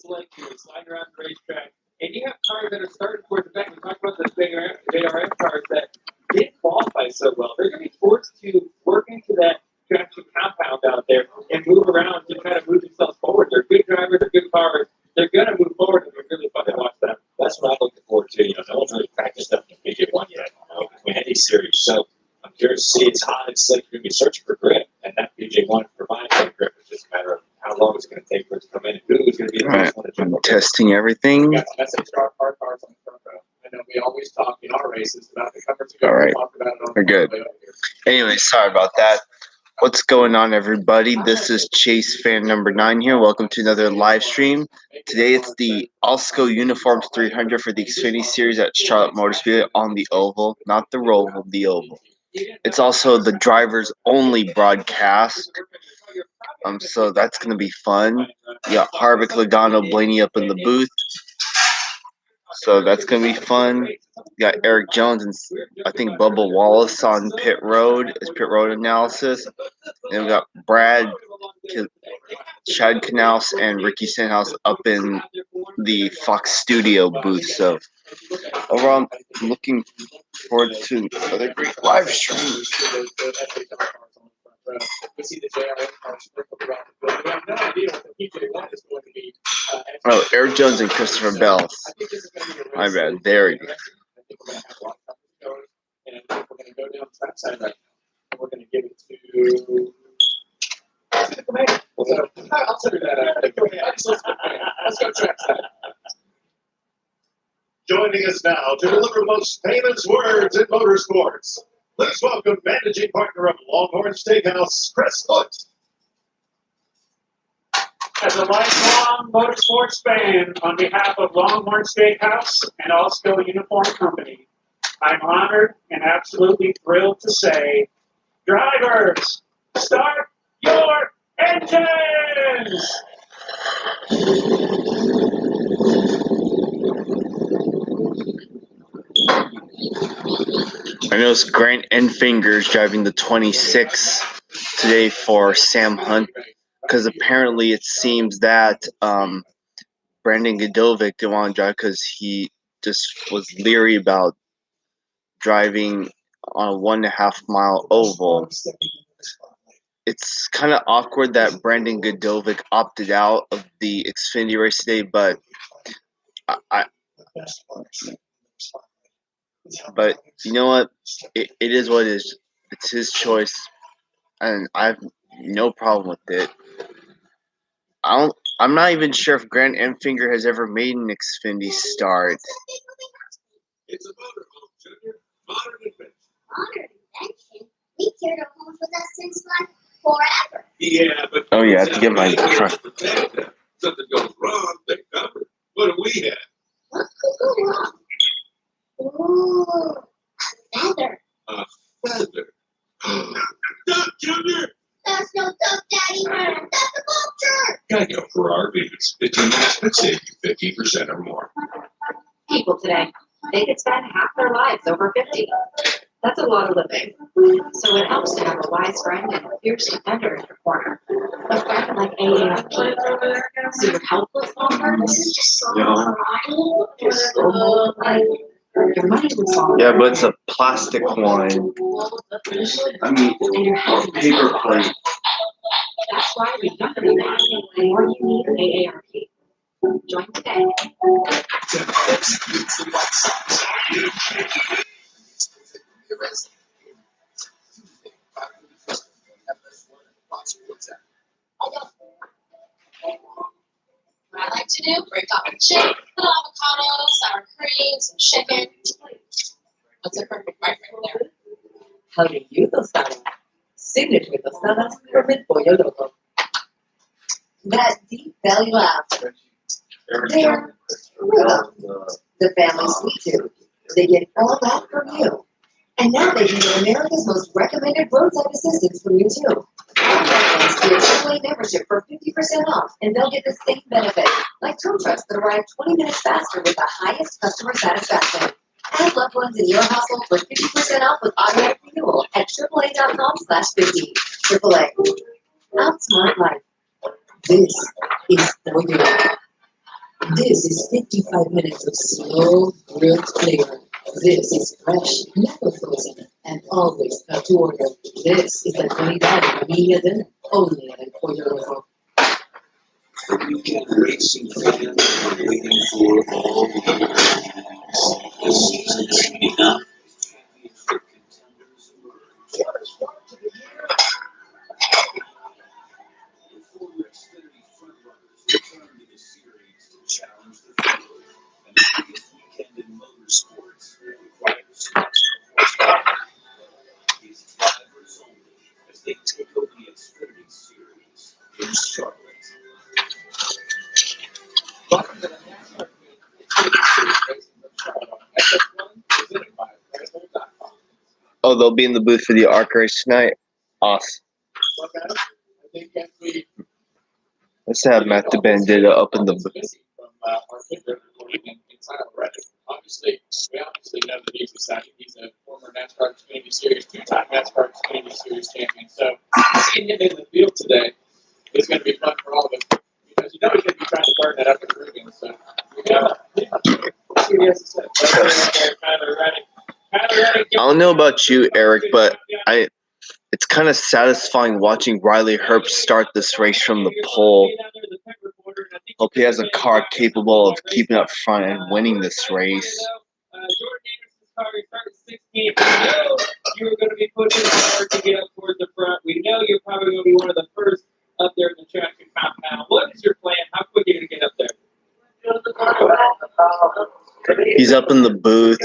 select you, slide around the racetrack, and you have cars that are starting towards the back. We talked about those big ARM cars that didn't qualify so well. They're going to be forced to work into that traction compound out there and move around to try to move themselves forward. They're good drivers, they're good cars. They're going to move forward, and we're really fun to watch them. That's what I'm looking forward to. No one's really practiced up in PJ1 yet, between any series. So I'm curious to see it's hot and slick. You're going to be searching for grip, and that PJ1 provides that grip. It's just a matter of how long it's going to take for it to come in and who is going to be the first one to jump over. Testing everything. That's a star car cars on the front row. I know we always talk in our races about the cover to go. All right. Talk about it on We're good. Anyway, sorry about that. What's going on, everybody? This is Chase fan number 9 here. Welcome to another live stream. Today it's the Alsco Uniforms 300 for the Xfinity Series at Charlotte Motor Speedway on the oval, not the roval, the oval. It's also the drivers only broadcast. So that's gonna be fun. You got Harvick, Logano, Blaney up in the booth. So that's gonna be fun. You got Eric Jones and I think Bubba Wallace on pit road analysis. And we got Chad Knaus and Ricky Stenhouse up in the Fox Studio booth. So overall, I'm looking forward to another great live stream. Oh, Eric Jones and Christopher Bell. My bad. There he is. We're going to give it to. I'll tell you that. Let's go trackside. Joining us now to deliver most famous words in motorsports, please welcome managing partner of Longhorn Steakhouse, Chris Foot. As a lifelong motorsports fan, on behalf of Longhorn Steakhouse and Alsco Uniform Company, I'm honored and absolutely thrilled to say, drivers, start your engines! I noticed Grant Enfinger is driving the 26 today for Sam Hunt because apparently it seems that Brandon Godovic didn't want to drive because he just was leery about driving on a 1.5 mile oval. It's kind of awkward that Brandon Godovic opted out of the Xfinity race today, but but you know what? It is what it is. It's his choice, and I have no problem with it. I'm not even sure if Grant Enfinger has ever made an Xfinity start. It's a motorhome, Junior. Modern invention. Modern invention? We carried our homes with us since like forever. Yeah, but Oh yeah, I have to get my truck. Something goes wrong, they cover it. What do we have? What could go wrong? Ooh, a feather. A feather. Duck, Junior! That's no duck, Daddy. That's a vulture. Geico for RVs. 15 minutes could save you 50% or more. People today, they could spend half their lives over 50. That's a lot of living. So it helps to have a wise friend and a fierce defender in your corner. A friend like AARP. So you're helpless longer? This is just so Your money was all Yeah, but it's a plastic one. I mean, paper plate. That's why we don't really want the more you need AARP. Join today. What I like to do, break off a chicken, put avocado, sour cream, some chicken. That's a perfect bite right there. How do you tostada? Signature tostadas with pollo loco. That deep belly laugh. They're real. The family sweet too. They get all that from you. And now they can get America's most recommended roadside assistance from you too. Friends get a AAA membership for 50% off, and they'll get the same benefit, like tow trucks that arrive 20 minutes faster with the highest customer satisfaction. Add loved ones in your household for 50% off with automatic renewal at AAA.com/50. AAA. Outsmart life. This is for you. This is 55 minutes of slow grilled flavor. This is fresh, never frozen, and always cut to order. This is the $20 familia dinner, only at El Pollo Rojo. The weekend racing fan are waiting for all the years. The season's heating up. Championship contenders emerge. The former Xfinity frontrunners return to the series to challenge the field. And the biggest weekend in motorsports requires extra horsepower. These drivers only as they take over the Xfinity series in Charlotte. Welcome to the NASCAR Racing from Charlotte on NXS1, presented by Redbull.com. Oh, they'll be in the booth for the ARC race tonight. Awesome. What better? I think as we Let's have Matt the Bandita up in the booth. from our picture in Tyler Reddick. Obviously, we know that he's excited. He's a former NASCAR Xfinity Series, two-time NASCAR Xfinity Series champion. So seeing him in the field today is going to be fun for all of us because you know he's going to be trying to burn that up in Rugen. So let's see what he has to say. Tyler Reddick. Tyler Reddick. I don't know about you, Eric, but it's kind of satisfying watching Riley Herbst start this race from the pole. Hope he has a car capable of keeping up front and winning this race. Jordan Anderson's car, he started 16th. We know you were going to be pushing hard to get up towards the front. We know you're probably going to be one of the first up there in the traction compound. What is your plan? How quick are you going to get up there? He's up in the booth.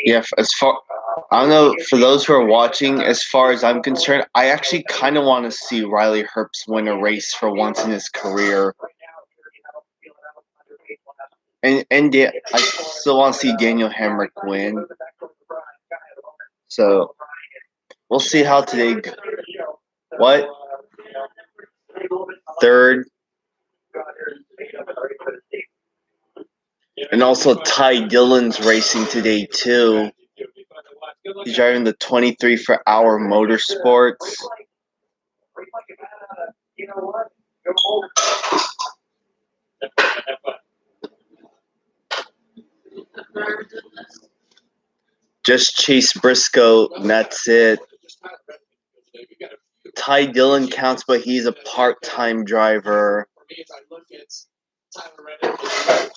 Yeah, as far I don't know, for those who are watching, as far as I'm concerned, I actually kind of want to see Riley Herbst win a race for once in his career. And I still want to see Daniel Hemrick win. So we'll see how today goes. What? Third. And also Ty Dillon's racing today too. He's driving the 23 for Hour Motorsports. Just Chase Briscoe, and that's it. Ty Dillon counts, but he's a part-time driver. For me, as I look at Tyler Reddick,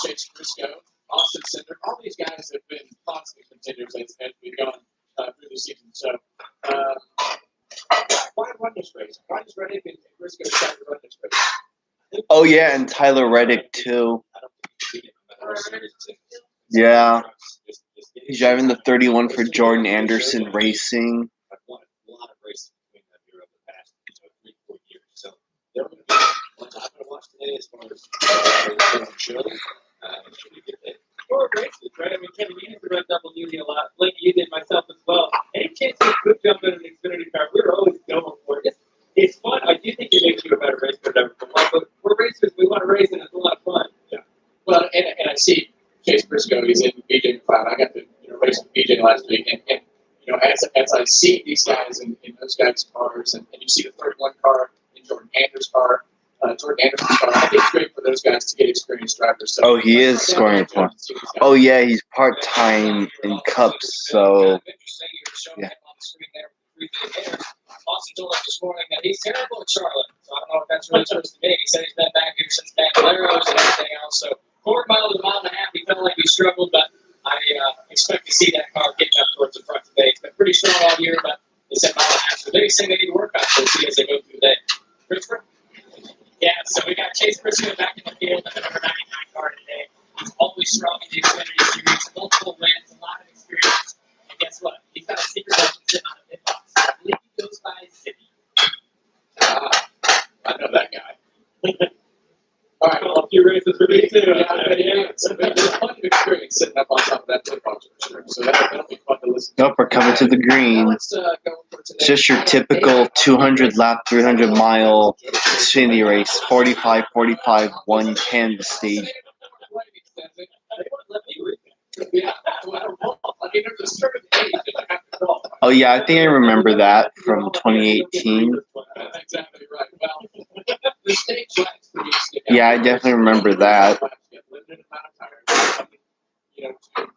Chase Briscoe, Austin Cindric, all these guys have been constant contenders as we've gone through the season. So, why run this race? Why does Reddick and Briscoe decide to run this race? Oh yeah, and Tyler Reddick too. Yeah. He's driving the 31 for Jordan Anderson Racing. I've won a lot of races between them here over the past 3-4 years. So they're going to be ones I'm going to watch today as far as shows. It should be a good day. Short races, right? I mean, Kevin, you used to run double duty a lot. Like you did, myself as well. Any chance you could jump in an Xfinity car? We were always going for it. It's fun. I do think it makes you a better racer than ever before. But we're racers. We want to race, and it's a lot of fun. Yeah. Well, and I see Chase Briscoe. He's in BJ McLeod. I got to race with BJ last week, and as I see these guys in those guys' cars, and you see the 31 car in Jordan Anderson's car, I think it's great for those guys to get experienced drivers. So, oh, he is scoring points. Oh yeah, he's part-time in Cups, so yeah. Austin told us this morning that he's terrible at Charlotte. So I don't know if that's really supposed to be. He said he's been back here since Bandoleros and everything else. So 4 miles to a mile and a half, he felt like he struggled, but I expect to see that car getting up towards the front today. It's been pretty strong all year, but they said mile and a half. So the biggest thing they need to work on, we'll see as they go through the day. Christopher? Yeah, so we got Chase Briscoe back in the field in the number 99 car today. He's always strong in the Xfinity Series, multiple wins, a lot of experience. And guess what? He's got a secret weapon sitting on the pit box. I believe he goes by Zippy. I know that guy. All right, well, a few races for me too. Yeah. So there's plenty of experience sitting up on top of that tip box for sure. So that'll be fun to listen to. Nope, we're coming to the green. Let's go for today. It's just your typical 200 lap, 300 mile Xfinity race. 45, 45, 110 stage. Yeah, well, I mean, there's a certain age that you have to qualify. Oh yeah, I think I remember that from 2018. That's exactly Right. Well, the state tracks produce. Yeah, I definitely remember that. Limited amount of tires, you know, to run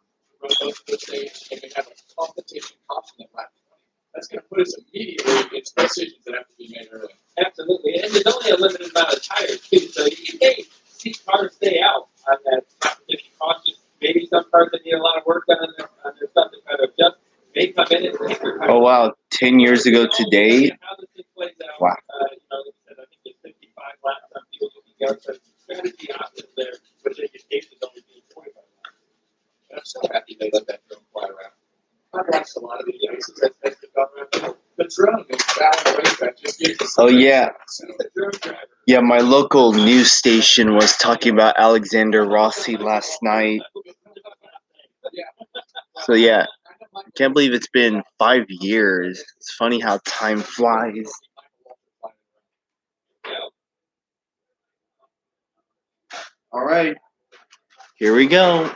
both of the states, and we have a competition costing at lap 20. That's going to put us immediately into decisions that have to be made early. Absolutely, and there's only a limited amount of tires too, so you may see cars stay out on that competition caution. Maybe some cars that need a lot of work done on their stuff to try to adjust may come in and take their tires. Oh wow, 10 years ago today. How this thing plays out, Wow. you know, like I said, I think there's 55 laps on field you can go, so strategy options there, but in your case is only being 45 laps. And I'm so happy they let that drone fly around. I've watched a lot of these races that they've gone around. The drone is battling the racetrack just gives us. Oh yeah. The drone driver. Yeah, my local news station was talking about Alexander Rossi last night. So yeah, I can't believe it's been 5 years. It's funny how time flies. All right, here we go.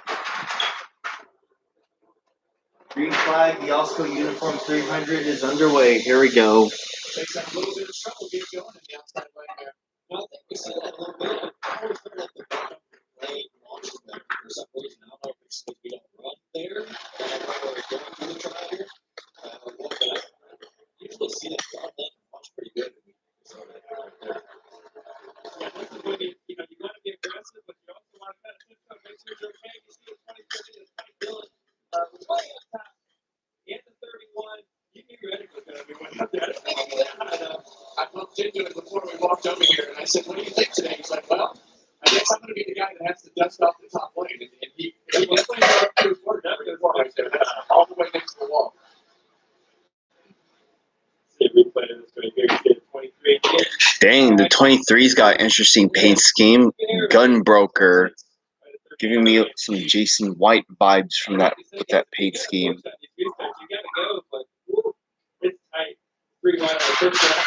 Green flag, the Alsco Uniform 300 is underway. Here we go. Takes up a little bit of trouble getting going in the outside lane there. Well, I think we see that a little bit. I always feel like the bottom lane launches back for some reason. I don't know if it's because we don't run there. I don't know where we're going through the triangle. But I usually see that front lane launch pretty good. So, Yeah, this is when you know, you want to be aggressive, but you also want to kind of make sure you're okay. You see the 2030 is kind of Dylan way up top. The end of 31, you knew your edge was going to be way up there. I bumped into it before we walked over here, and I said, "What do you think today?" He's like, "Well, I guess I'm going to be the guy that has to dust off the top lane." And he definitely got up to his word. That's his word right there. That's all the way next to the wall. See, we play this right here. You get 23 again. Dang, the 23's got an interesting paint scheme. Gunbroker, giving me some Jason White vibes from that with that paint scheme. You gotta go, but woo, it's tight. 3 wide on the first lap.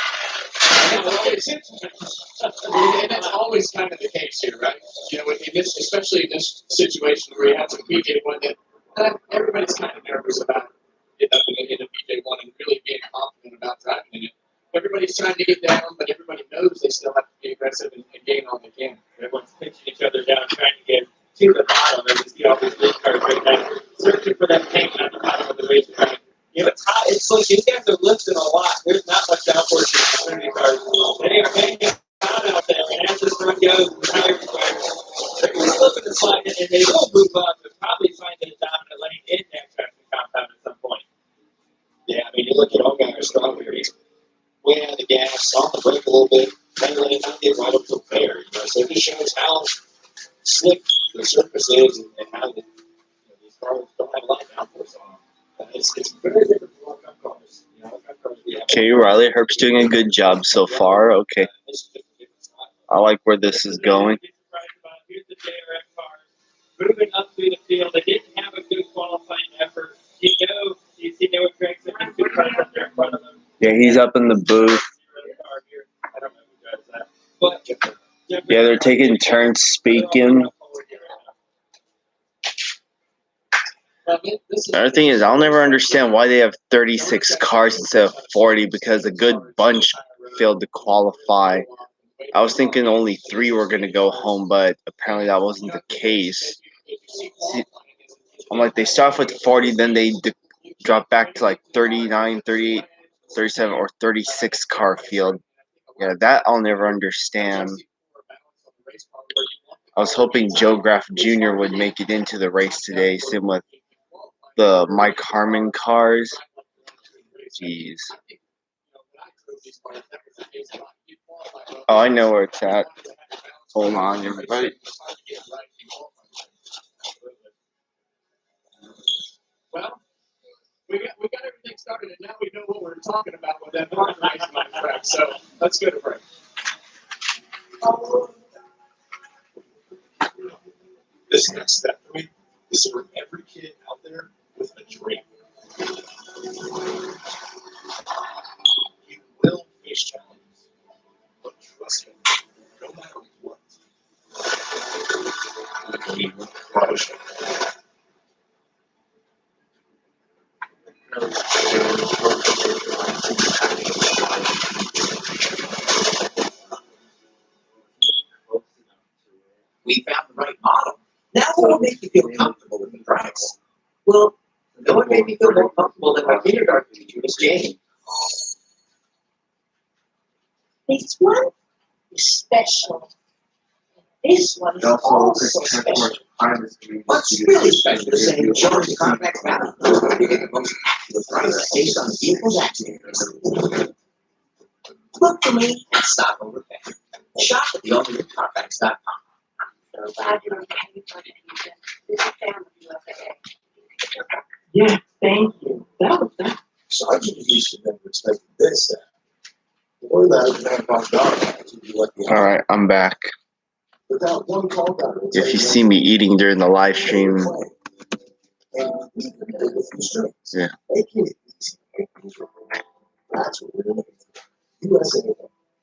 And that's always kind of the case here, right? You know, in this, especially in this situation where you have some PJ1 that everybody's kind of nervous about in a PJ1 and really being confident about driving in it. Everybody's trying to get down, but everybody knows they still have to be aggressive and gain all they can. Everyone's pinching each other down, trying to get to the bottom. And you see all these big cars right now, searching for that paint on the bottom of the racetrack. You know, it's hot. It's like you guys are lifting a lot. There's not much downforce in the cars. They are hanging out out there, and as this run goes, the tires they're going to slip and slide, and they will move up, but probably find a dominant lane in that traffic compound at some point. yeah, I mean, you look at Allgaier strong here. He's way out of the gas, on the brake a little bit, then let it not get right up to the fair. You know, so it just shows how slick the surface is and how these cars don't have a lot of downforce on them. It's very different from our cup cars. You know, our cup cars we have. Okay, Riley Herb's doing a good job so far. Okay, This is just a different style. I like where this is going. Here's the JRF cars moving up through the field. They didn't have a good qualifying effort. You see Noah Gregson and 2 cars up there in front of them. Yeah, he's up in the booth. I don't know who drives that. But Yeah, they're taking turns speaking. Another thing is, I'll never understand why they have 36 cars instead of 40 because a good bunch failed to qualify. I was thinking only 3 were going to go home, but apparently that wasn't the case. See, I'm like, they start off with 40, then they drop back to like 39, 38, 37, or 36 car field. Yeah, that I'll never understand. I was hoping Joe Graff Jr. would make it into the race today, same with the Mike Harmon cars. Jeez. Oh, I know where it's at. Hold on, everybody. Well, we got everything started, and now we know what we're talking about with that Northern Ice Mine track. So let's go to break. This next step for me, this is for every kid out there with a dream. You will face challenges, but trust me, no matter what, you will crush it. What made you feel comfortable with the price? Well, no one made me feel more comfortable than my kindergarten teacher, Miss Jane. This one is special. This one is also special. What's really special is saying insurance contracts matter. You get the most the price based on the vehicle's accident history. Look for me and stop over there. Shop at theultimatecarfacts.com. So glad you're okay, buddy. This is family USA. Yeah, thank you. That was that. Sergeant used to never expected this. Or that $1 to be like the All right, I'm back. without one call down. If you see me eating during the live stream, yeah. That's what we're looking for. USA,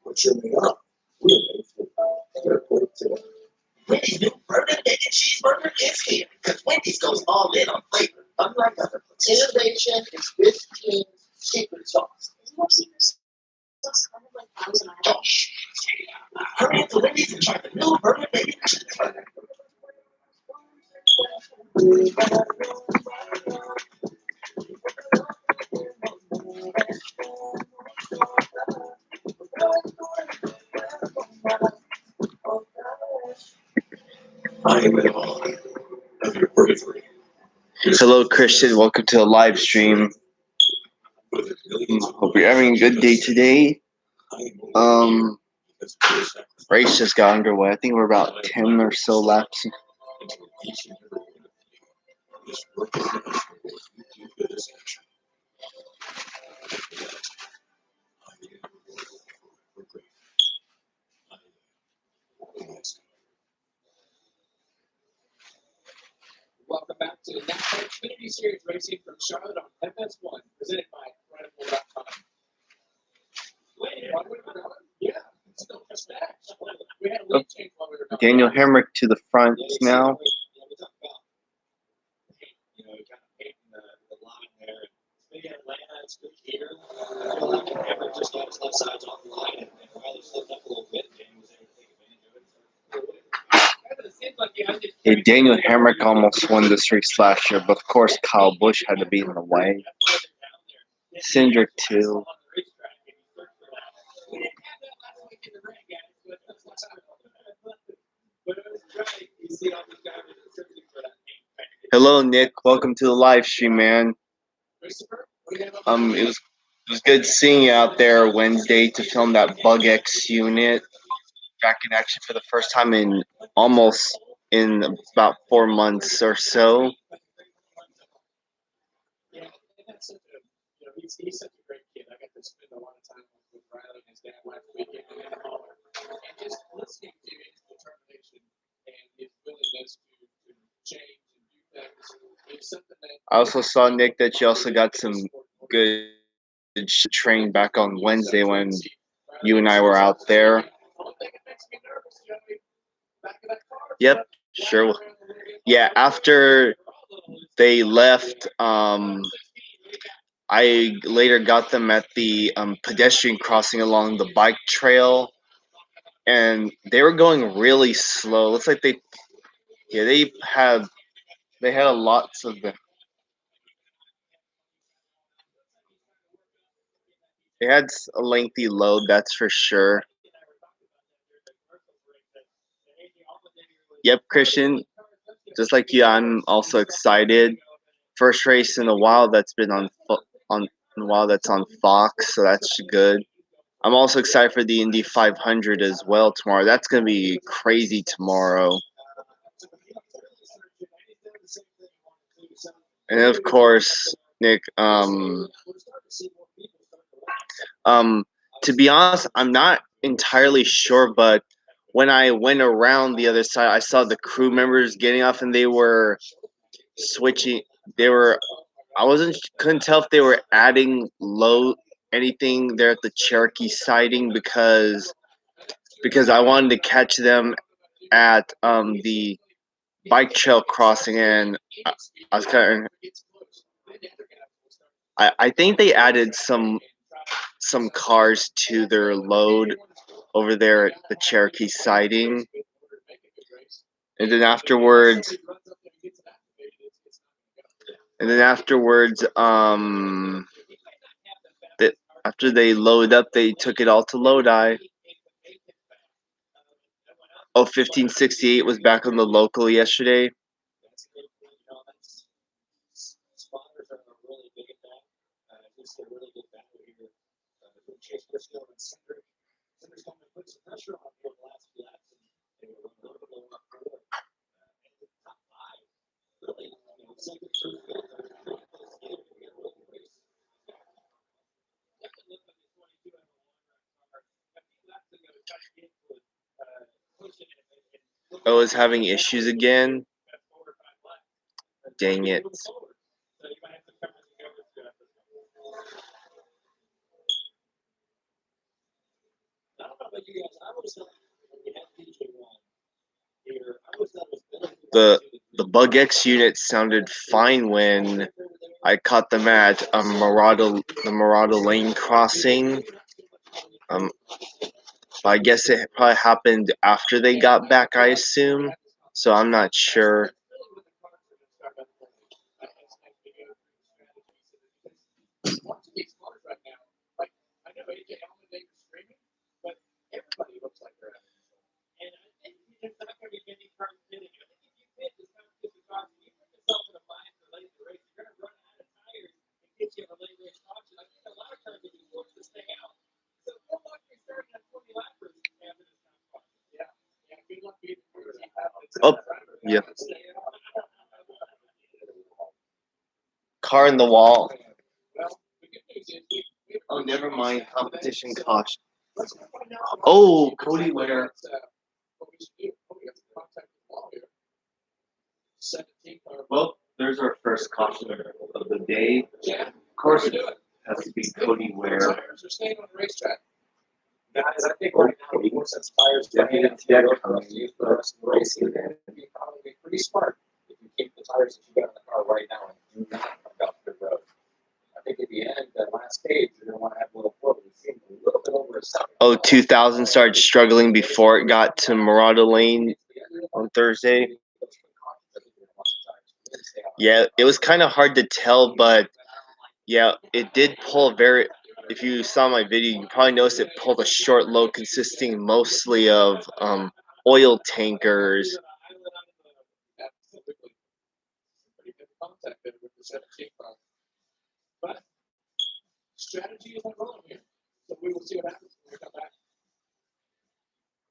what's your name up? We're made for airport today. Wendy's new burger bacon cheeseburger is here because Wendy's goes all in on flavor, unlike other places. Innovation is this team's secret sauce. Is more secret sauce kind of like Thousand Island? Hurry up to Wendy's and try the new burger bacon cheeseburger. I am in awe of your bravery. Hello, Christian. Welcome to the live stream. Hope you're having a good day today. Race just got underway. I think we're about 10 or so laps. Welcome back to the NXS Xfinity Series racing from Charlotte on FS1, presented by Incredible.com. Wait, why would we go? Yeah, it's still just back. We had a late change while we were gone. Daniel Hemrick to the front now. You know, kind of painting the line there. It's big Atlanta, it's good here. I feel like Everett just got his left sides off the line, and Riley slipped up a little bit, and was able to take advantage of it. Yeah, Daniel Hemrick almost won this race last year, but of course Kyle Busch had to be in the way. Cindric too. Hello, Nick. Welcome to the live stream, man. It was good seeing you out there Wednesday to film that Bug X unit back in action for the first time in about 4 months or so. Yeah, and that's such a, you know, he's such a great kid. I got to spend a lot of time with Riley and his dad last weekend in the hall. And just listening to his determination and his willingness to change and do things is something that I also saw, Nick, that you also got some good training back on Wednesday when you and I were out there. Yep, sure. Yeah, after they left, I later got them at the pedestrian crossing along the bike trail, and they were going really slow. Looks like they had a lots of them. They had a lengthy load, that's for sure. Yep, Christian. Just like you, I'm also excited. First race in a while that's been on Fox, so that's good. I'm also excited for the Indy 500 as well tomorrow. That's gonna be crazy tomorrow. And of course, Nick, to be honest, I'm not entirely sure, but when I went around the other side, I saw the crew members getting off, and they were switching. Couldn't tell if they were adding anything there at the Cherokee siding because I wanted to catch them at the bike trail crossing, and I was kind of. I think they added some cars to their load over there at the Cherokee siding, and then afterwards And then afterwards, after they load up, they took it all to Lodi. Oh, 1568 was back on the local yesterday. Spotters are really big at that. Just a really good battle here. Chase Briscoe and Center's going to put some pressure on here the last few laps, and they were a little bit low up forward. And the top five, really, second, third, fourth, are really close together to get a really race. Definitely look like the 22 have a long run car. A few laps ago, trying to get with pushing it. I was having issues again. Dang it. The Bug X unit sounded fine when I caught them at the Murata Lane crossing. I guess it probably happened after they got back, I assume. So I'm not sure. Everybody looks like they're having a and I think it's not going to be many cars hitting. I think if you hit this competition car, you put yourself in a bind for late in the race, you're going to run out of tires and get you in a late race caution. I think a lot of times will be forced to stay out. So good luck restarting at 20 lappers after this time caution. Yeah, good luck being Oh, yeah. Car in the wall. Well, the good news is Oh, never mind. Competition caution. Oh, Cody Ware. Well, there's our first caution of the day. Yeah, Of course, it has to be Cody Ware. Tires are staying on the racetrack. Guys, I think right now, more since tires for the rest of the race, you're going to be probably pretty smart if you keep the tires that you got in the car right now and do not come out the road. I think at the end, that last stage, you're going to want to have a little flow. It seemed a little bit over a second. Oh, 2000 started struggling before it got to Murata Lane on Thursday. Yeah, it was kind of hard to tell, but yeah, it did pull very. If you saw my video, you probably noticed it pulled a short load consisting mostly of oil tankers. But strategy isn't wrong here. So we will see what happens when we come back.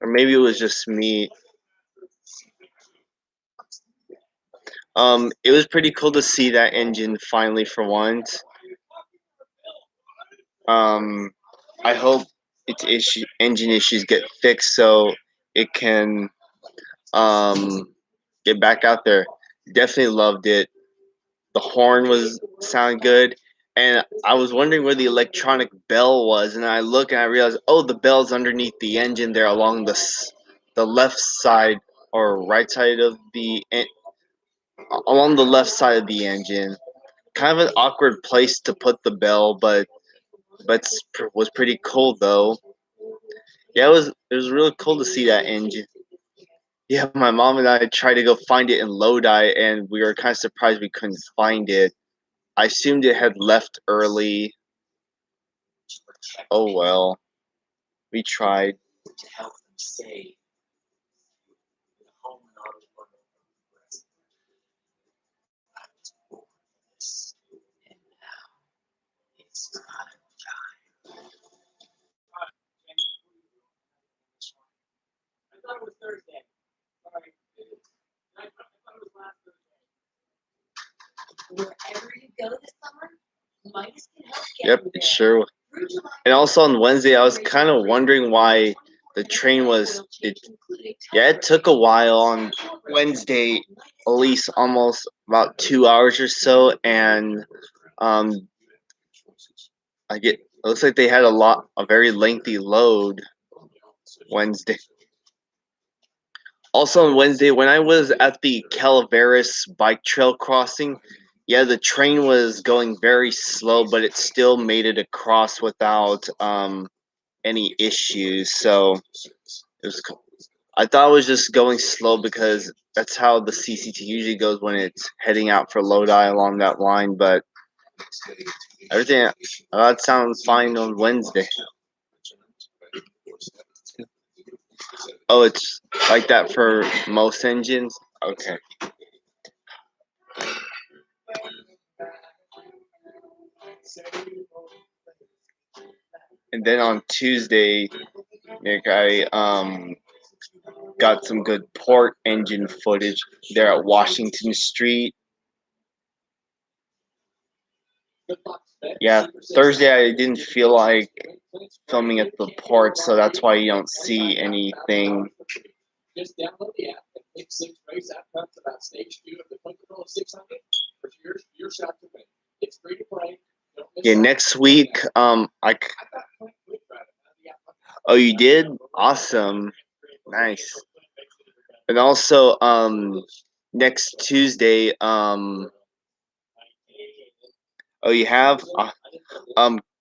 Or maybe it was just me. It was pretty cool to see that engine finally for once. I hope its engine issues get fixed so it can get back out there. Definitely loved it. The horn sound good, and I was wondering where the electronic bell was, and I look and I realized, oh, the bell's underneath the engine there along the left side or right side of along the left side of the engine. Kind of an awkward place to put the bell, but was pretty cool though. Yeah, it was really cool to see that engine. Yeah, my mom and I tried to go find it in Lodi, and we were kind of surprised we couldn't find it. I assumed it had left early. Oh well, we tried. To help them stay home and out of work. And now it's prime time. I thought it was Thursday. Sorry. I thought it was last Thursday. Wherever you go this summer, Midas can help get Yep, you it there. sure was. And also on Wednesday, I was kind of wondering why the train it took a while on Wednesday, at least almost about 2 hours or so, and it looks like they had a very lengthy load Wednesday. Also on Wednesday, when I was at the Calaveras bike trail crossing, yeah, the train was going very slow, but it still made it across without any issues. So it was cool. I thought it was just going slow because that's how the CCT usually goes when it's heading out for Lodi along that line. But everything that sounds fine on Wednesday. Oh, it's like that for most engines? Okay. And then on Tuesday, Nick, I got some good port engine footage there at Washington Street. Yeah, Thursday I didn't feel like filming at the port, so that's why you don't see anything. Just download the app and pick 6 race outcomes about stage 2 of the Quick Control 600 for your shot to win. It's free to play. Don't miss Yeah, out. next week, I got Clint Quick driving out of the app. oh, you did? Awesome. Nice. And also, next Tuesday, oh, you have?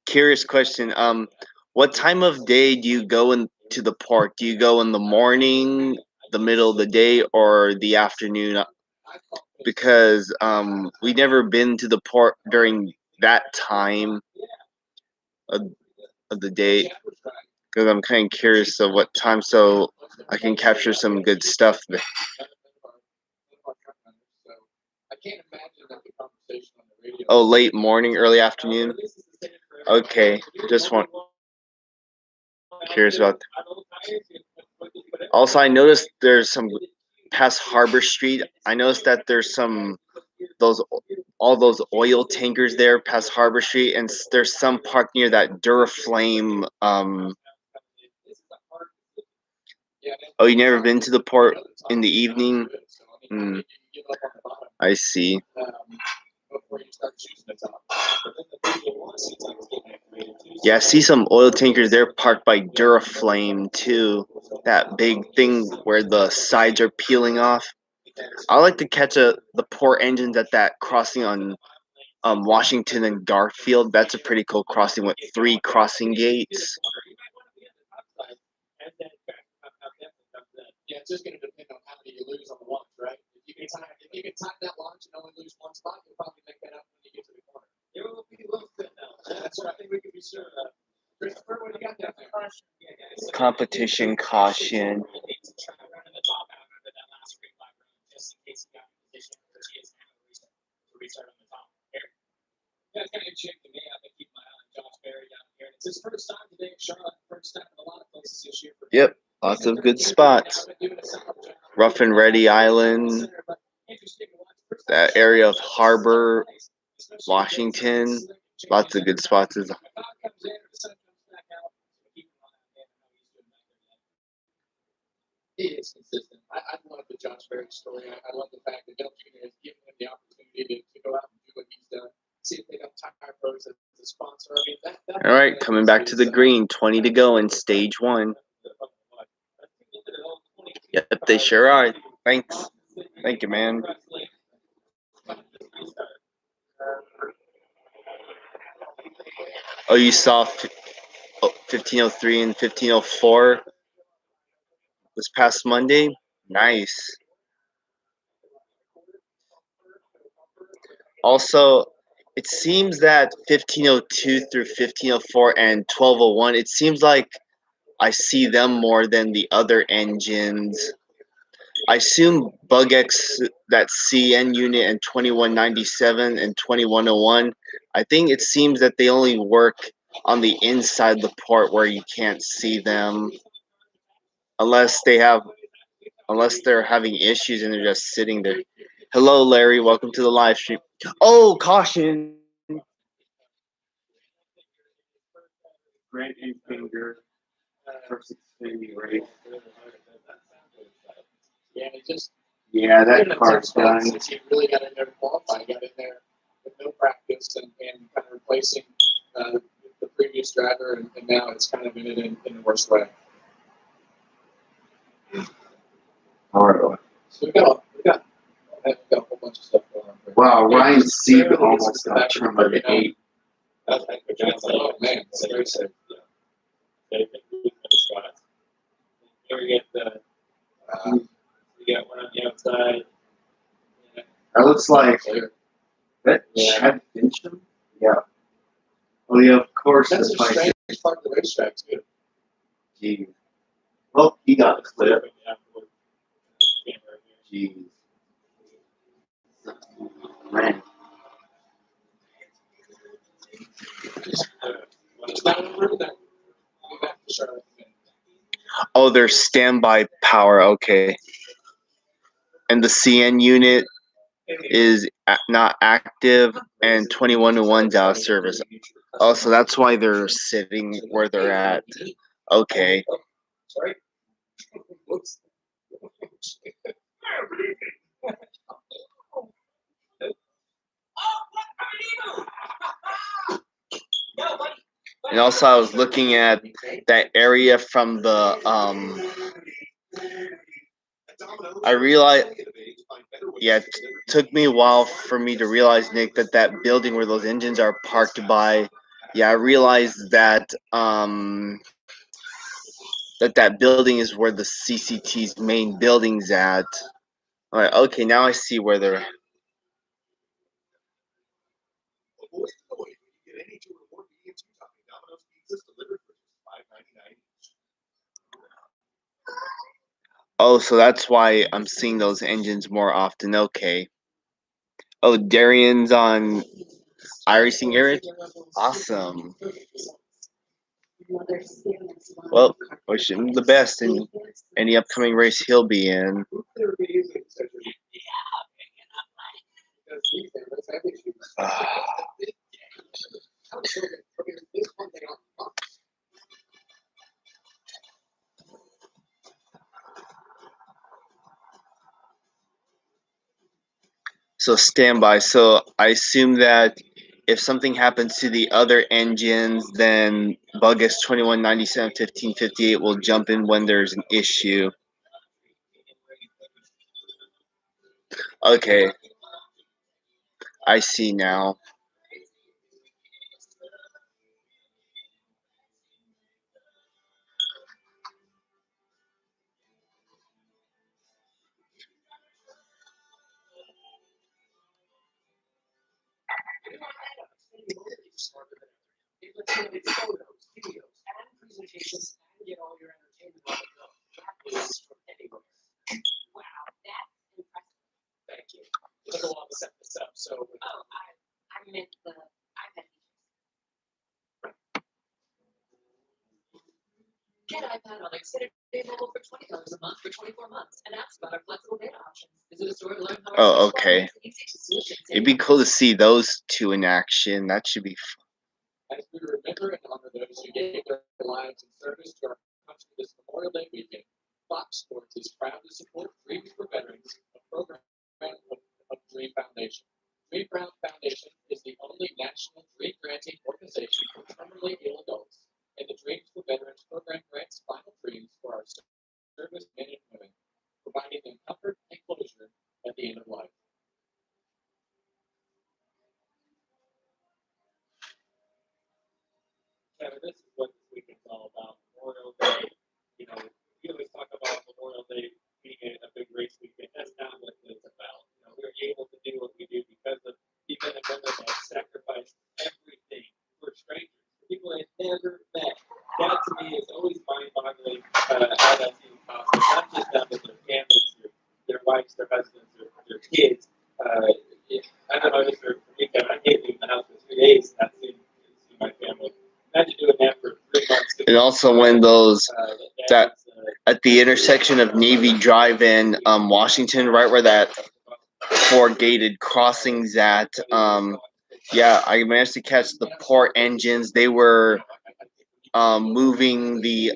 Curious question. What time of day do you go into the park? Do you go in the morning, the middle of the day, or the afternoon? Because we never been to the park during that time of, of the day. Because I'm kind of curious of what time, so I can capture some good stuff there. I can't imagine that the conversation on the radio. Oh, late morning, early afternoon. Okay, just want curious about that. Also, I noticed there's some past Harbor Street. I noticed that there's some all those oil tankers there past Harbor Street, and there's some parked near that Duraflame. Oh, you never been to the port in the evening? I see. Yeah, I see some oil tankers there parked by Duraflame too. That big thing where the sides are peeling off. I like to catch the port engines at that crossing on Washington and Garfield. That's a pretty cool crossing with 3 crossing gates. Yeah, it's just going to depend on how many you lose on the launch, right? If you can time that launch and only lose 1 spot, you'll probably make that up when you get to the corner. It will be a little bit now. That's what I think we can be sure of. Christopher, what do you got down there? Competition caution. Yeah, it's kind of interesting to me. I've been keeping my eye on Josh Berry down here. It's his first time today in Charlotte, first time in a lot of places this year. Yep, lots of good spots. Rough and Ready Island, that area of Harbor, Washington, lots of good spots. He is consistent. I love the Josh Berry story. I love the fact that Dale Jr. has given him the opportunity to go out and do what he's done. See if they don't Tire Pros as a sponsor. I mean, that All right, coming back to the green, 20 to go in stage 1. Yep, they sure are. Thanks. Thank you, man. Oh, you saw 1503 and 1504 this past Monday? Nice. Also, it seems that 1502 through 1504 and 1201, it seems like I see them more than the other engines. I assume BugX, that CN unit, and 2197 and 2101, I think it seems that they only work on the inside of the port where you can't see them unless they're having issues and they're just sitting there. Hello, Larry. Welcome to the live stream. Oh, caution! Grant and Finger versus Xfinity race. Yeah, it just. Yeah, that car's done. Since he really got in there to qualify, got in there with no practice and kind of replacing the previous driver, and now it's kind of in the worst way. All right. So we got a whole bunch of stuff going on. Wow, Ryan Sieg almost got turned by the 8. Oh man, that's very safe. Here we get the We got one on the outside. Yeah. That looks like that. Yeah. Chad Fincham? Yeah. Oh yeah, of course. That's a my strange part of the racetrack too. Gee. Well, he got a clip. Yeah, we're- camera here. Jeez. Man. It's not over there. Go back to Charlotte. Oh, there's standby power. Okay. And the CN unit is not active, and 21 to 1's out of service. Oh, so that's why they're sitting where they're at. Okay. Sorry. Whoops. And also, I was looking at that area from the I realized, yeah, it took me a while for me to realize, Nick, that that building where those engines are parked by, yeah, I realized that that building is where the CCT's main building's at. All right, okay, now I see where they're. Oh, so that's why I'm seeing those engines more often. Okay. Oh, Darian's on iRacing Eric? Awesome. Well, wish him the best in any upcoming race he'll be in. So standby. So I assume that if something happens to the other engines, then Bugus 2197 1558 will jump in when there's an issue. Okay. I see now. Thank you. It took a while to set this up, so. I meant the iPad. Get iPad on Xfinity Mobile for $20 a month for 24 months and ask about our flexible data options. Visit a store to learn how Oh, our okay. easy to switch and It'd be cool to see those two in action. That should be fun. As we remember and honor those who gave their lives in service to our country this Memorial Day weekend, Fox Sports is proud to support Dreams for Veterans, a program of Dream Foundation. Dream Foundation is the only national dream granting organization for terminally ill adults, and the Dreams for Veterans program grants final dreams for our service men and women, providing them comfort and closure at the end of life. Kevin, this is what this weekend's all about. Memorial Day. You know, we always talk about Memorial Day being a big race weekend. That's not what it's about. You know, we're able to do what we do because of the men and women that sacrificed everything for strangers, for people they never met. That to me is always mind-boggling how that's even possible. Not just them, but their families, their wives, their husbands, their kids. I don't know, just for me, Kevin, I can't leave the house for 3 days and not see my family. Imagine doing that for 3 months. And also when those that at the intersection of Navy Drive and Washington, right where that 4 gated crossings at, yeah, I managed to catch the poor engines. They were moving the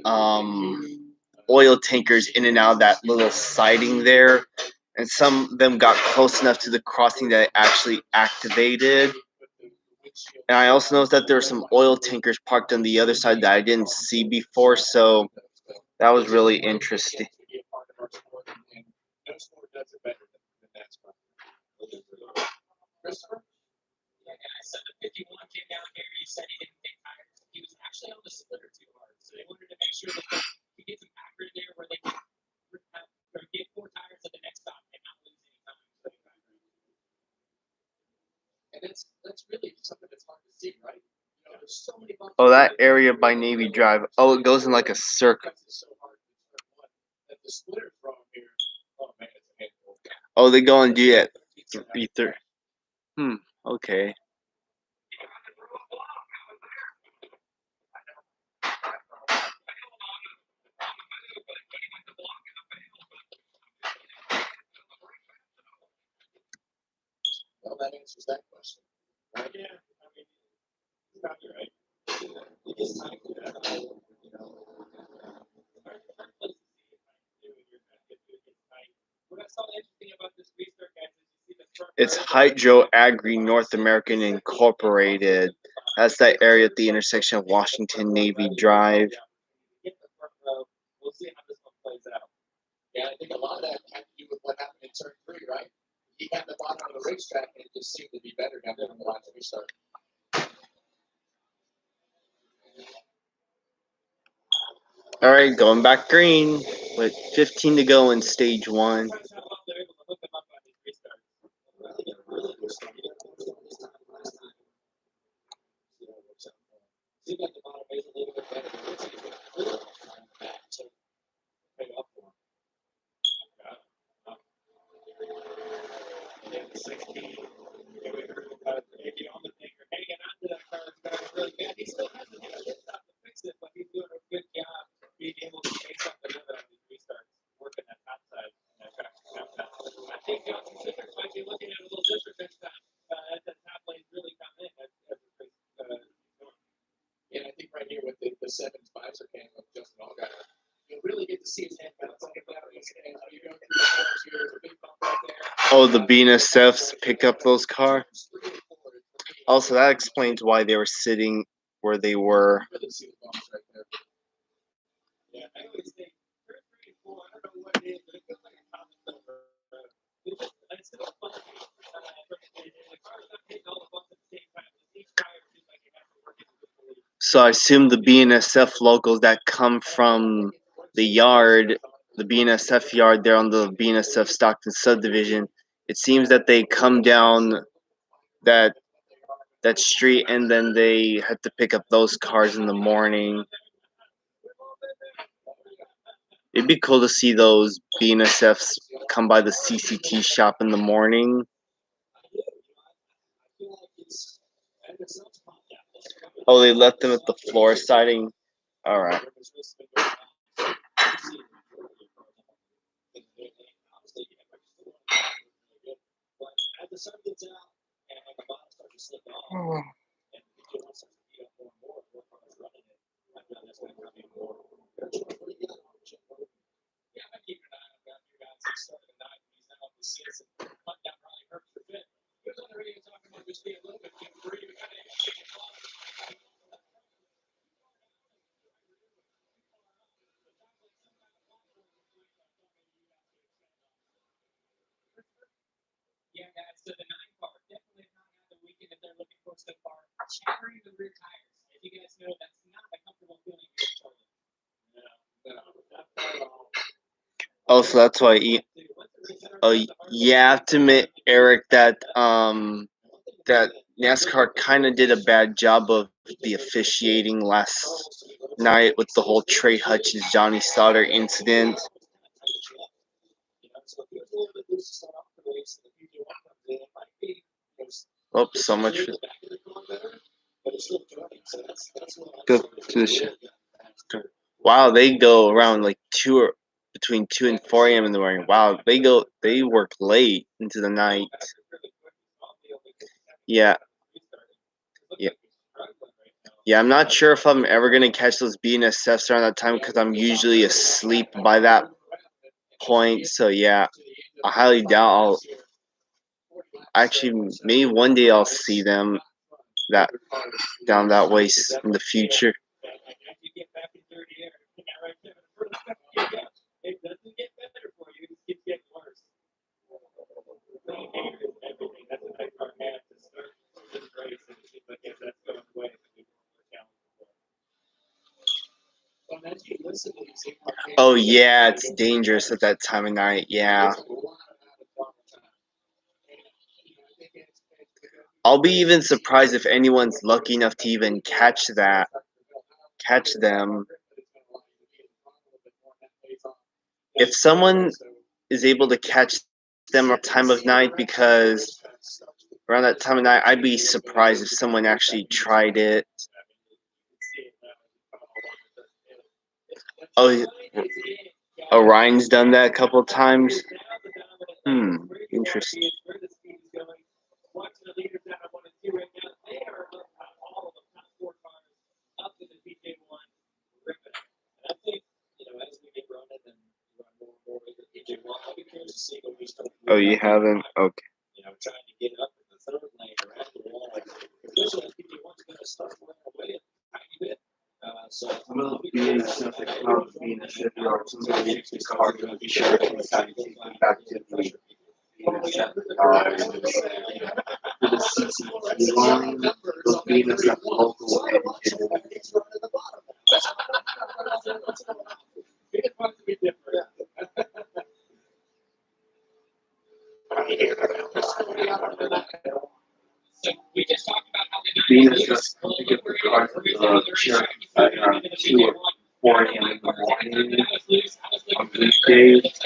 oil tankers in and out of that little siding there, and some of them got close enough to the crossing that it actually activated. And I also noticed that there were some oil tankers parked on the other side that I didn't see before, so that was really interesting. Christopher? Yeah, and I said the 51 came down here. He said he didn't think tires. He was actually on the splitter too hard. So they wanted to make sure that they could get some accurate there where they could Oh, that area by Navy Drive. Oh, it goes in like a circle. Oh, they go and do that. Okay. Well, that answers that question. Right? Yeah, I mean, it's probably right. It is time for that. You know, what I saw interesting about this research, guys, is you see the front It's row. Hydro Agri North American Incorporated. That's that area at the intersection of Washington Navy Drive. Get the front row. We'll see how this one plays out. Yeah, I think a lot of that had to do with what happened in turn 3, right? He had the bottom of the racetrack and it just seemed to be better down there in the last restart. All right, going back green with 15 to go in stage 1. How about they're able to hook them up on these restarts? Seems like the bottom is a little bit better. It's a little back to pay up for him. Yeah, the 16. Yeah, we heard about Iggy on the finger hanging on to that car. It's really bad. He still hasn't hit a hit stop to fix it, but he's doing a good job being able to chase up the other on these restarts, working that top side and that traction countdown. I think Johnson Citrix might be looking at a little different next time as the top lanes really come in as the race going. And I think right here with the 7's visor cam of Justin Allgaier, you'll really get to see his hand bounce like a battery. And how you go through the cars here, there's a big bump right there. Oh, the BNSFs pick up those cars. Also, that explains why they were sitting where they were. Really see the bumps right there. Yeah, I always think 3 and 4, I don't know what it is, but it feels like a common number. It's still fun. The car's not hitting all the bumps at the same time. Each tire seems like it has to work individually. So I assume the BNSF locals that come from the yard, the BNSF yard there on the BNSF Stockton subdivision, it seems that they come down that street and then they had to pick up those cars in the morning. It'd be cool to see those BNSFs come by the CCT shop in the morning. Oh, they left them at the floor siding. All right. As the sun gets out and the bottom starts to slip off, and PJ wants to beat up more and more cars running it, I feel that's going to come in more. Yeah, I keep an eye on that. You guys, he started the night. He's now up to 6 and cut down Ronnie Hurts for fit. He was on the radio talking about just being a little bit too free. We kind of yeah, guys. So the 9 car definitely not on the weekend if they're looking for so far. Chattering the rear tires. As you guys know, that's not a comfortable feeling here in Charlotte. No, not at all. Also, that's why you have to admit, Eric, that that NASCAR kind of did a bad job of the officiating last night with the whole Trey Hutchins Johnny Sauter incident. Oh, so much. Go to the show. Wow, they go around like between 2 and 4 a.m. in the morning. Wow, they work late into the night. Yeah. Yeah, I'm not sure if I'm ever gonna catch those BNSFs around that time because I'm usually asleep by that point. So yeah, I highly doubt I'll actually maybe one day I'll see them down that way in the future. It doesn't get better for you, it keeps getting worse. Everything. That's a nice car man to start this race, and it seems like if that's going away, it's going to be more challenging. Oh yeah, it's dangerous at that time of night. Yeah. I'll be even surprised if anyone's lucky enough to even catch them. If someone is able to catch them at time of night, because around that time of night, I'd be surprised if someone actually tried it. Oh, Orion's done that a couple of times. Interesting. Oh, you haven't? Okay. Will being a simple car, being a shipyard, somebody makes his car to be sure to take it back to the being a separate car. For the CCT line, will being a separate local engine. Being a just to get the car to the sheriff at around 2 or 4 a.m. in the morning on weekdays.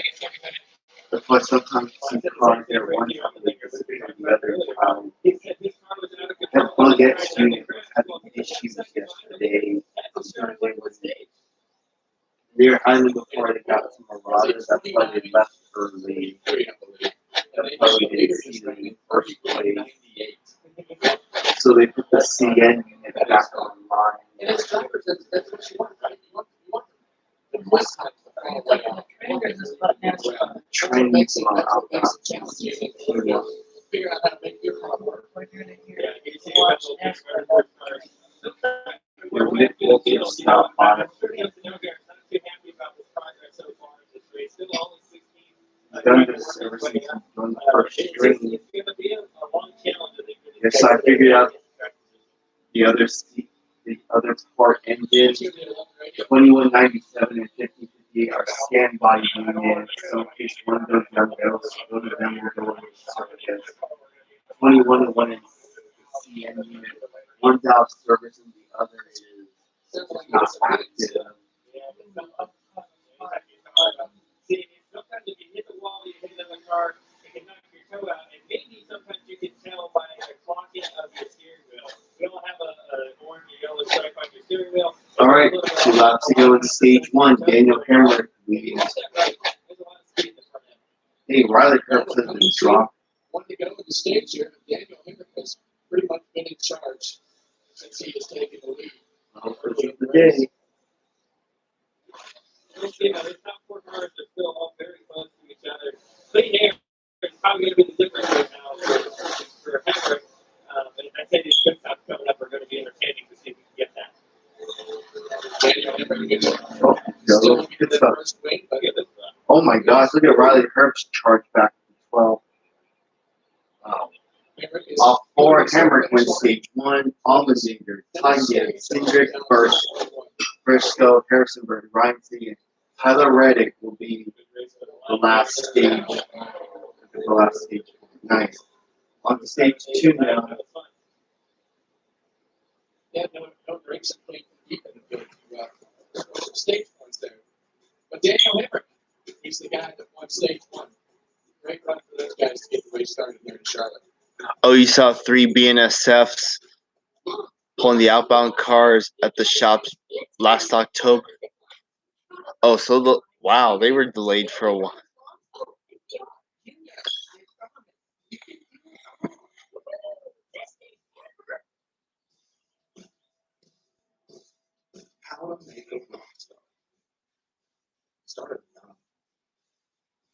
That's why sometimes you see cars there one time and the other time. That Bug X unit was having issues yesterday. They were highly before they got some Marauders. That's why they left early. That's why we didn't see them in the first place. So they put the CN unit back online. Trains on outbound. Figure out how to make your car work. Your lip will stop monitoring. I've done this ever since I've done the first string. Yes, I figured out the other port engine. 2197 and 5058 are standby units. So in case one goes down, those of them will go into service. 2101 is the CN unit. One's out of service and the other is not active. See, sometimes if you hit the wall, you hit another car, it can knock your toe out. And maybe sometimes you can tell by the clocking of your steering wheel. We don't have an orange or yellow stripe on your steering wheel. All right, we're about to go into stage 1. Daniel Hammer leading. Hey, Riley Kirk has been dropped. When they go to the stage here, Daniel Henry has pretty much been in charge since he has taken the lead. First of the day. You know, the top 4 cars are still all very close to each other. Clean air is probably going to be the difference right now for Henrik. But I say these quick stops coming up are going to be entertaining to see if we can get that. Daniel Henry gets Go. Good stuff. first win, but Oh my gosh, look at Riley Kirk's charge back to 12. Henrik is All 4 Hamrick wins stage 1. Almazinger, Tanya, Cindric, Briscoe, Harrisonburg, Ryan City, and Tyler Reddick will be the last stage. The last stage. Nice. On to stage 2 now. yeah, no drinks and playing deep in the field to stage points there. But Daniel Henry, he's the guy that won stage 1. Great run for those guys to get the race started here in Charlotte. Oh, you saw 3 BNSFs pulling the outbound cars at the shops last October. Oh, so wow, they were delayed for a while. How to make a rock star. Start young.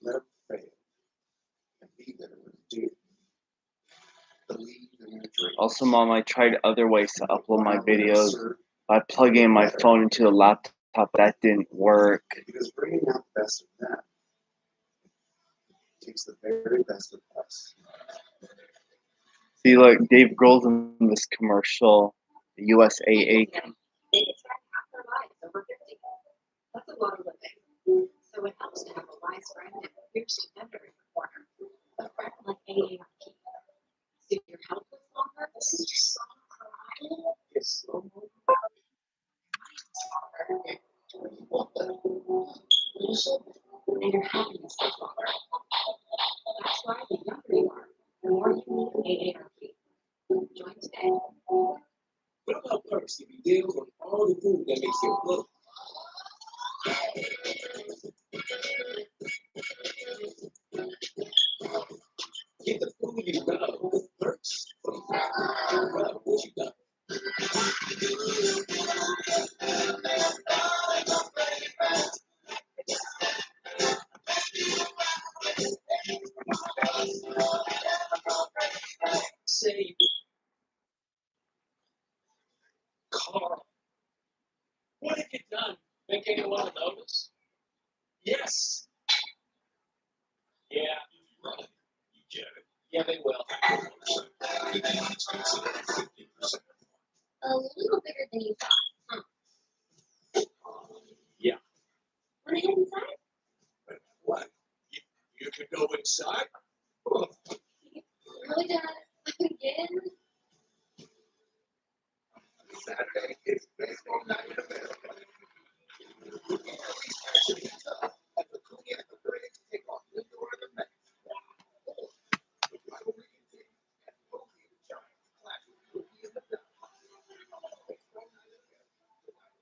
Let him fail. And be there when you do. Believe in your dreams. Also, Mom, I tried other ways to upload my videos by plugging my phone into the laptop. That didn't work. Because bringing out the best of them takes the very best of us. See, look, Dave Grohl's in this commercial, the USAA. They get spend half their lives over 50. That's a lot of living. So it helps to have a wise friend and a fierce defender in the corner. A friend like AARP. So your health is longer, And your happiness takes longer. That's why the younger you are, the more you need AARP. Join today. What about perks? Give you deals on all the food that makes you look. Get the food you love with perks. From love what you love. Say, Carl, what have you done? Think anyone will notice? Yes. Yeah, Right. You get it. yeah, they will. A little bigger than you thought. Yeah. Want to head inside? What? You could go inside? Really, Dad? Again? Saturday is baseball night in America. At the Korean parade to take on the door of the Mets. The rivalry continues as both the Giants clash with Kobe in the dust. Baseball night in America.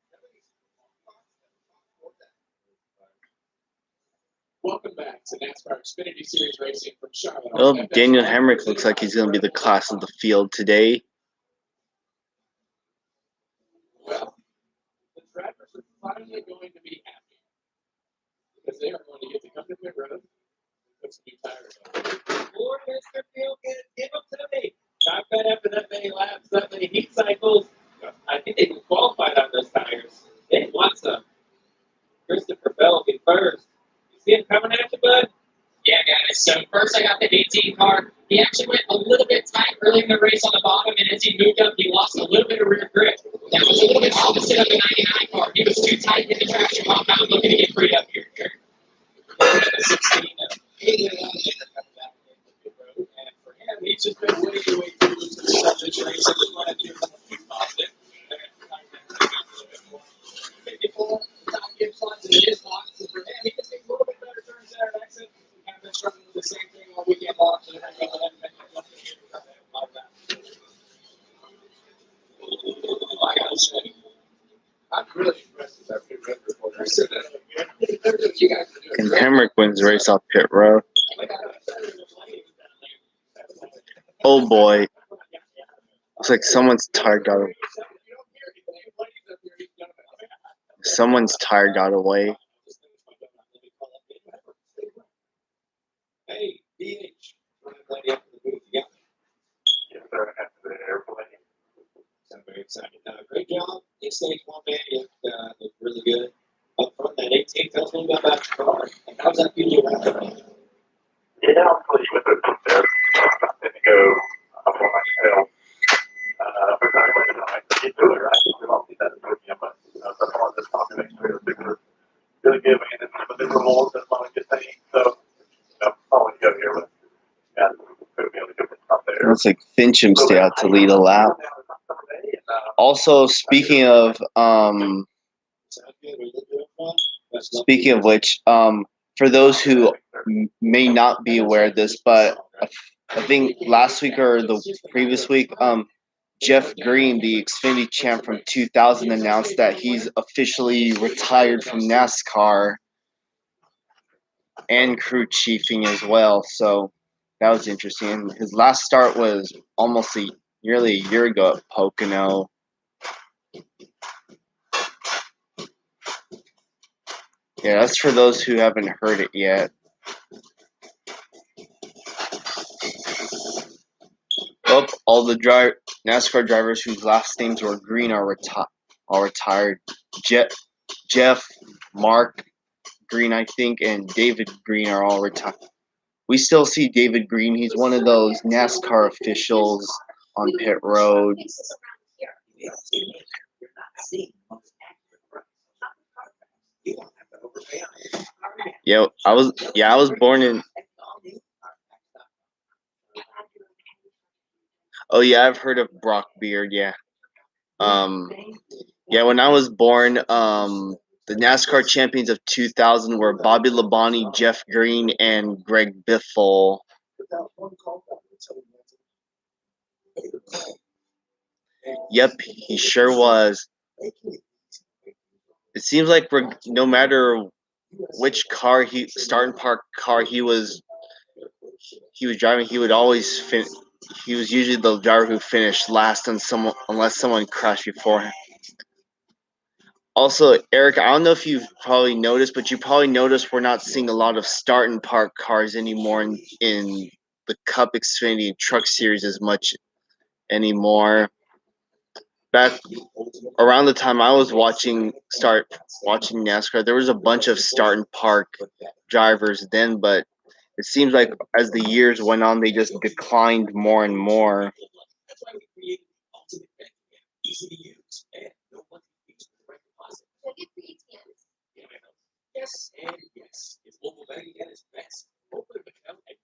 Welcome back to NASCAR Xfinity Series racing from Charlotte. Well, Daniel Hemrick looks like he's going to be the class of the field today. Well, the drivers are finally going to be happy because they are going to get to come to pit road, put some new tires on. Poor Mr. Fieldgood, give them to me. Not bad after that many laps, that many heat cycles. I think they qualified on those tires. They want some. Christopher Bell be first. You see him coming at you, bud? Yeah, guys. So first I got the 18 car. He actually went a little bit tight early in the race on the bottom, and as he moved up, he lost a little bit of rear grip. That was a little bit opposite of the 99 car. He was too tight in the traction compound, looking to get free up here. The 16, he went out there and come back into the pit road, and for him, he's just been way too loose to start this race. And just wanted to do something positive. They're going to try to make it a little bit more. 54, Tom Gibson's in his box, and for him, he just needs a little bit better turns there and exit. We've kind of been struggling with the same thing all weekend long, so they're going to go ahead and make it up here. Love that. I gotta say, I'm really impressed with that pit road report. I said that. You guys are doing And great. Hemrick wins the race off pit road. Oh boy. Looks like someone's tire got away. Hey, DH. Lady up in the booth, yeah. Yes, sir. After the airplane. So very excited. Great job. In stage one, man, you looked really good. Up front, that 18, tell us a little bit about your car. And how's that PJ ride? Yeah, I'm pleased with it there. I didn't go up on my tail. But anyway, I get to it, right? We don't see that in the game, but so far this population is really good. And it's some of the rules that's only good thing. So, all we go here with, yeah, could be able to do stuff there. Looks like Fincham stay out to lead a lap. Also, speaking of which, for those who may not be aware of this, but I think last week or the previous week, Jeff Green, the Xfinity champ from 2000, announced that he's officially retired from NASCAR and crew chiefing as well. So that was interesting. His last start was almost nearly a year ago at Pocono. Yeah, that's for those who haven't heard it yet. Oh, all the NASCAR drivers whose last names were Green are retired. Jeff, Mark Green, I think, and David Green are all retired. We still see David Green. He's one of those NASCAR officials on pit road. Yeah, I was born in. Oh yeah, I've heard of Brock Beard. Yeah, Yeah, when I was born, the NASCAR champions of 2000 were Bobby Labonte, Jeff Green, and Greg Biffle. Yep, he sure was. It seems like no matter which car starting park car he was driving, he would always he was usually the driver who finished last unless someone crashed before him. Also, Eric, I don't know if you've probably noticed, but you probably noticed we're not seeing a lot of start and park cars anymore in the Cup, Xfinity, and Truck Series as much anymore. Back around the time I was watching NASCAR, there was a bunch of start and park drivers then, but it seems like as the years went on, they just declined more and more. Yes, and yes, it's mobile banking at its best. Open an account at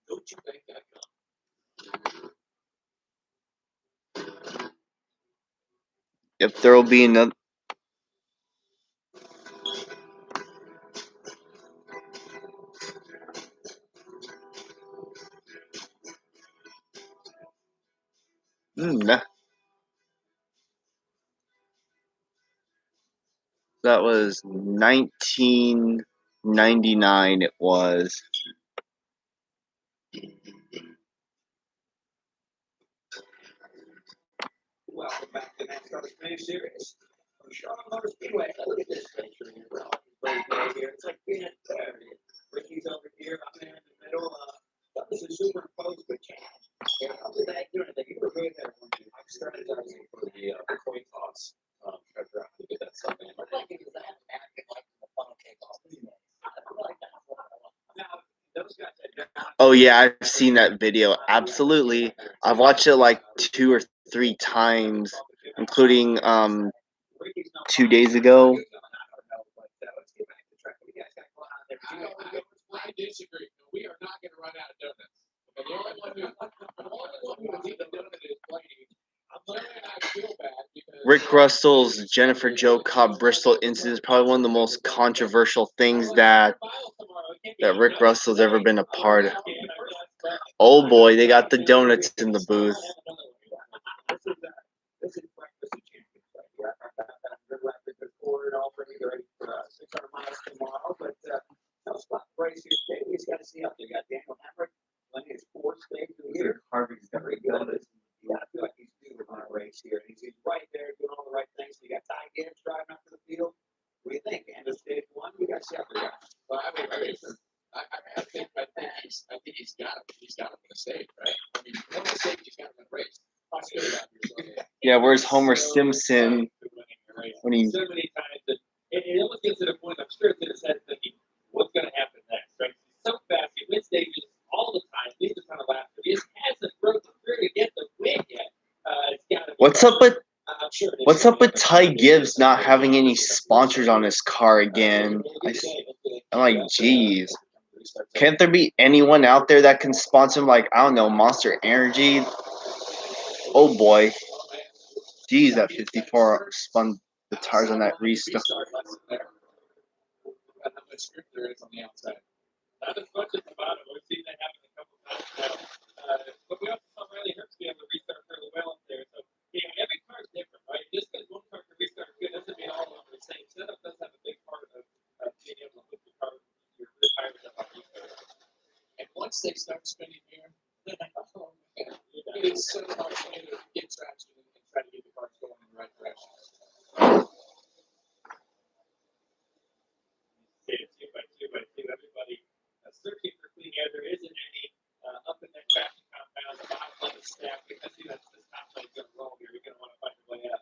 GoToBank.com. If there will be another. That was 1999. It was. Welcome back to NASCAR Xfinity Series. From Charlotte Motor Speedway. Look at this picture here. Right here. It's like being at Ricky's over here. I'm in the middle. This is superimposed with Chad. Yeah, I'll do that. You were good there. I'm strategizing for the coin toss. Treasure out to get that stuff in. I like it because I have to act like the funnel cake off. I like that. Now, those guys that Oh yeah, I've seen that video. Absolutely, I've watched it like 2 or 3 times, including 2 days ago. I disagree. We are not going to run out of donuts. And the only one who has eaten a donut is Blaney. Larry and I feel bad because Rick Russell's Jennifer Jo Cobb Bristol incident is probably one of the most controversial things that Rick Russell's ever been a part of. Oh boy, they got the donuts in the booth. This is breakfast of champions right here. Good rapid, good forward, all ready for 600 miles tomorrow. But no spot race here today. We just got to see up. They got Daniel Hamrick winning his 4th stage of the year. Harvey's very good. You got to feel like he's due to run a race here. He's right there doing all the right things. You got Ty Gibbs driving up to the field. What do you think? End of stage 1, we got Shepard. well, I think he's got him. He's got him in the stage, right? I mean, one of the stage, he's got him in the race. Yeah, where's Homer Simpson when he? So many times that it almost gets to the point. I'm sure it's in his head thinking, "What's going to happen next?" Right? He's so fast. He wins stages all the time. He's a ton of laps, but he just hasn't broken through to get the win yet. It's gotta be What's up with? I'm sure What's up with Ty Gibbs not having any sponsors on his car again? I'm like, geez. Can't there be anyone out there that can sponsor him? Like, I don't know, Monster Energy. Oh boy. Geez, that 54 spun the tires on that restart. How much script there is on the outside. Not as much as the bottom. We've seen that happen a couple times now. But we also saw Riley Herbst be able to restart fairly well up there. So, every car is different, right? Just because one car can restart good doesn't mean all of them are the same. Setup does have a big part of being able to put the car, your rear tires up on restart. And once they start spinning here, it's so hard for you to get traction and try to get the cars going in the right direction. Everybody searching for clean air. There isn't any up in that traction compound, the bottom of the stack, because that's this compound going to roll here. You're going to want to find your way up.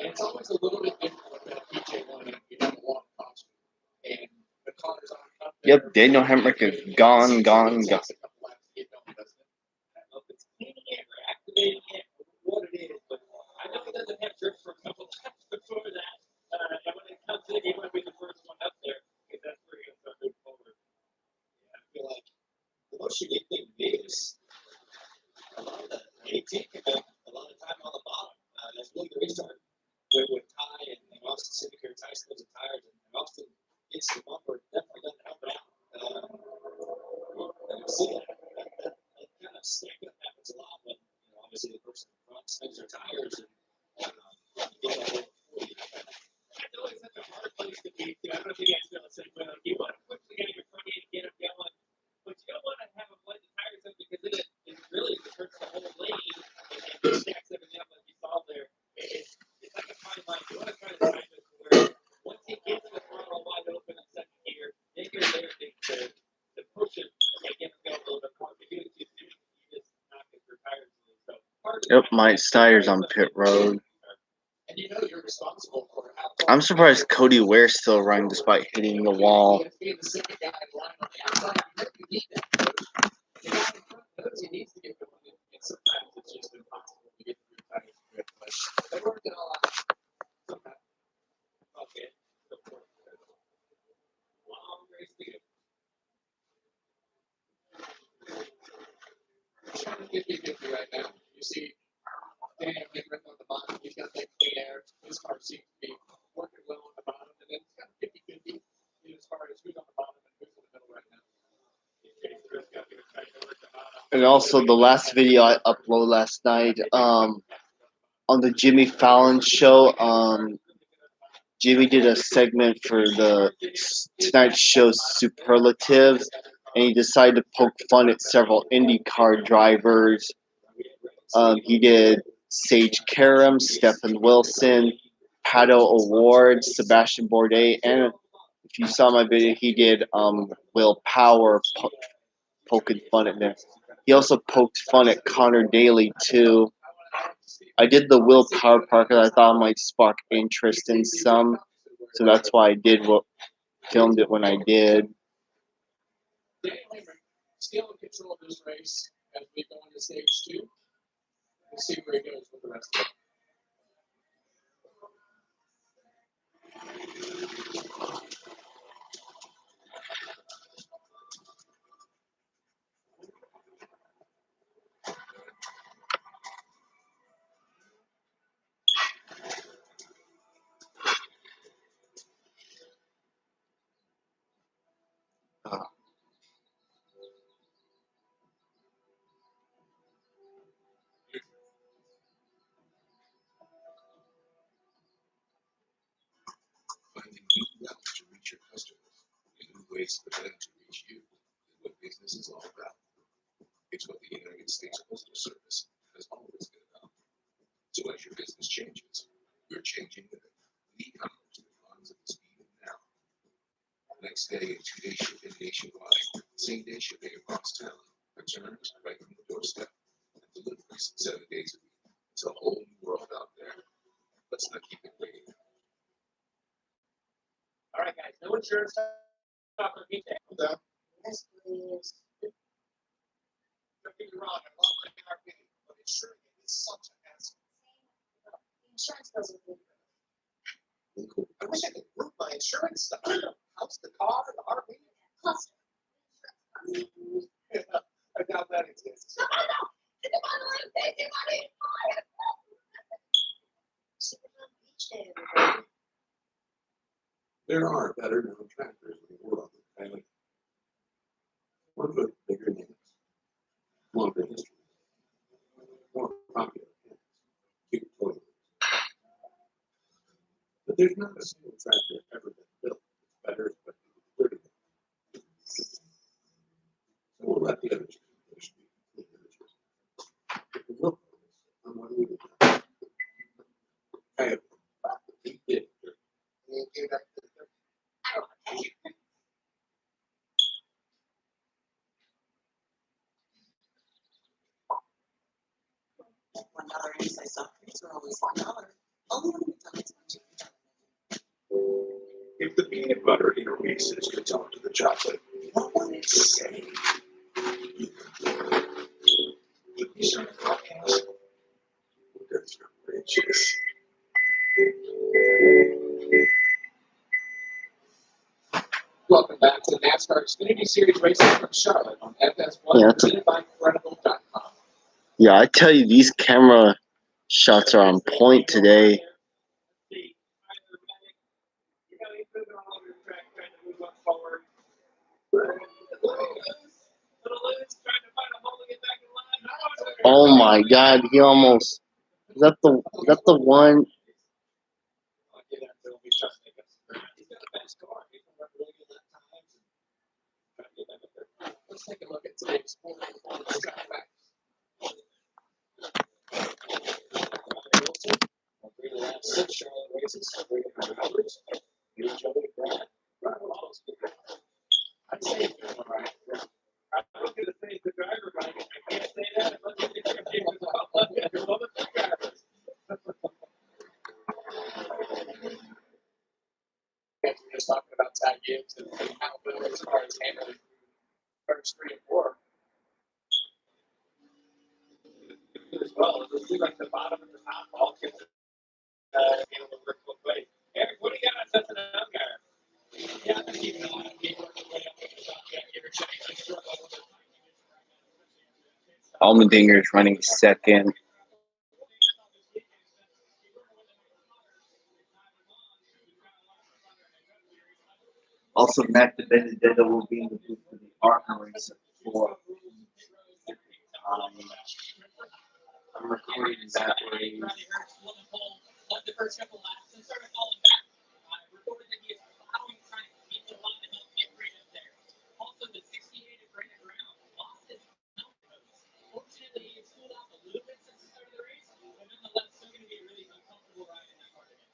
And it's always a little bit different with that PJ1 if you have a long caution. And the cars on up there. Yep, Daniel Hemrick is gone. I don't know if it's cleaning it or activating it or what it is, but I know it doesn't have drips for a couple times before that. And when it comes in, he might be the first one up there, because that's where you're going to start moving forward. Yeah, I feel like the most unique thing to me is a lot of the 18 can make a lot of time on the bottom. That's really the restart. Yep, Mike Snyder's on pit road. And you know you're responsible for how I'm surprised Cody Ware's still running despite hitting the wall. being the second guy in line on the outside. You need that coach. The guy in front knows he needs to get going, and sometimes it's just impossible to get through tires grip. But they worked it all out. Somehow. Okay. Long race to go. Trying to get 50-50 right now. You see Daniel Hickrich on the bottom. He's got that clean air. His car seems to be working well on the bottom. And then it's got 50-50 as far as who's on the bottom and who's in the middle right now. And also the last video I uploaded last night, on the Jimmy Fallon show, Jimmy did a segment for the Tonight Show Superlatives, and he decided to poke fun at several IndyCar drivers. He did Sage Karam, Stephen Wilson, Pato O'Ward, Sebastian Bourdais, and if you saw my video, he did Will Power poking fun at him. He also poked fun at Connor Daly too. I did the Will Power part because I thought it might spark interest in some, so that's why I filmed it when I did. Still in control of this race as we go into stage 2. We'll see where he goes with the rest of it. Finding new routes to reach your customers and new ways for them to reach you is what business is all about. It's what the United States Postal Service has always been about. So as your business changes, we're changing with it. E-commerce that runs at the speed of now. Next day and 2-day shipping nationwide, same day shipping across town, returns right from the doorstep, and deliveries 7 days a week. It's a whole new world out there. Let's not keep it waiting. All right, guys. No insurance talk on me. Yes, please. Don't get me wrong, I love my RV, but insuring it is such a hassle. Insurance goes with it. I wish I could move my insurance stuff. House, the car, the RV. Plus, Yeah, I doubt that exists. Beach day, everybody. There are better known tractors in the world than Kylie. One with bigger names, longer history, more popular names, cute toys. But there's not a single tractor ever been built that's better but 30 minutes. So we'll let the others finish the images. If we look on what we did, I have he did. $1 any-size soft drinks are always $1. Only on McDonald's. If the peanut butter in Reese's could talk to the chocolate, what would it say? Would be some podcast. We'll go through bridges. Welcome back to the NASCAR Xfinity Series racing from Charlotte on FS1, Yeah, presented by Credible.com. Yeah, I tell you, these camera shots are on point today. Oh my God, he almost is that the one? Let's take a look at today's four performance track facts. I'd say you're doing all right. I was going to say the driver, but I can't say that unless you think you're was talking about Ty Gibbs and how well his car is handling first 3 and 4. As well, it looks like the bottom and the top all can handle the work both ways. Eric, what do you got on such an outguard? Yeah, I'm gonna keep an eye on people working way up with the top guy. Give her a check. I struggle with the Allmendinger is running second. Also, Matt Benedetto will be in the booth for the partner race for. I'm recording that race. the first couple laps and started falling back. Reported that he is plowing trying to beat the line to help get right up there. Also, the 68 at Brandon Brown lost his mountain hose. Fortunately, he cooled off a little bit since the start of the race, but nonetheless, still going to be a really uncomfortable ride in that car today.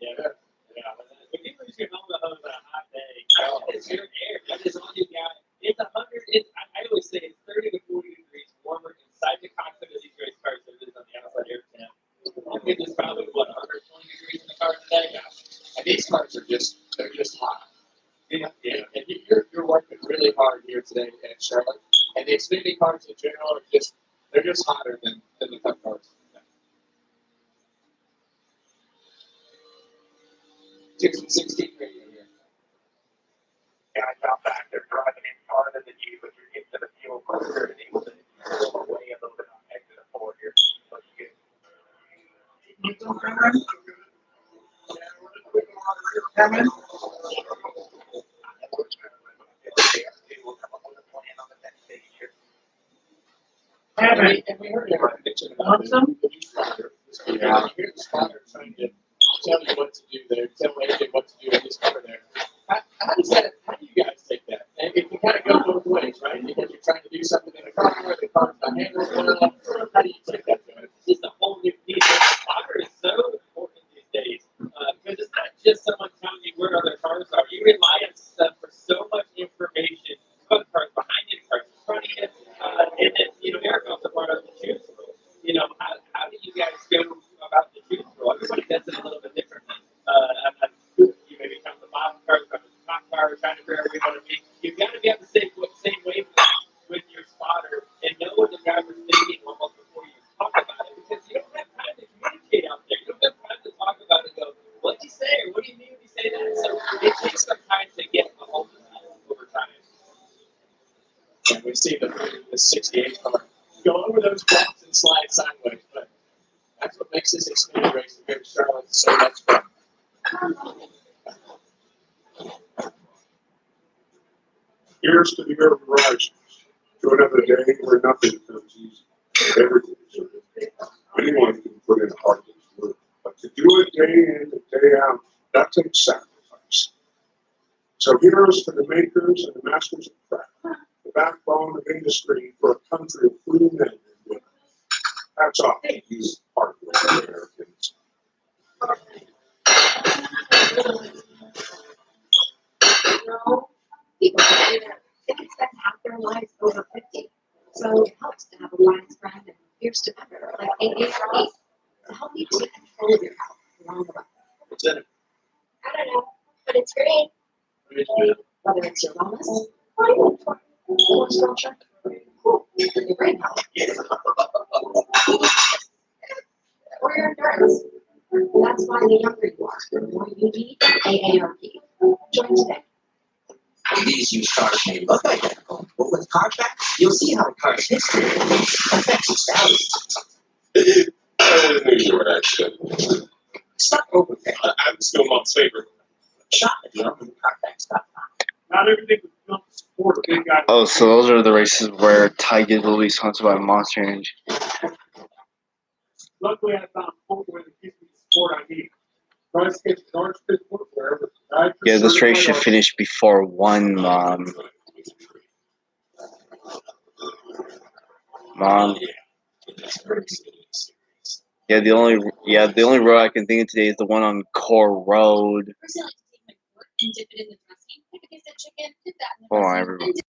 Yeah, yeah. If you lose your helmet hose on a hot day, it's your air. That is all you got. It's 100. I always say it's 30 to 40 degrees warmer inside the cockpit of these race cars than it is on the outside air temp. I think it's probably what 120 degrees in the car today. Yeah. And these cars are they're just hot. Yeah. And you're working really hard here today in Charlotte. And the Xfinity cars in general they're just hotter than the Cup cars. 6 and 16 right here. Guys out back, they're driving in harder than you, but you're getting to the fuel quicker and able to pull away a little bit on exit 4 here. But you get And we heard everyone mention about the new spotter. Yeah. You hear the spotter trying to tell you what to do there, tell AJ what to do in this car there. How do you guys take that? And it can kind of go both ways, right? Because you're trying to do something in the car, the car's not handling well. How do you take that to it? It's just a whole new piece. Spotter is so important these days because it's not just someone telling you where other cars are. You rely on stuff for so much information about the cars behind you, the cars in front of you, and then Eric also brought up the choose rule. How do you guys go about the choose rule? Everybody does it a little bit differently. You maybe count the bottom car, count the top car, kind of wherever you want to be. You've got to be on the same wavelength with your spotter and know what the driver's thinking almost before you talk about it, because you don't have time to communicate out there. You don't have time to talk about it and go, what'd you say? Or what do you mean when you say that? So it takes some time to get a hold of that over time. And we see the 68 car go over those blocks and slide sideways, but that's what makes this Xfinity race here in Charlotte so much fun. Here's to the urban horizons, to another day where nothing comes easy. Everything is easy. Anyone can put in hard work, but to do it day in and day out, that takes sacrifice. So here's to the makers and the masters of craft, the backbone of industry for a country of free men and women. That's off to these hardworking Americans. People today, they can spend half their lives over 50. So it helps to have a wise friend and fierce defender like AARP to help you take control of your health along the way. What's in it? I don't know, but it's great. Whether it's your wellness, or structure, your brain health, or your endurance. That's why the younger you are, the more you need AARP. Join today. These used cars may look identical, but with Carfax, you'll see how a car's history affects its value. I wouldn't use your accent. Stop overpaying. I'm still Mom's favorite. Shop at Carfax.com. Not everything was built to support a big guy. Oh, so those are the races where Ty Gibbs will be sponsored by Monster Energy. Luckily, I found a point where it gives me the support I need. Price gets large footwear wherever. Yeah, this race should finish before 1, Mom. Mom. Yeah, the only road I can think of today is the one on Core Road. Personally, I like to take my fork and dip it in the dressing. Like if it's a chicken, dip that in the Hold on, dressing. everybody. And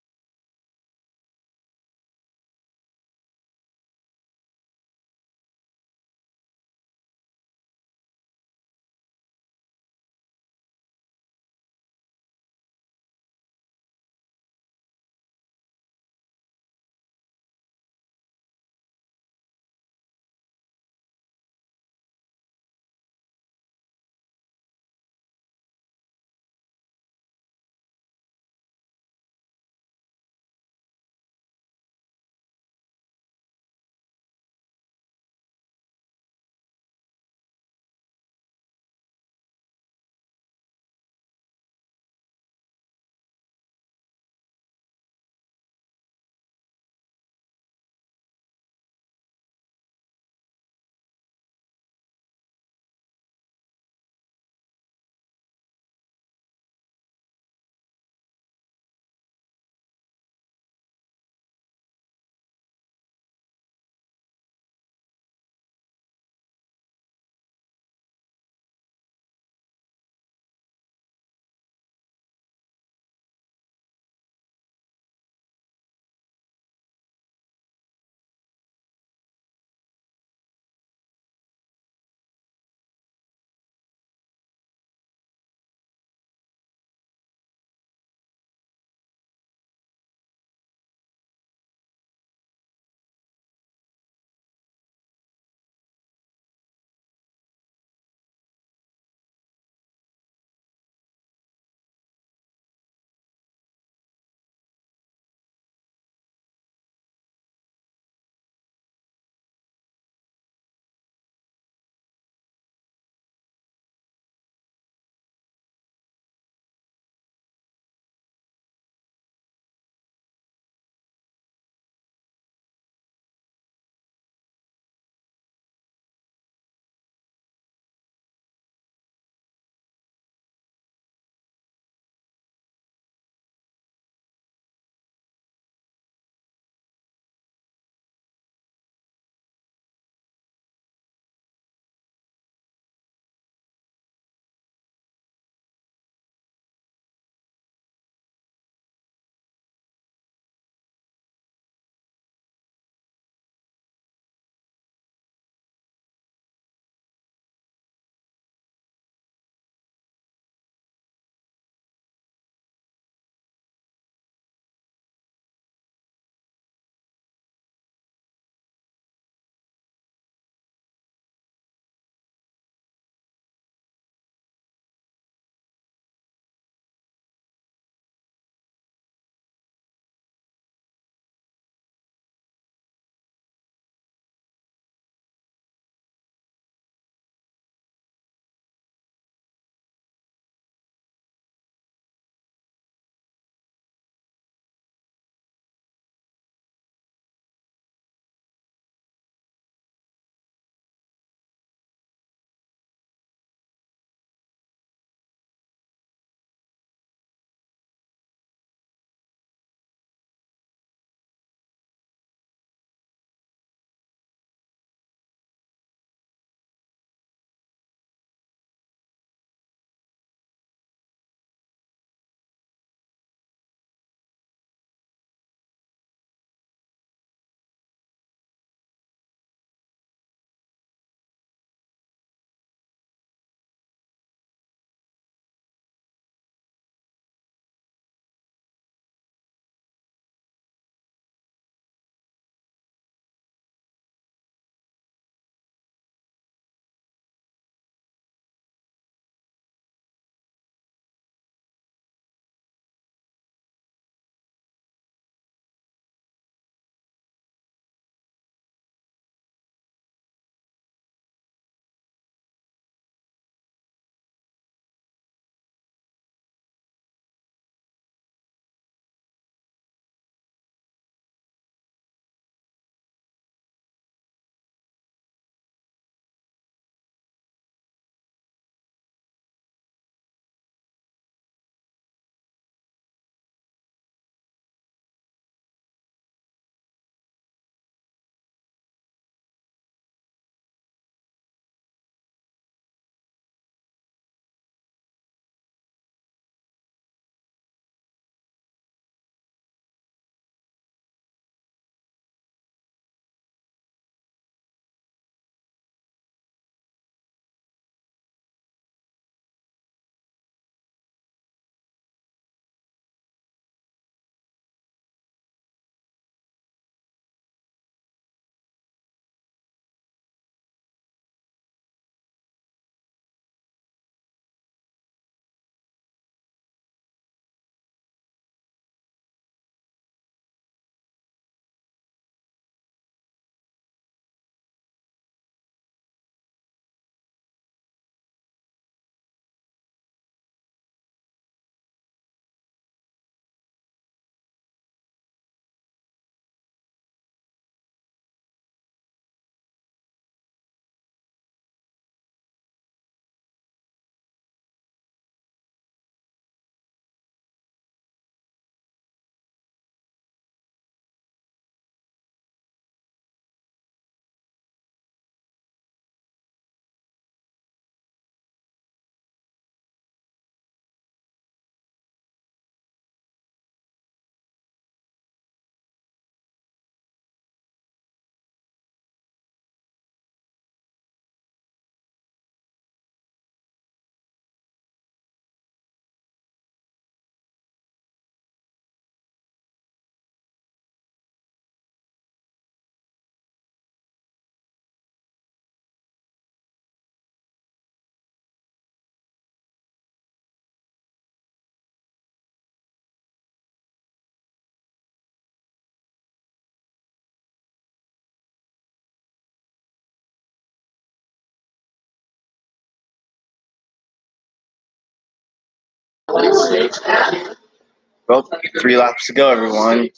Well, 3 laps to go, everyone.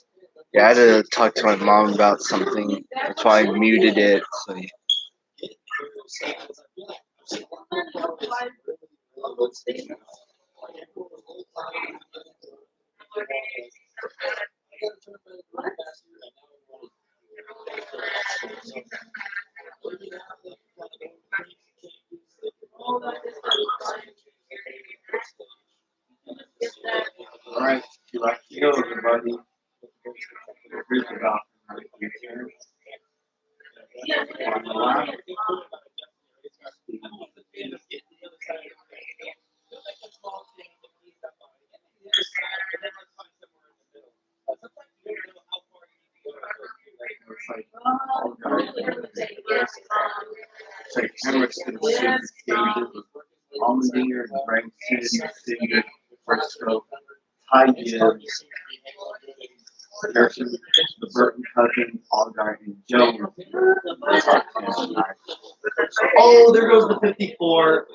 Yeah, I had to talk to my mom about something. That's why I muted it. So yeah. All right, you like to go, everybody. Here's the doctor right here. On the line. Looks like all it's like Emerson, David, Allmendinger, Frank, Singer, Fresco, Ty Gibbs, Gerson, the Burton cousin, Allgard, and Jones. Oh, there goes the 54.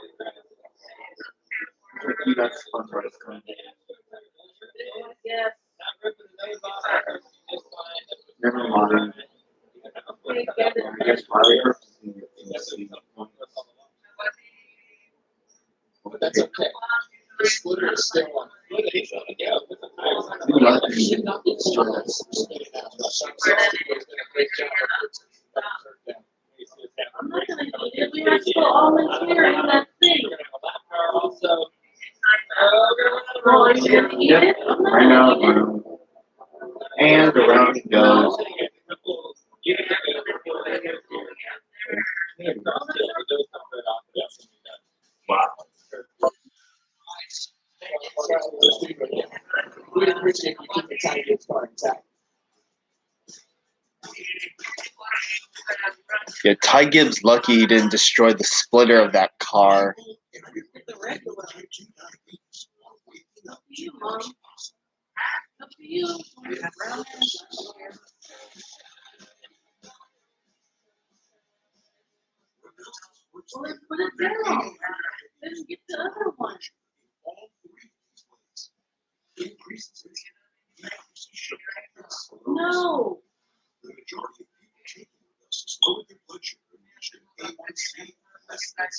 That's fun, right? Never mind. I guess Riley Hurst is in the But that's okay. The splitter is still on. It should not be destroyed. I'm not gonna need it. We are still all in here in that thing. Oh, are you gonna eat it? I'm not Right now, gonna eat it. and around it goes. Wow. We appreciate you keeping trying to get started intact. Yeah, Ty Gibbs lucky he didn't destroy the splitter of that car. Up to you, Mom. Up to you. Well, let's put it down. Let's get the other one. No. The majority of people taking with us is lower their blood sugar and measured A1C less than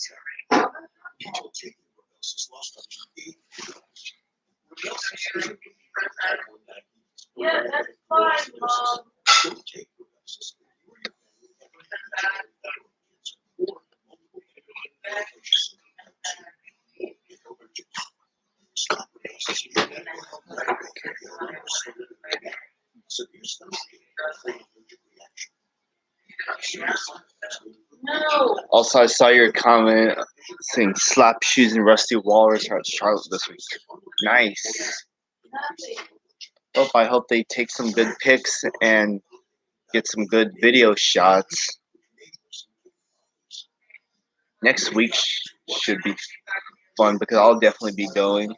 7. People taking with us has lost up to 8 Yeah, that's fine, Mom. Don't take with us is or multiple stop with us is your medical health medical care. Severe stomach ache, allergic reaction. No. Also, I saw your comment saying slap shoes and Rusty Walrus are at Charlotte this week. Nice. Well, I hope they take some good pics and get some good video shots. Next week should be fun because I'll definitely be going.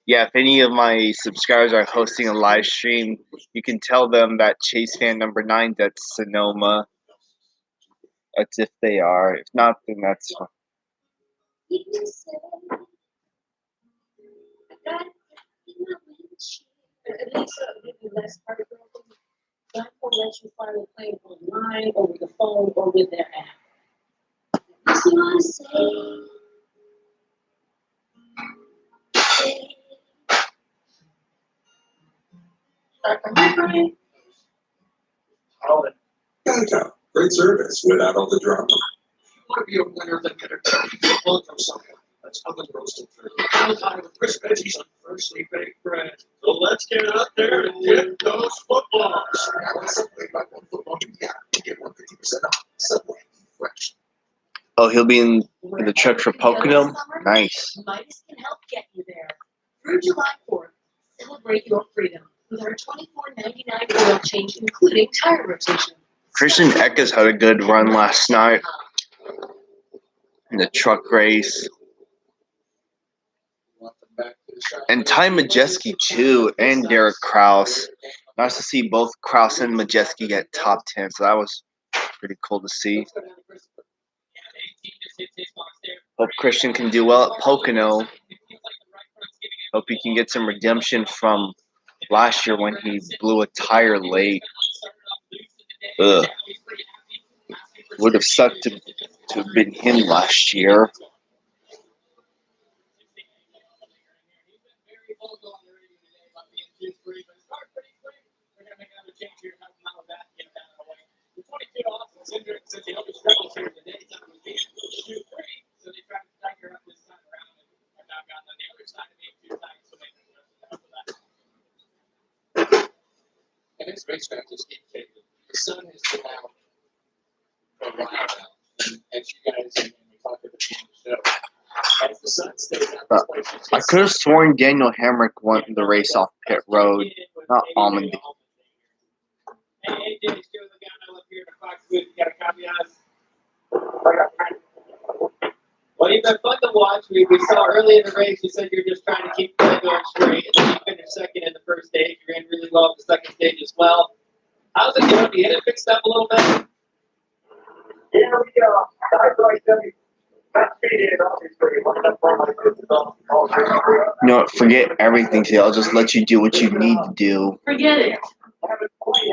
Yeah, if any of my subscribers are hosting a live stream, you can tell them that Chase fan number 9's at Sonoma. That's if they are. If not, then that's fine. At least maybe less particle. That will let you finally play online or with the phone or with their app. What you want to say? Great service without all the drama. You want to be a winner, then get a turkey. Look or something. That's oven roasted turkey. With crisp veggies on freshly baked bread. So let's get out there and get those footballs. Now it's Subway by one football to get 150% off. Subway, fresh. Oh, he'll be in the truck for Pocono? Nice. Midas can help get you there. Through July 4th, celebrate your freedom with our $24.99 oil change, including tire rotation. Christian Eckes had a good run last night in the truck race. And Ty Majeski too, and Derek Kraus. Nice to see both Kraus and Majeski get top 10, so that was pretty cool to see. Hope Christian can do well at Pocono. Hope he can get some redemption from last year when he blew a tire late. Ugh. Would have sucked to have been him last year. And his racetrack just keep changing. The sun has been out for a while now, and you guys and we talked at the beginning of the show. As the sun stays out, this place is I just could have sworn Daniel Hamrick won the race off pit road, not Almond. Hey, AJ, still the guy I left here in the Fox booth. You got a copy on us? Well, you've been fun to watch. We saw early in the race, you said you're just trying to keep the play going straight, and then you finished second in the first stage. You ran really well in the second stage as well. How's it going? Do you get it fixed up a little bit? Yeah, I like them. That's it, obviously. One of the problems is You know what? Forget everything today. I'll just let you do what you need to do. Forget it. haven't quite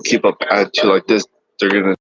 keep up attitude like this, they're gonna.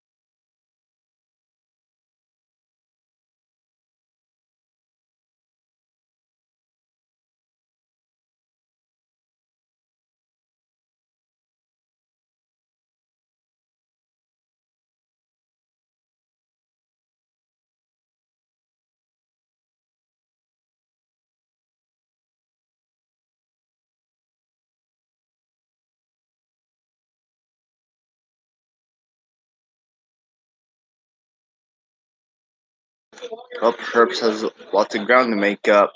Oh, Herbs has lots of ground to make up.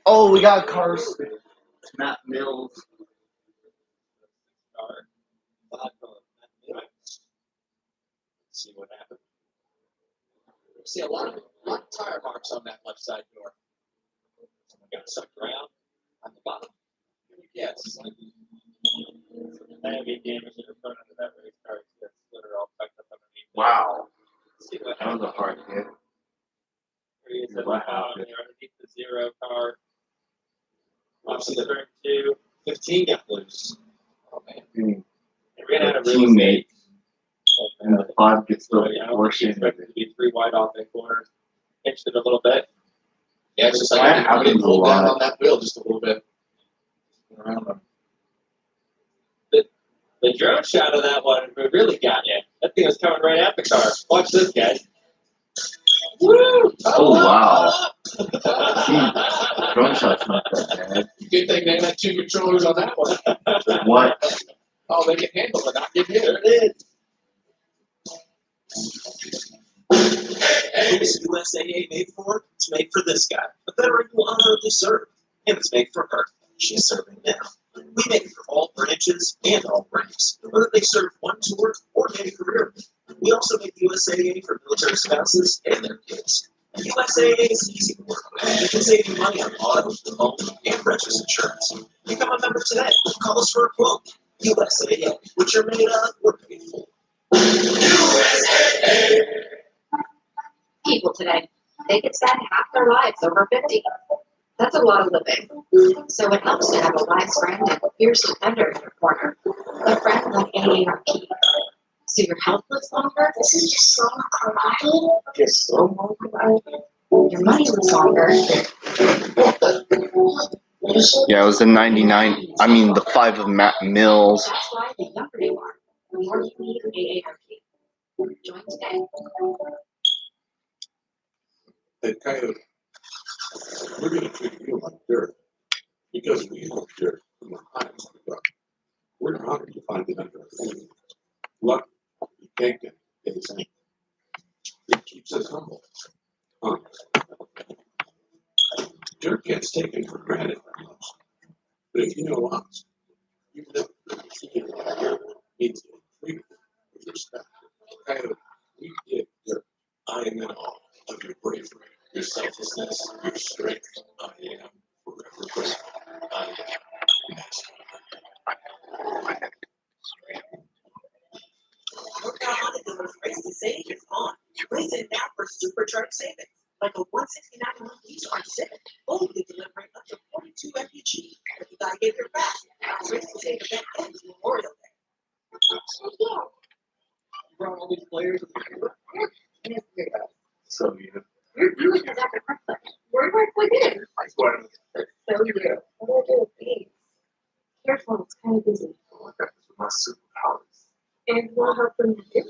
Oh, we got cars. Matt Mills. See what happened. See a lot of tire marks on that left side door. Someone got sucked around on the bottom. Yes. Heavy damage in the front of that race car. That's literally all tucked up underneath. Wow. See what That was a hard hit. There he is at the What bottom happened? there underneath the zero car. Obviously, the Turn 2. 15 got loose. Oh man. They ran out of real Teammate. estate. And the 5 gets So, the yeah, I don't worst think end he of expected it. to be 3 wide off that corner. Pinched it a little bit. Yeah, it's just like That I didn't happens a hold down lot. on that wheel just a little bit. Around them. The drone shot of that one really got you. That thing was coming right at the car. Watch this, guys. Woo! Oh, wow. Jeez. Drone shot's not that bad. Good thing they had 2 controllers on that one. What? Oh, they can handle it, not get hit. There it is. Who's USAA made for? It's made for this guy, a veteran who honorably served. And it's made for her. She's serving now. We make it for all branches and all ranks, whether they serve one tour or many career. We also make USAA for military spouses and their kids. USAA is easy to work with. We can save you money on auto, home, and renters insurance. Become a member today. Call us for a quote. USAA, which are made of, we're paid for. People today, they could spend half their lives over 50. That's a lot of living. So it helps to have a wise friend and a fierce defender in your corner. A friend like AARP. So your health lives longer? This is just so karate. Just so Your money lives longer. Yeah, it was the 99. I mean, the 5 of Matt Mills. That's why the younger you are, the more you need AARP. Join today. Hey, Coyote, we're gonna treat you like dirt, because we own dirt from the highest of the ground. We're honored to find it under our feet. Luck, you can't get days in. It keeps us humble, honest. Dirt gets taken for granted by most. But if you know us, you live with dirt means you're treated with respect. Coyote, we dig dirt. I am in awe of your bravery, your selflessness, your strength. I am forever grateful. I am next. Look how Honda delivers race to save is on. Race it now for supercharged savings, like a 169 a month lease on Civic, boldly delivering up to 42 mpg. But you gotta get your back. Race to save event ends Memorial Day. Brought all these players. So, yeah. You're doing it after breakfast. Where do I plug in? I swear. So you do. What do I do with these? Careful, it's kind of busy. My superpowers. And we'll help them do.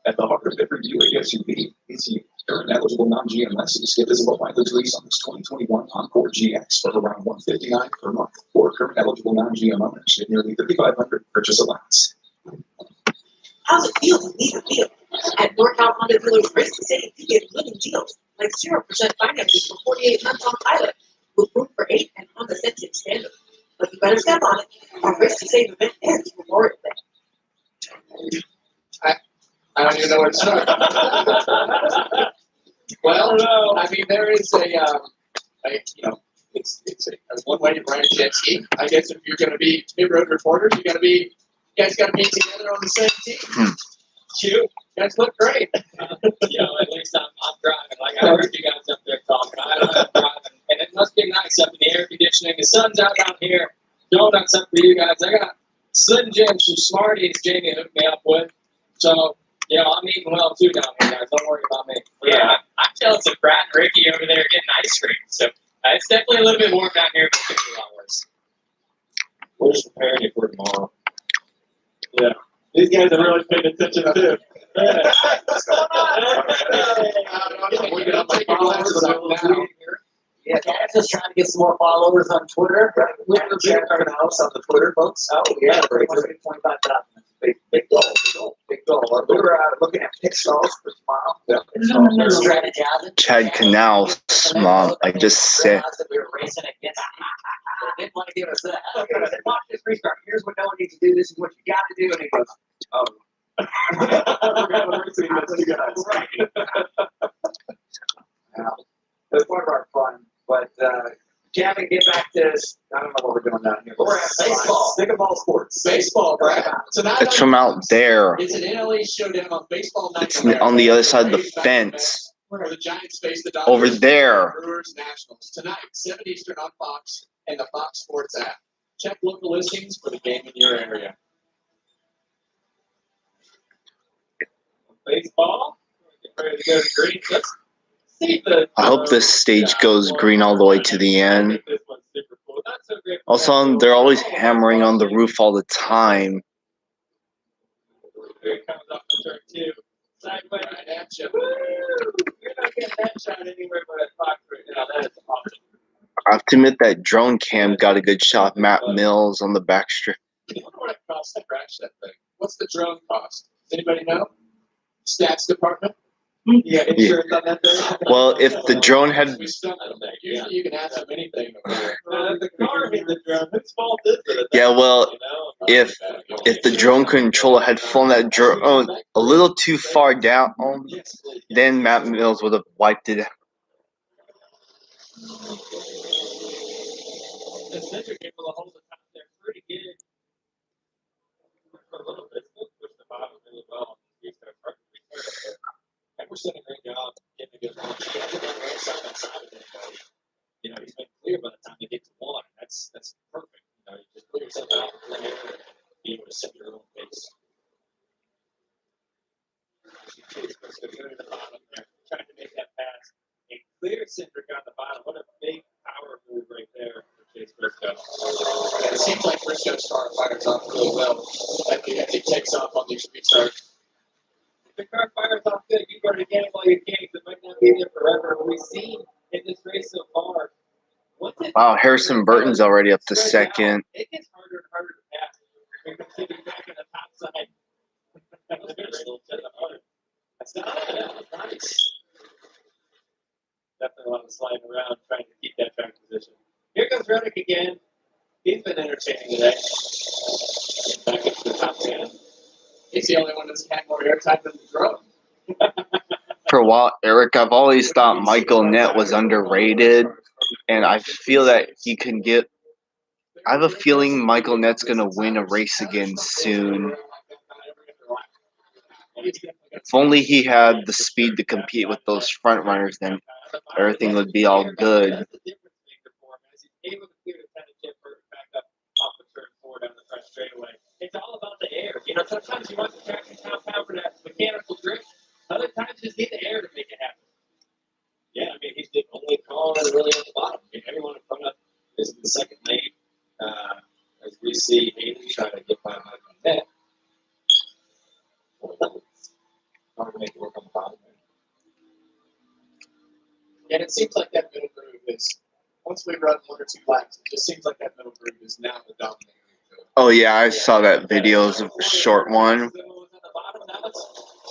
At the heart of every Buick SUV is you. Current eligible non-GMSs get visible mileage lease on this 2021 Encore GX for around $159 per month. For current eligible non-GM owners, get nearly $3,500 purchase allowance. How's it feel to leave a deal? At NorCal Honda Dealers Race to Save, you get winning deals like 0% financing for 48 months on Pilot, with room for 8 and Honda Sensing Standard. But you better step on it. Our Race to Save event ends Memorial Day. I don't even know where to start. Well, I mean, there is it's a one way to ride a jet ski. I guess if you're going to be mid-road reporters, you guys got to be together on the same team. You guys look great. At least I'm driving. Like I heard you guys up there talking. I'm driving, and it's must be nice up in the air conditioning. The sun's out down here. Donuts up for you guys. I got Slim Jim, some Smarties Jamie hooked me up with. So, you know, I'm eating well too down here, guys. Don't worry about me. Yeah, I'm jealous of Brad and Ricky over there getting ice cream. So it's definitely a little bit warm down here, but it's going to be a lot worse. We're just preparing you for tomorrow. Yeah. These guys are really paying attention too. What's going on? We're gonna take your glasses off now. Yeah, just trying to get some more followers on Twitter. Check our house on the Twitter, folks. Oh, yeah, very good. 25,000. Big goal, big goal. We were looking at pick stalls for tomorrow. Strategizing. Chad Canals, mom. I just said. We were racing against. They didn't want to give us that. Okay, I said, watch this restart. Here's what no one needs to do. This is what you got to do. And he goes, oh. That's part of our fun. But Gavin, get back to this. I don't know what we're doing down here. We're at baseball. Think of all sports. Baseball, Brad. Tonight It's from out there. it's an NLE showdown on baseball night. It's on the other side of the fence. Where the Giants face the Dodgers. Over there. Brewers Nationals tonight, 7 Eastern on Fox and the Fox Sports app. Check local listings for the game in your area. Baseball. Get ready to go to green. Let's see the. I hope this stage goes green all the way to the end. This one's super cool. Not so great. Also, they're always hammering on the roof all the time. Here it comes off the turn two. Side way. Right at you. Woo! You're not getting that shot anywhere but at Fox right now. That is awesome. I have to admit that drone cam got a good shot of Matt Mills on the back strip. I wonder what it costs to crash that thing. What's the drone cost? Does anybody know? Stats department? Yeah, insurance on that thing. Well, if the drone had, We stuck on that. Usually you can add up anything over there. The car hit the drone. Whose fault is it? yeah, well, You know? if the drone controller had flown that drone a little too far down, then Matt Mills would have wiped it out. The center able to hold the top there pretty good for a little bit. Still push the bottom really well. Emerson did a great job getting a good launch. He had it on the right side by side with anybody. You know, he's been clear by the time they get to one. That's perfect. You know, you just put yourself out in the air, be able to set your own pace. So go to the bottom there, trying to make that pass. A clear centric on the bottom. What a big power move right there for Chase Briscoe. It seems like Briscoe fires off really well. Like he takes off on these restarts. If the car fires off good, you better get it while you can, because it might not be there forever. But we've seen in this race so far. Wow, Harrison Burton's already up to second. It gets harder and harder to pass. We can see the back on the top side. That was good. That's nice. Definitely a lot of sliding around, trying to keep that track position. Here comes Reddick again. He's been entertaining today. Back into the top 10. He's the only one that's had more airtime than the drone. For a while, Eric, I've always thought Michael Nett was underrated, and I feel that he can get. I have a feeling Michael Nett's going to win a race again soon. If only he had the speed to compete with those front runners, then everything would be all good. That's the difference maker for him. As he's able to clear the 10 chip back up off the turn 4 down the front straightaway. It's all about the air. You know, sometimes you want the traction compound for that mechanical grip. Other times you just need the air to make it happen. Yeah, I mean, he's the only car really at the bottom. I mean, everyone in front of is in the second lane. As we see Hayden trying to get by Michael Nett. Hard to make it work on the bottom. And it seems like that middle groove is, once we run 1 or 2 laps, it just seems like that middle groove is now the dominating groove. Oh yeah, I saw that video. It was a short one.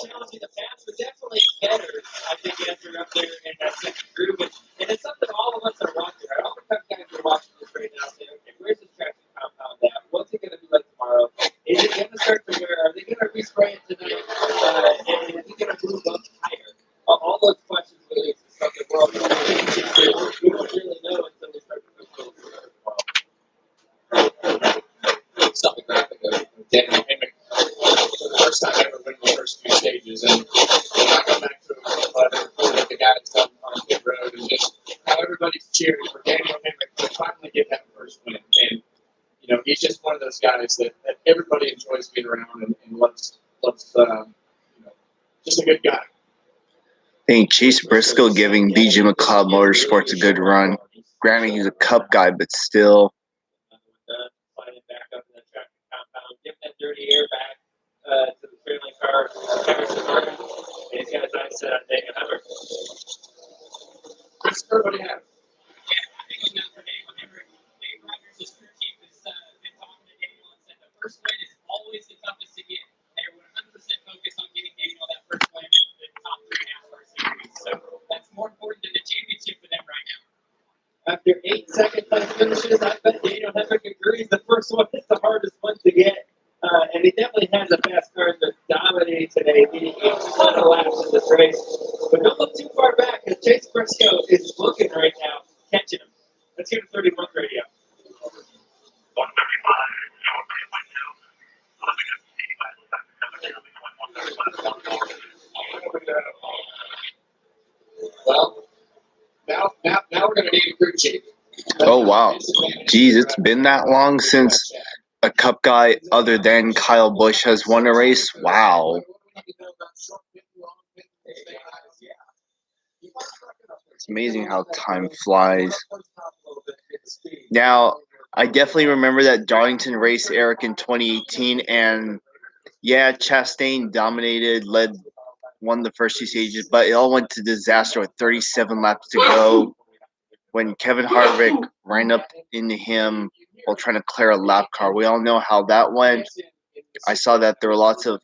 Challenging the pass, but definitely better, I think, as you're up there in that second groove. And it's something all of us are watching. Right? All the time guys are watching this right now saying, okay, where's this traction compound at? What's it going to be like tomorrow? Is it going to start to wear? Are they going to respray it tonight? And is it going to move up higher? All those questions really is something we're all going to we don't really know until we start to move those. Something graphic of Danny Hemmick for the first time ever winning the first 2 stages. And I go back to the guys on pit road and just how everybody's cheering for Danny those guys that everybody enjoys being around and loves just a good guy. I think Chase Briscoe giving BJ McLeod Motorsports a good run. Granted, he's a Cup guy, but still. Sliding back up in the traffic compound, giving that dirty air back to the trailing car. He's got a nice thing. What's everybody have? First win is always the toughest to get. They're 100% focused on getting Daniel that first win in the top 3 NASCAR series. So that's more important than the championship for them right now. After 8 second-place finishes, I bet Daniel Hemrick agrees the first one is the hardest one to get. And he definitely has a fast car that dominated today, leading a ton of laps in this race. But don't look too far back, because Chase Briscoe is looking right now, catching him. Let's hear the 31 radio. 135. Well, now we're going to need a crew chief. Oh, wow. Geez, it's been that long since a Cup guy other than Kyle Busch has won a race? Wow. It's amazing how time flies. Now, I definitely remember that Darlington race, Eric, in 2018, and yeah, Chastain dominated, won the first 2 stages, but it all went to disaster with 37 laps to go when Kevin Harvick ran up into him while trying to clear a lap car. We all know how that went. I saw that there were lots of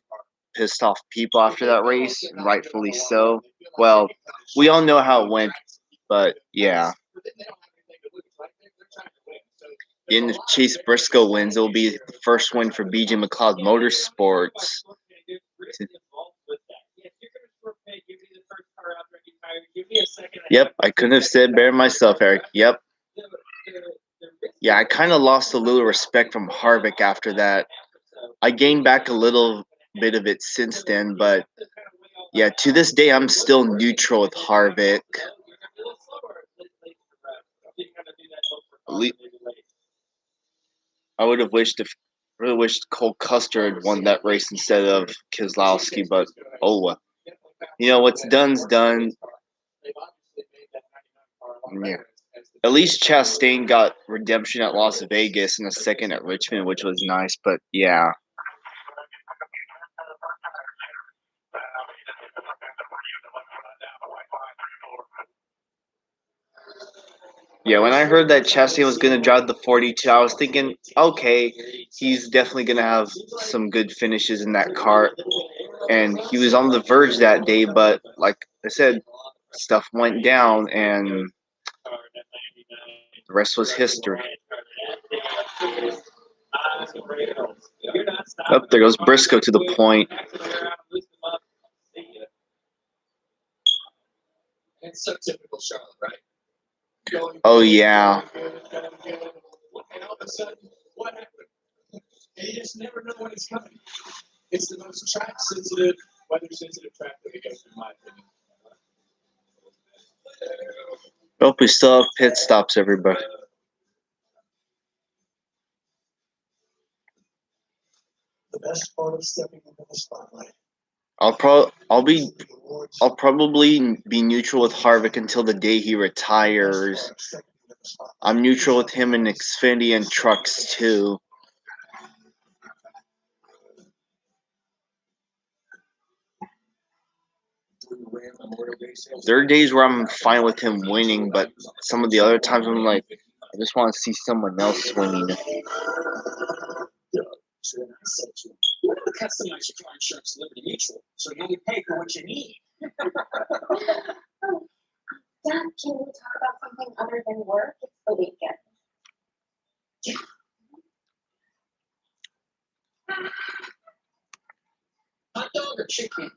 pissed off people after that race, and rightfully so. Well, we all know how it went, but yeah. And if Chase Briscoe wins, it'll be the first win for BJ McLeod Motorsports. Yep, I couldn't have said better myself, Eric. Yep. Yeah, I kind of lost a little respect from Harvick after that. I gained back a little bit of it since then, but yeah, to this day, I'm still neutral with Harvick. I would have really wished Cole Custer had won that race instead of Keselowski, but oh well. You know, what's done's done. Yeah. At least Chastain got redemption at Las Vegas and a second at Richmond, which was nice, but yeah. Yeah, when I heard that Chastain was going to drive the 42, I was thinking, okay, he's definitely going to have some good finishes in that car. And he was on the verge that day, but like I said, stuff went down, and the rest was history. Oh, there goes Briscoe to the point. It's so typical Charlotte, right? Oh, yeah. And all of a sudden, what happened? And you just never know when it's coming. It's the most track-sensitive, weather-sensitive track that we go through, in my opinion. Hope we still have pit stops, everybody. The best part of stepping into the spotlight. I'll probably be neutral with Harvick until the day he retires. I'm neutral with him in Xfinity and trucks too. There are days where I'm fine with him winning, but some of the other times I'm like, I just want to see someone else winning. You want to customize your car insurance to Liberty Mutual, so you only pay for what you need. Dad, can we talk about something other than work? It's the weekend. Hot dog or chicken?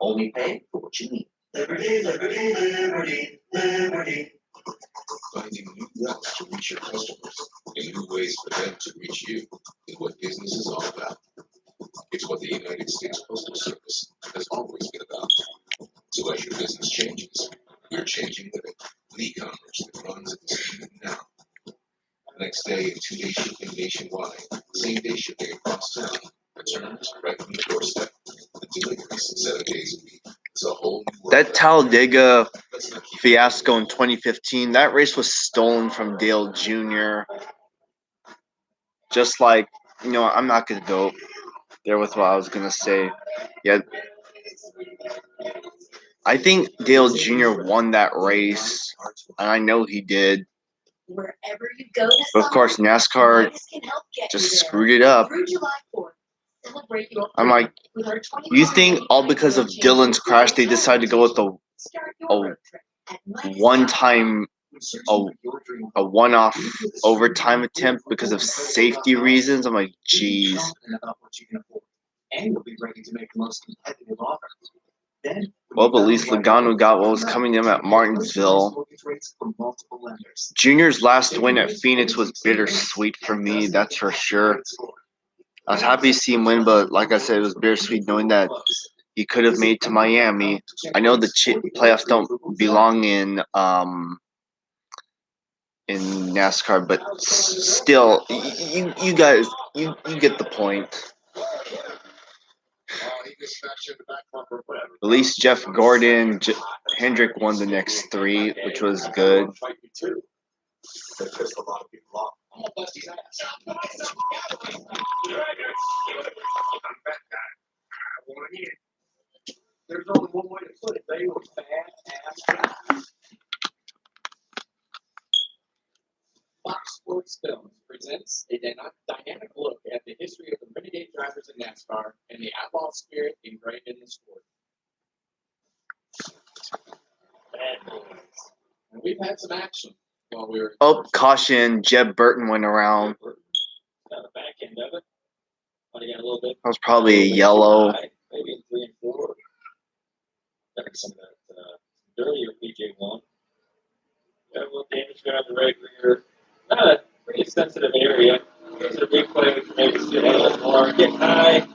Only pay for what you need. Liberty, liberty, liberty, liberty. Finding new routes to reach your customers and new ways for them to reach you is what business is all about. It's what the United States Postal Service has always been about. So as your business changes, we're changing with it. E-commerce that runs at the speed of now. day and 2-day shipping nationwide. Same-day shipping across town. Returns right from your doorstep. The deliveries 7 days a week. It's a whole new world. That Talladega fiasco in 2015, that race was stolen from Dale Jr. Just like, I'm not going to go there with what I was going to say. Yeah, I think Dale Jr. won that race, and I know he did. Wherever you go this But of course, summer, NASCAR Midas can help get just you there. screwed it up. Through July 4th, celebrate your I'm like, with our 20 you think all because of Dylan's crash they decided to go with Start your road trip at a one-time, a one-off overtime attempt because of safety reasons? I'm like, geez. And you'll be ready to make the most competitive offer. Then, Well, but at least Logano got what was coming to him at Martinsville. Junior's last win at Phoenix was bittersweet for me, that's for sure. I was happy to see him win, but like I said, it was bittersweet knowing that he could have made it to Miami. I know the playoffs don't belong in NASCAR, but still, you guys, you get the point. At least Jeff Gordon, Hendrick won the next 3, which was good. There's only one way to put it. They were badass. Fox Sports Films presents a dynamic look at the history of the renegade drivers in NASCAR and the outlaw spirit ingrained in the sport. And we've had some action while we were. Oh, caution! Jeb Burton went around. Got the back end of it. But he got a little bit. That was probably a yellow. Maybe in 3 and 4. Got some of that earlier PJ1. Got a little damage around the right rear. Not a pretty sensitive area. There's a replay we can maybe see a little bit more. Get high.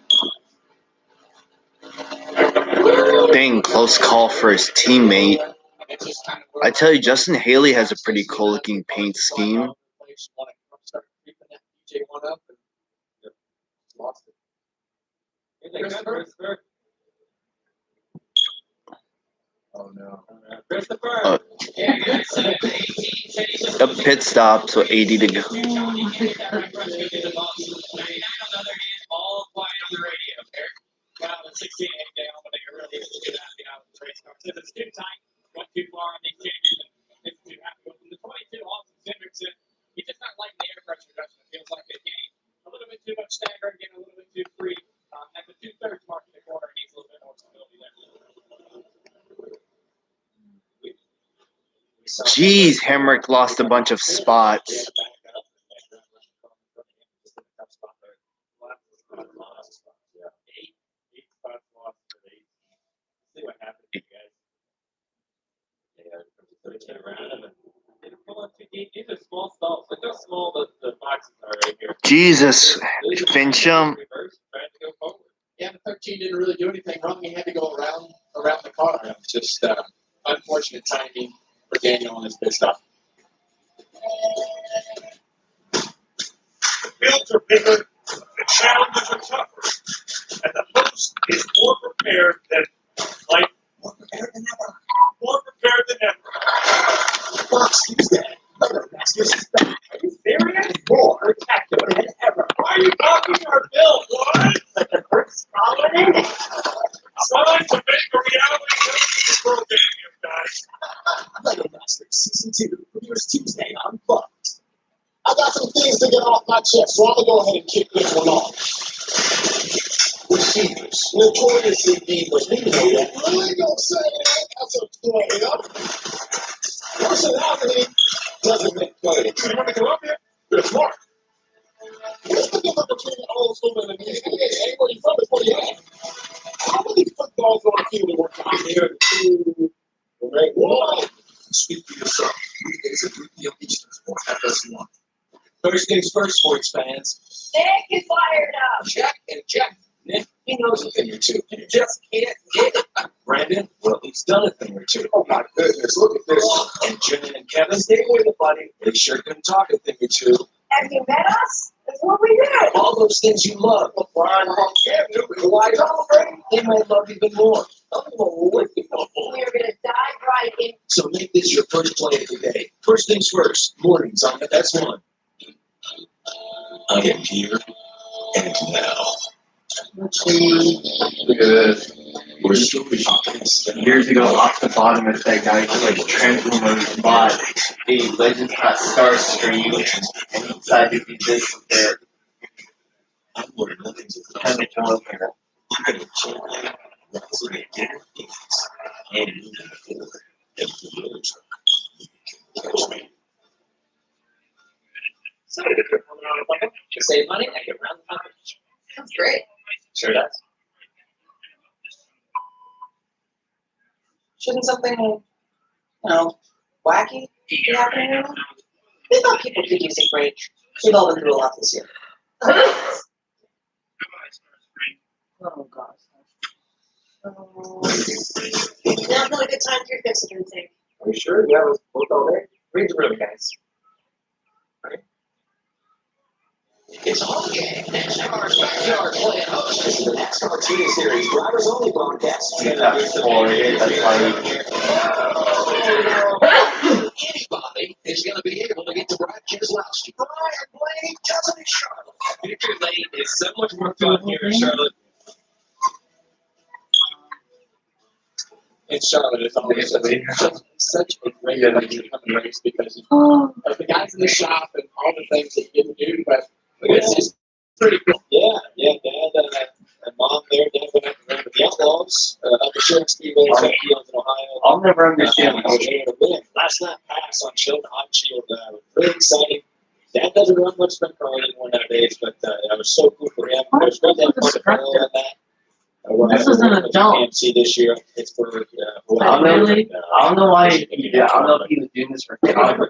Dang, close call for his teammate. I tell you, Justin Haley has a pretty cool looking paint scheme. Oh no. Christopher! A pit stop, so 80 to go. He's just not liking the air pressure reduction. It feels like they're getting a little bit too much stagger, getting a little bit too free. At the 2/3 mark in the quarter, he needs a little bit more stability there. Jeez, Hemrick lost a bunch of spots. These are small stalls. Look how small the boxes are right here. Jesus, Fincham. Yeah, the 13 didn't really do anything wrong. He had to go around the car. Just unfortunate timing for Daniel on his pit stop. The fields are bigger, the challenges are tougher, and the host is more prepared than more prepared than ever. More prepared than ever. Well, excuse that. Are you serious? More spectacular than ever. Why are you talking our bill, what? Like the first scholar in it. Trying to make a reality television program, you guys. Lego Masters Season 2 premieres Tuesday on Fox. I got some things to get off my chest, so I'm gonna go ahead and kick this one off. Receivers, notoriously divas, we know that. Really don't say that. That's a player. Personality doesn't make players. You want to come up here? They're smart. What's the difference between old school and the new school? Hey, where you from is where you at. How many footballs on the field at one time? Here, 2, 1. Speak for yourself. Weekdays at 3 p.m. Eastern on FS1. First things first, sports fans. Nick is fired up. Check and check. Nick, he knows a thing or two. You just can't get it. Brandon, well, he's done a thing or two. Oh my goodness, look at this. And Jimmy and Kevin, stay with it, buddy. They sure can talk a thing or two. Have you met us? That's what we do. All those things you love. LeBron, Cam Newton, Kawhi, Tom Brady, they might love even more. Oh, We're gonna dive right in. so make this your first play of the day. First things first, mornings on the That's One. I am here and now. Look at this. We're stories you can't stand. Years ago, off the bottom of that guy, like Transformers bought a Legends Past Starscream, and he decided to do this with their I'm learning nothing to kind of I'm one here. going to check out rising again things and moving forward. And the Lord's catch me. So, to save money, I get around the pocket. Sounds great. Sure does. Shouldn't something, wacky be happening right now? We thought people could use a break. We've all been through a lot this year. Oh, gosh. Now's not a good time for your fix and thing. Are you sure? Yeah, let's both all day. Read the room, guys. It's all game. NASCAR's backyard play host. This is the NASCAR TV series drivers only broadcast. That's for it. That's why Anybody is going to be able to get to Brad Keselowski. Brian Blaney doesn't in Charlotte. Victory Lane is so much more fun here in Charlotte. In Charlotte, it's always such a great way to come to race because of the guys in the shop and all the things that you get to do. But it's just pretty cool. Yeah, Dad and Mom there, Dad went out and ran with the Outlaws, up the Sheriff Speedway, fields in Ohio. I'll never understand. I was able to win. Last night pass on Sheldon Shield, really exciting. Dad doesn't run much sprint car anymore nowadays, but it was so cool for him. It was great to have fun to follow on that. This is an adult. AMC this year, Pittsburgh. I don't know why. Yeah, I don't know if he was doing this for fun.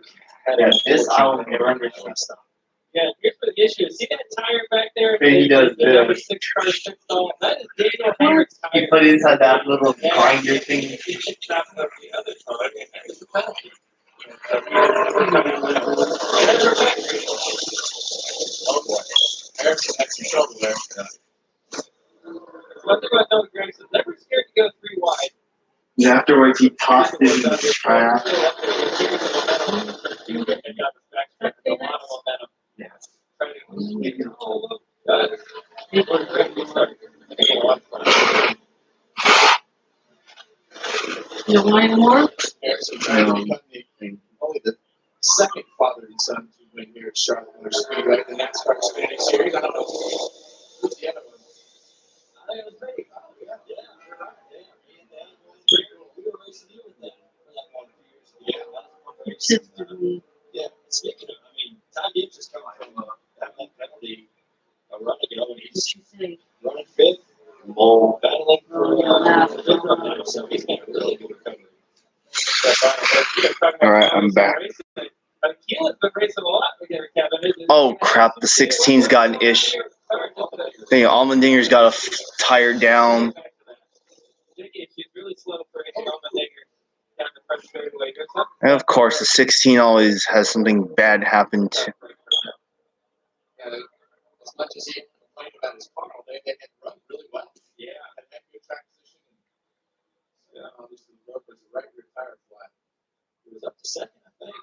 Yeah, this I will never understand stuff. Yeah, here's the issue. See that tire back there? Yeah, he does, The yeah. number 6 car installed. That is Daniel Hendrick's tire. He put it inside that little grinder thing. He should chop up the other tire. It's a penalty. Oh boy. Eric's got some trouble there. One thing about Doug Griggs is never scared to go 3 wide. And afterwards, he tossed it in the trash. Yeah. You don't want any more? Eric's trying to become only the second father and son to win here at Charlotte Motor Speedway, the NASCAR Xfinity Series. I don't know who's the other one. Your sister. Yeah, speaking of, Todd Gibbs is coming from that penalty a run ago, and he's running fifth, battling for fifth right now, so he's got a really good recovery. All right, I'm back. Oh crap! The 16's got an issue. Dang, Allmendinger's got a tire down. And of course, the 16 always has something bad happen to. As much as he complained about his car all day, they had run really well. Yeah, had that good track position. Yeah, obviously the rope was the right rear tire flat. It was up to second, I think.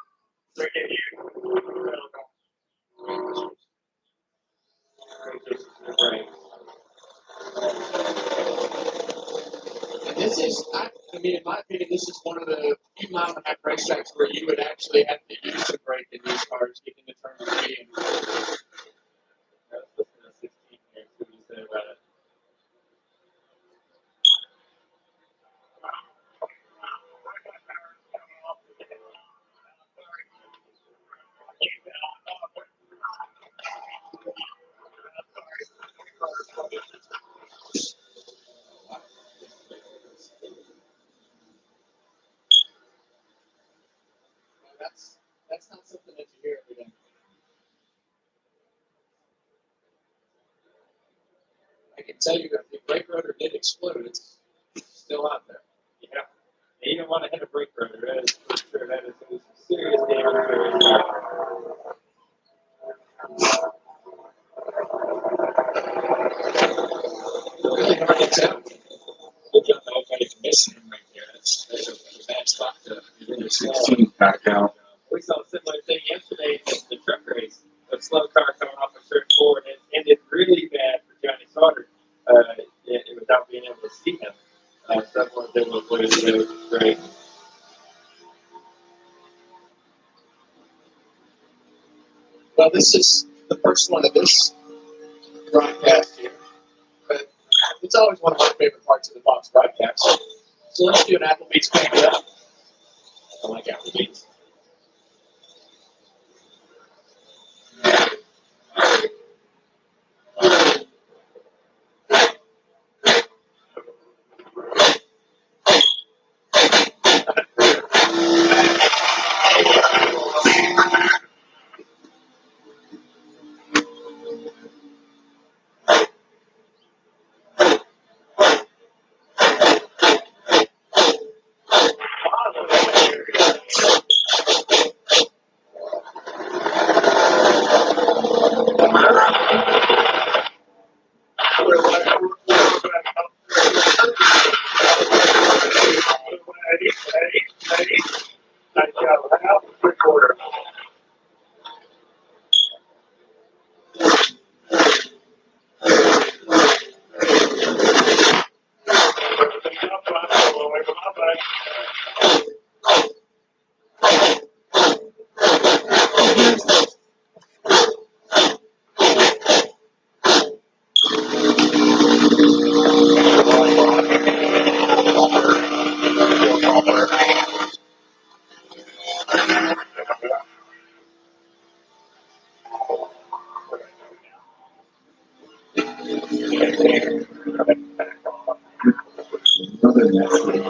And this is, in my opinion, this is one of the few mile-and-a-half racetracks where you would actually have to use a brake in these cars, getting the turn of speed. That's not something that you hear every day. I can tell you if the brake rotor did explode, it's still out there. Yeah. You don't want to hit a brake rotor. That is for sure. That is some serious damage. Really hard to tell. Good job, everybody, for missing him right there. That's a bad spot to really slow. 16 back out. We saw a similar thing yesterday in the truck race. A slow car coming off a straight forward and it ended really bad for Johnny Sauter without being able to see him. Someone did a way to do it great. Well, this is the first one of this broadcast here, but it's always one of my favorite parts of the Fox broadcast. So let's do an Applebee's crank it up. I like Applebee's. Another message.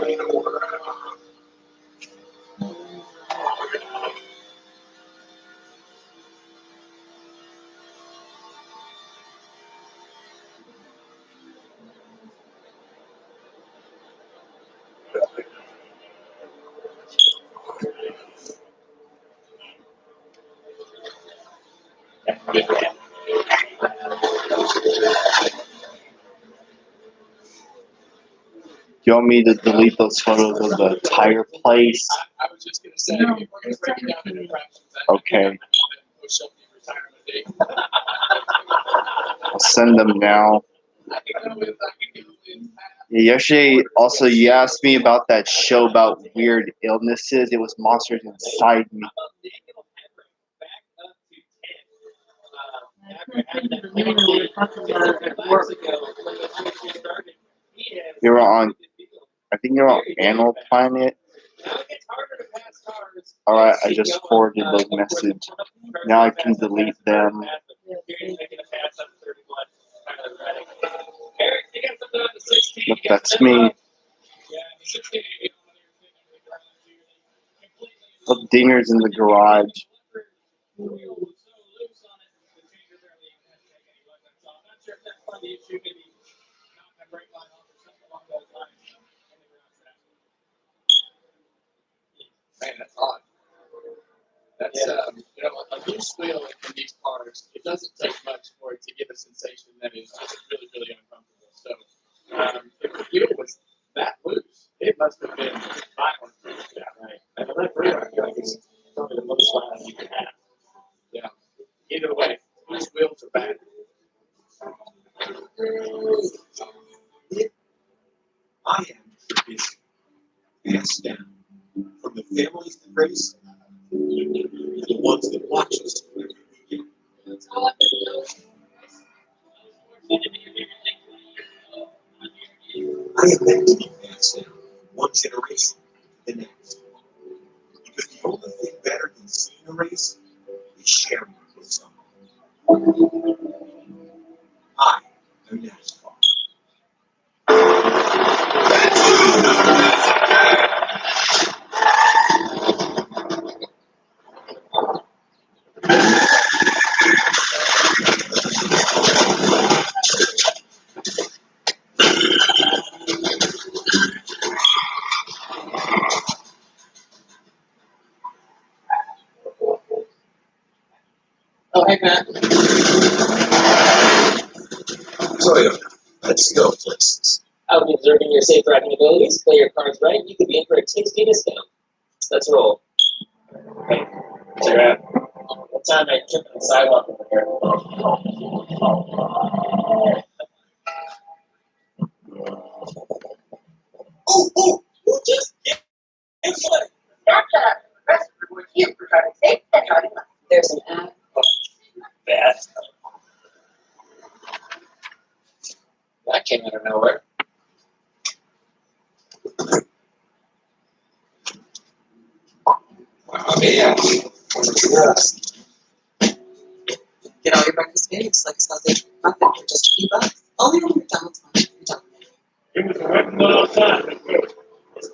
You want me to delete those photos of the tire place? I was just going to say, if we're going to break it down into fractions, Okay. push up the retirement date. I'll send them now. I can go with Yesterday, also, you asked me about that show about weird illnesses. It was Monsters Inside Me. You were on, I think you're on Animal Planet. Alright, I just forwarded those messages. Now I can delete them. Look, that's me. Look, Dinger's in the garage. Man, that's odd. That's, you know, a loose wheel in these cars, it doesn't take much for it to give a sensation that is just really, really uncomfortable. So, if the wheel was that loose, it must have been violent. Yeah, right. And the left rear, I feel like it's probably the most violent you can have. Yeah. Either way, loose wheels are bad. I am busy. Hands down. From the families that race, to the ones that watch us every weekend. I am meant to be passed down one generation to the next. Because the only thing better than seeing a race is sharing it with someone. I am NASCAR. Oh, hey, Matt. Toyota. Let's go places. Out of observing your safe driving abilities, play your cards right, you could be in for a tasty discount. Let's roll. Hey, check it out. What time I trip on the sidewalk over here? Oh, who just get what? That's a rest reward you for driving safe and driving left. There's an app. Bad. That came out of nowhere. Wow, man. Get all your breakfast foods like a sausage muffin for just a few bucks. Only on McDonald's. It was a record all time.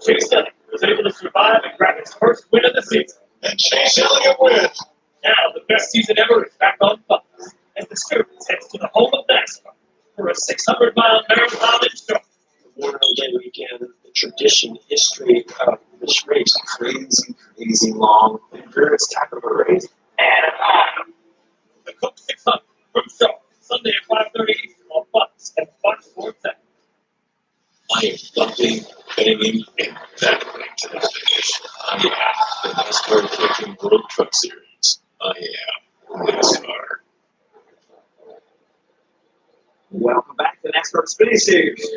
Chase Elliott was able to survive and grab his first win of the season. And Chase Elliott wins. Now the best season ever is back on Fox as the Scoopers heads to the home of NASCAR for a 600-mile marathon in Charlotte. Memorial Day weekend, the tradition, history of this race, crazy long. Endurance type of a race. And the Cook 600 from Charlotte, Sunday at 5:30 Eastern on Fox and Fox Sports 7. I am bumping, banging, and battling to the finish. I am the NASCAR Trucking World Truck Series. I am NASCAR. Welcome back to the NASCAR Xfinity Series.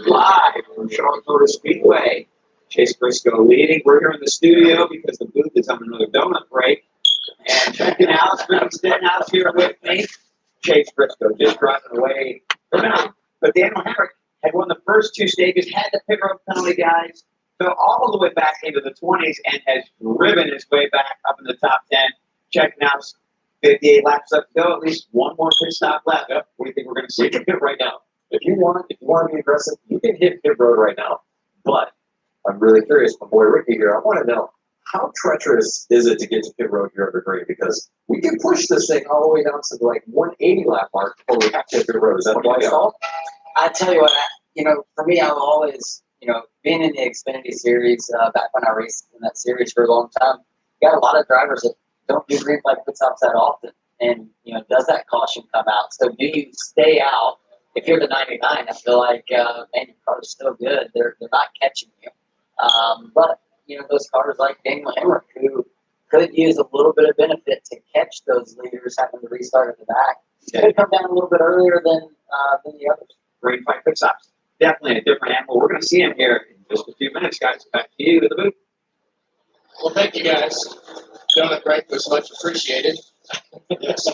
Live from Charlotte Motor Speedway. Chase Briscoe leading. We're here in the studio because the booth is on another donut break. And checking out, Rick Stenhouse here with me. Chase Briscoe just driving away from him. But Daniel Herrick had won the first two stages, had the pit road penalty, guys, fell all the way back into the 20s and has driven his way back up in the top 10. Checking out 58 laps up to go, at least one more pit stop left. What do you think we're going to see? You can hit right now. If you want to be aggressive, you can hit pit road right now. But I'm really curious, my boy Ricky here. I want to know, how treacherous is it to get to pit road here at the green? Because we can push this thing all the way down to like 180 lap mark before we have to hit pit road. Is that a wise call? I tell you what, for me, I've always, been in the Xfinity series back when I raced in that series for a long time. You got a lot of drivers that don't do green flag pit stops that often, and does that caution come out? So do you stay out? If you're the 99, I feel like man, your car's still good. They're not catching you. But those cars like Daniel Hemrick, who could use a little bit of benefit to catch those leaders having to restart at the back, could come down a little bit earlier than the others. Green flag pit stops. Definitely a different animal. We're going to see him here in just a few minutes, guys. Back to you to the booth. Well, thank you guys. Donut break was much appreciated. Yes.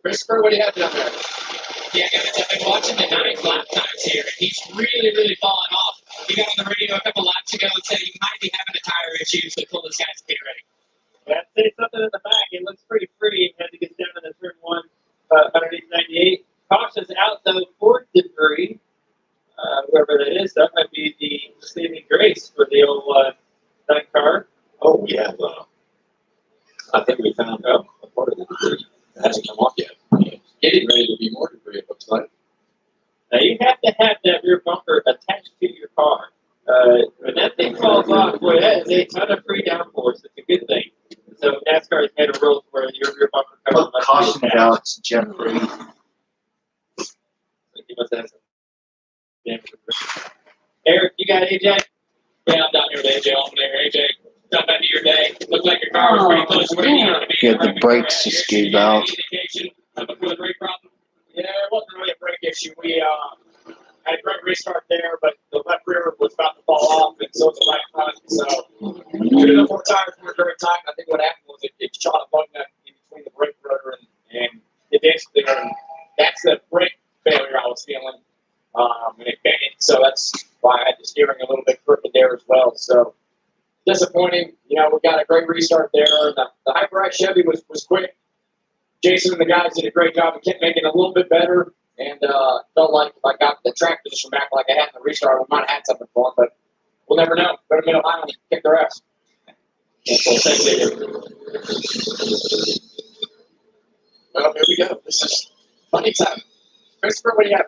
Christopher, what do you have down there? Yeah, guys, I've been watching the 9 lap times here, and he's really falling off. He got on the radio a couple laps ago and said he might be having a tire issue, so told his guys to get ready. Yeah, say something in the back. It looks pretty free as he gets down to the turn 1, underneath 98. Caution's out, though, for debris. Whoever that is, that might be the saving grace for the old night car. Oh, we have, I think we found a part of the debris that hasn't come off yet. Getting ready to be more debris, it looks like. Now, you have to have that rear bumper attached to your car. When that thing falls off, boy, that is a ton of free downforce. It's a good thing. So NASCAR has made a rule where your rear bumper cover must Caution be out attached. to Jeffrey. He must have some damage. Eric, you got AJ? Yeah, I'm down here with AJ on there. AJ, jump into your day. Looked like your car was pretty close to where you needed to be. Yeah, the brakes just gave out. Indication of a good brake problem? Yeah, it wasn't really a brake issue. We had a great restart there, but the left rear was about to fall off, and so was the right front. So 2 of the 4 tires were very tight. I think what happened was it shot a bug nut in between the brake rotor and it danced there. And that's the brake failure I was feeling. And it banged. So that's why I had the steering a little bit crooked there as well. So disappointing. We got a great restart there. The Hyper X Chevy was quick. Jason and the guys did a great job and kept making it a little bit better. And felt like if I got the track position back like I had in the restart, we might have had something for them. But we'll never know. Go to Mid-Ohio and kick their ass. That's what thanks, David. Well, here we go. This is funny time. Christopher, what do you have?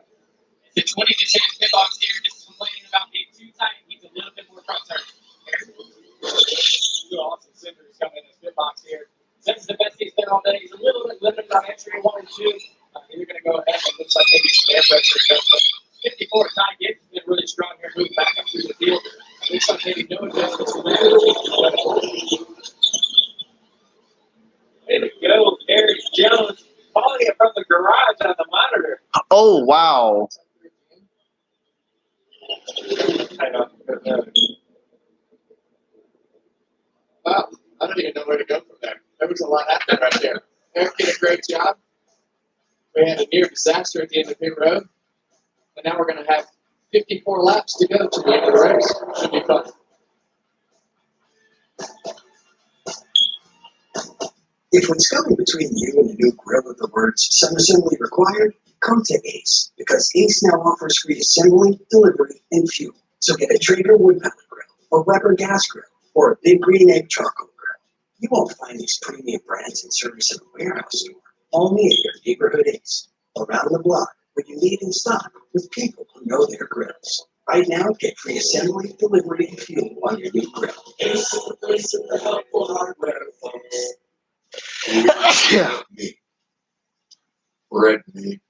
The 20 to 10 pit box here, just complaining about being too tight. He's a little bit more front turn. Two Austin Cinders coming in this pit box here. Since the best he's been all day, he's a little bit limited on entry 1 and 2. You're going to go ahead and looks like maybe some air pressure adjustment. 54 Ty Gibbs has been really strong here, moving back up through the field. Looks like maybe no adjustments from there. Way to go, Eric Jones. Calling it from the garage on the monitor. Oh, wow. I know. Wow, I don't even know where to go from there. There was a lot happening right there. Eric did a great job. We had a near disaster at the end of pit road. And now we're going to have 54 laps to go to the end of the race. Should be fun. If what's coming between you and a new grill with the words "some assembly required," come to Ace, because Ace now offers free assembly, delivery, and fuel. So get a Traeger wood pellet grill, a Weber gas grill, or a Big Green Egg charcoal grill. You won't find these premium brands in service in a warehouse store, only at your neighborhood Ace. Around the block, where you need in stock with people who know their grills. Right now, get free assembly, delivery, and fuel on your new grill. Ace is the place of the helpful hardware, folks. Yeah. Meat. Red meat.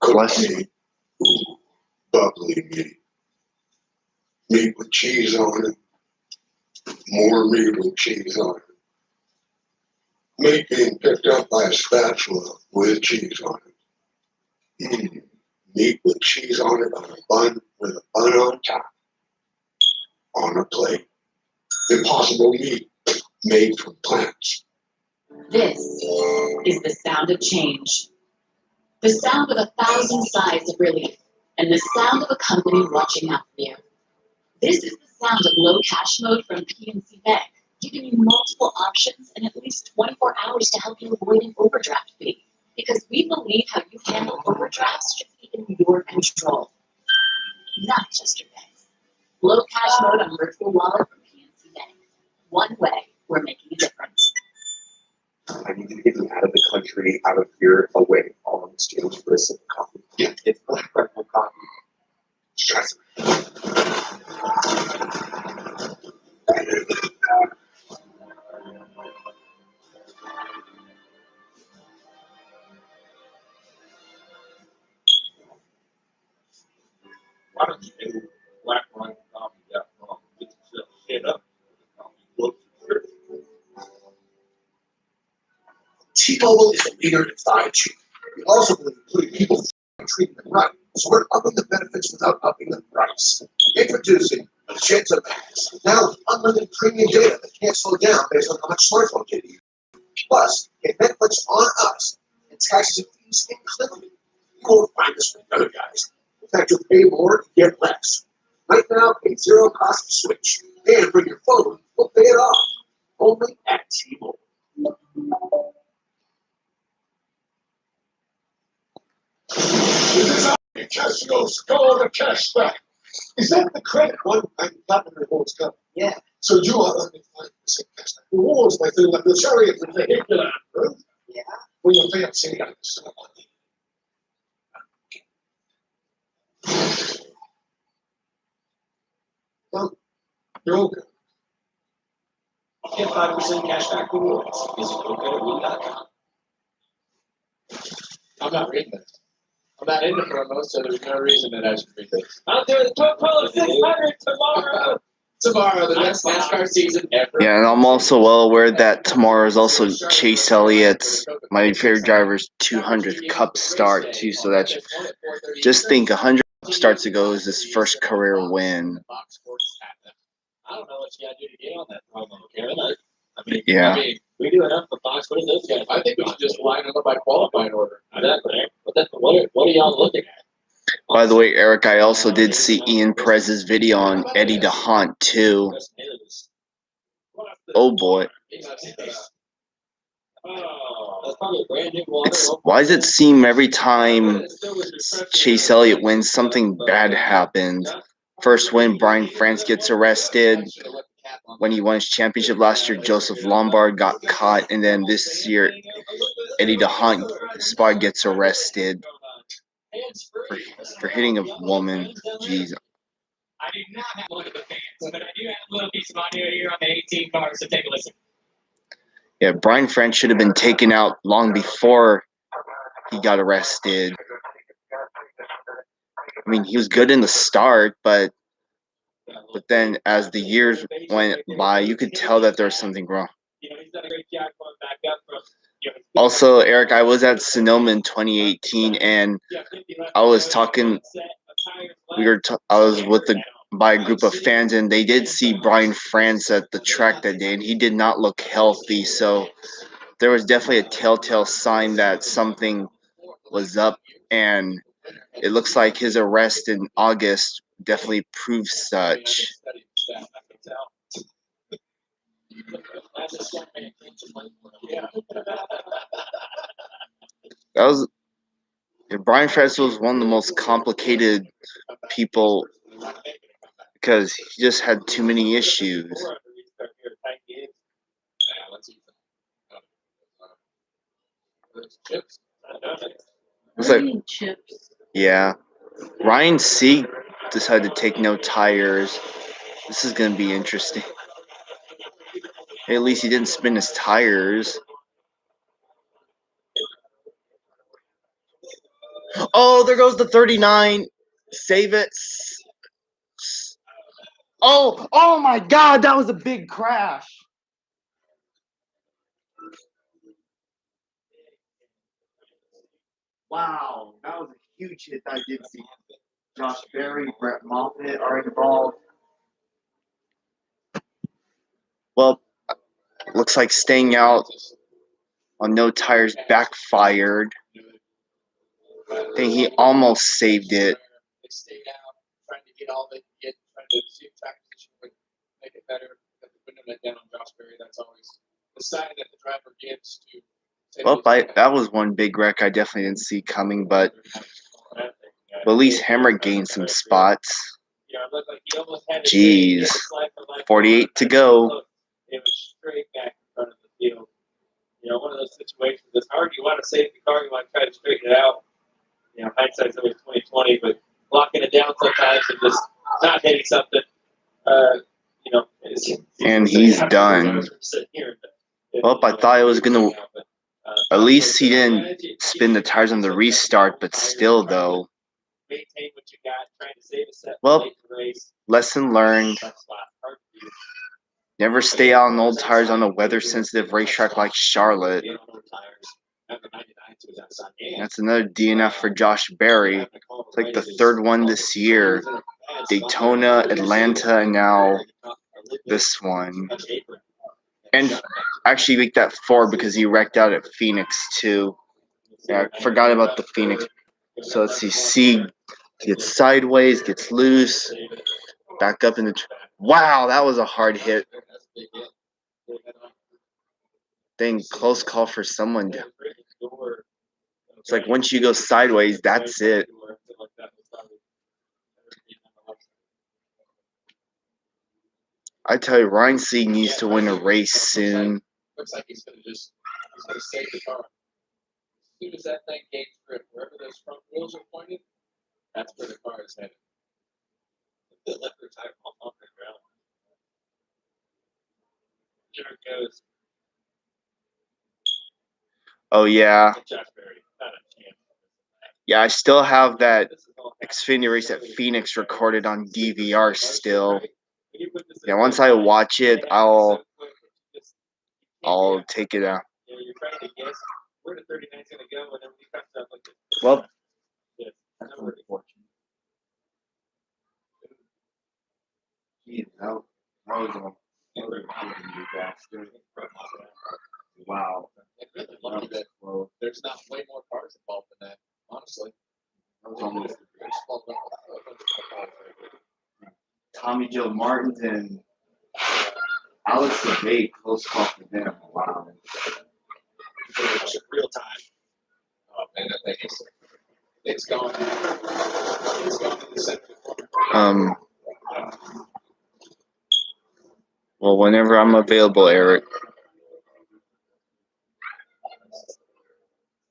Cooked meat. Bubbly meat. Meat with cheese on it. More meat with cheese on it. Meat being picked up by a spatula with cheese on it. Meat with cheese on it on a bun with a bun on top. On a plate. Impossible meat made from plants. This is the sound of change. The sound of 1,000 sighs of relief, and the sound of a company watching out for you. This is the sound of low cash mode from PNC Bank, giving you multiple options and at least 24 hours to help you avoid an overdraft fee. Because we believe how you handle overdrafts should be in your control, not just your bank's. Low cash mode on virtual wallet from PNC Bank. One way we're making a difference. I need to get you out of the country, out of here, away, all in exchange for a sip of coffee. Yeah, it's black rifle coffee. Stress. Why don't you do black rifle coffee.com? Get yourself set up. T-Mobile is a leader in 5G. We also believe putting people and treating them right. So we're upping the benefits without upping the price. Introducing Magenta Max. Now with unlimited premium data that can't slow down based on how much smartphone data you use. Plus, get Netflix on us and taxes and fees included. You won't find this with other guys. In fact, you'll pay more and get less. Right now, pay zero cost to switch. And bring your phone, we'll pay it off. Only at T-Mobile. Casio's go to cashback. Is that the credit one? I'm not the rewards company. Yeah. So you are earning 5% cashback. Rewards by thing like the chariot with the vehicular. Yeah. When you're fancy, I understand. Well, you're okay. Get 5% cashback rewards. Visit GoGetItWin.com. I'm not reading this. I'm not into promos, so there's no reason that I should read this. Out there, the Coca-Cola 600 tomorrow. Tomorrow, the best NASCAR season ever. Yeah, and I'm also well aware that tomorrow is also Chase Elliott's, my favorite driver's 200th Cup start, too. So that's just think 100 starts ago is his first career win. I don't know what you got to do to get on that promo, Kevin. I mean, Yeah. We do enough for Fox. What are those guys? I think we should just line them up by qualifying order. Exactly. What are y'all looking at? By the way, Eric, I also did see Ian Perez's video on Eddie DeHaan, too. Oh, boy. That's probably a brand new water. Why does it seem every time Chase Elliott wins, something bad happens? First win, Brian France gets arrested. When he won his championship last year, Joseph Lombard got caught. And then this year, Eddie DeHaan Spot gets arrested for hitting a woman. Jeez. I do not have one of the fans, but I do have a little piece of audio here on the 18 car, so take a listen. Yeah, Brian France should have been taken out long before he got arrested. I mean, he was good in the start, but then as the years went by, you could tell that there was something wrong. Also, Eric, I was at Sonoma in 2018, and I was talking. I was by a group of fans, and they did see Brian France at the track that day, and he did not look healthy. So there was definitely a telltale sign that something was up, and it looks like his arrest in August definitely proves such. That was Brian France was one of the most complicated people because he just had too many issues. It's like, yeah, Ryan Sieg decided to take no tires. This is gonna be interesting. At least he didn't spin his tires. Oh, there goes the 39. Save it. Oh my God, that was a big crash. Wow, that was a huge hit that I did see. Josh Berry, Brett Moffitt are involved. Well, looks like staying out on no tires backfired. I think he almost saved it. They stayed out, trying to get all they could get, trying to see if track position would make it better. But they put them down on Josh Berry. That's always the sign that the driver gives to. Well, that was one big wreck I definitely didn't see coming, but at least Hammer gained some spots. Jeez, 48 to go. It was straight back in front of the field. You know, one of those situations that's hard. You want to save the car, you want to try to straighten it out. You know, hindsight's always 20/20, but locking it down sometimes and just not hitting something. You know, and he's done. Well, I thought it was gonna. At least he didn't spin the tires on the restart, but still, though. Well, lesson learned. Never stay out on old tires on a weather-sensitive racetrack like Charlotte. That's another DNF for Josh Berry. It's like the third one this year. Daytona, Atlanta, and now this one. And actually make that 4 because he wrecked out at Phoenix too. Yeah, I forgot about the Phoenix. So let's see. Sieg gets sideways, gets loose, back up in the. Wow, that was a hard hit. Dang, close call for someone. It's like once you go sideways, that's it. I tell you, Ryan Sieg needs to win a race soon. Looks like he's gonna save the car. As soon as that thing gains grip, wherever those front wheels are pointed, that's where the car is headed. The left rear tire off the ground. There it goes. Oh yeah. Yeah, I still have that Xfinity race at Phoenix recorded on DVR still. Yeah, once I watch it, I'll take it out. Well, that's unfortunate. Geez, that was a disaster. Wow. There's not way more cars involved in that, honestly. Tommy Joe Martins and Alex LeBay, close call for them. Wow. Real time. Oh man, that thing is. It's gone. It's gone to the center. Well, whenever I'm available, Eric.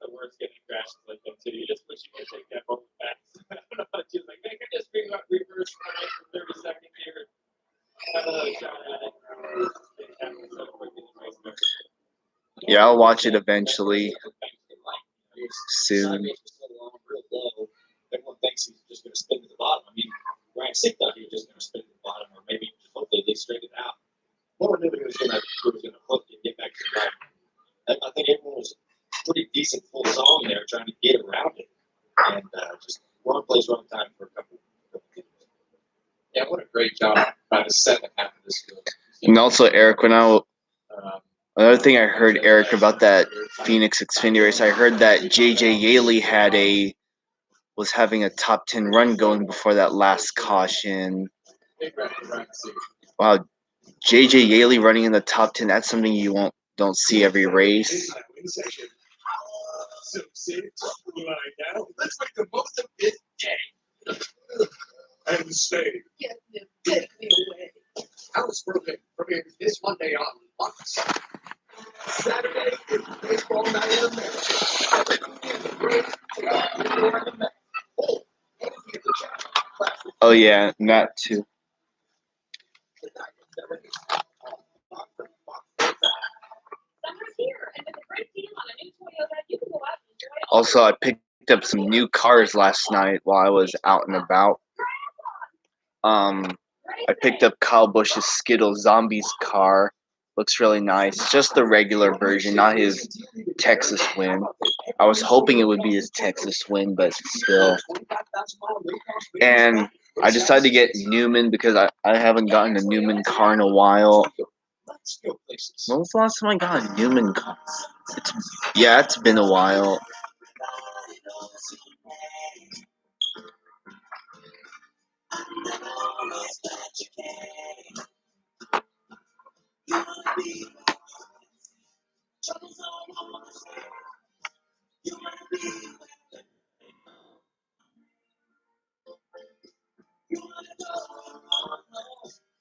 The worst getting crashed like that too. You just wish you could take that moment back. I don't know what you like. Man, I just figure out reverse time for 30 seconds here. Have another shot at it. Yeah, I'll watch it eventually. Soon. Everyone thinks he's just going to spin to the bottom. I mean, Ryan Sick thought he was just going to spin to the bottom, or maybe just hopefully they straighten it out. No one knew he was going to hook and get back to the right. I think everyone was pretty decent full song there, trying to get around it, and just wrong place, wrong time for a couple games. Yeah, what a great job by the second half of this field. And also, Eric, another thing I heard, Eric, about that Phoenix Xfinity race, I heard that JJ Yaley was having a top 10 run going before that last caution. Wow, JJ Yaley running in the top 10, that's something you don't see every race. So sit lie down. Let's make the most of this day. And stay. Get me away. I was working from here this Monday on Saturday is baseball night in America. Oh yeah, and that too. Also, I picked up some new cars last night while I was out and about. I picked up Kyle Busch's Skittle Zombies car. Looks really nice. Just the regular version, not his Texas win. I was hoping it would be his Texas win, but still. And I decided to get Newman because I haven't gotten a Newman car in a while. When was the last time I got a Newman car? It's been a while.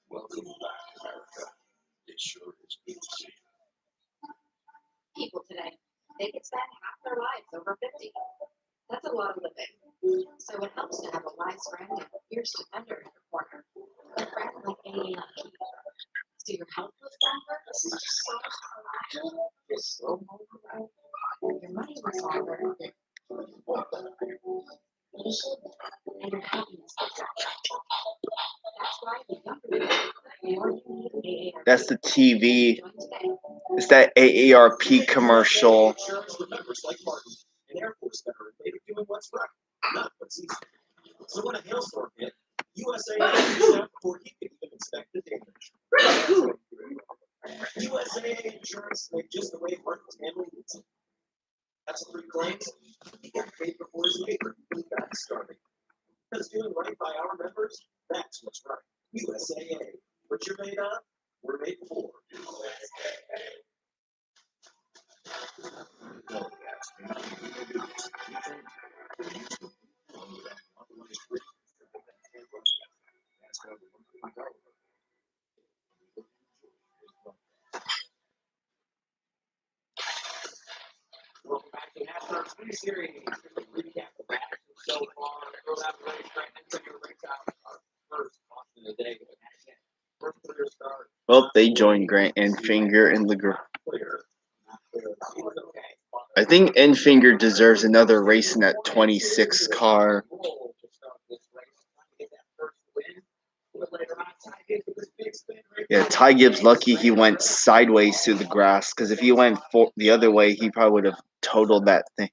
Welcome back, America. It sure is good to see you. People today, they could spend half their lives over 50. That's a lot of living. So it helps to have a wise friend and a fierce defender in your corner. A friend like AARP. So your helpless longer is so your money was longer. And your happiness was That's why the younger you more you need AARP. That's the TV. It's that AARP commercial. An Air Force veteran made of doing what's right, not what's easy. So when a hailstorm hit, USA out before he could even inspect the damage. USAA insurance made just the way Martin's family needs it. That's 3 claims. He got paid before his neighbor when he got started. Because doing right by our members, that's what's right. USAA. What you're made of, we're made for. Welcome back to NASCAR Speed Series. Recap the matches so far. Throw out the race right next to your race out. Our first caution of the day. First clear start. Well, they joined Grant Enfinger in the group. I think Enfinger deserves another race in that 26 car. Yeah, Ty Gibbs lucky he went sideways through the grass, because if he went the other way, he probably would have totaled that thing.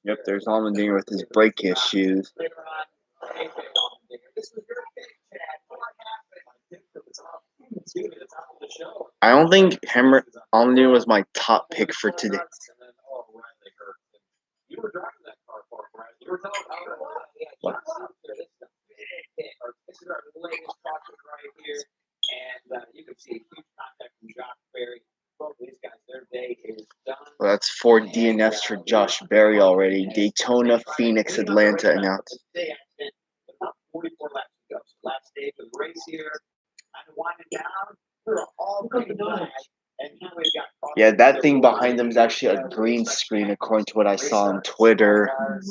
Yep, there's Allmendinger with his brake issues. I don't think Allmendinger was my top pick for today. What? Well, that's 4 DNFs for Josh Berry already. Daytona, Phoenix, Atlanta announced. About 44 laps to go. So last stage of the race here. Kind of winding down. We're all pretty nice. And now we've got Yeah, that thing behind them is actually a green screen, according to what I saw on Twitter. And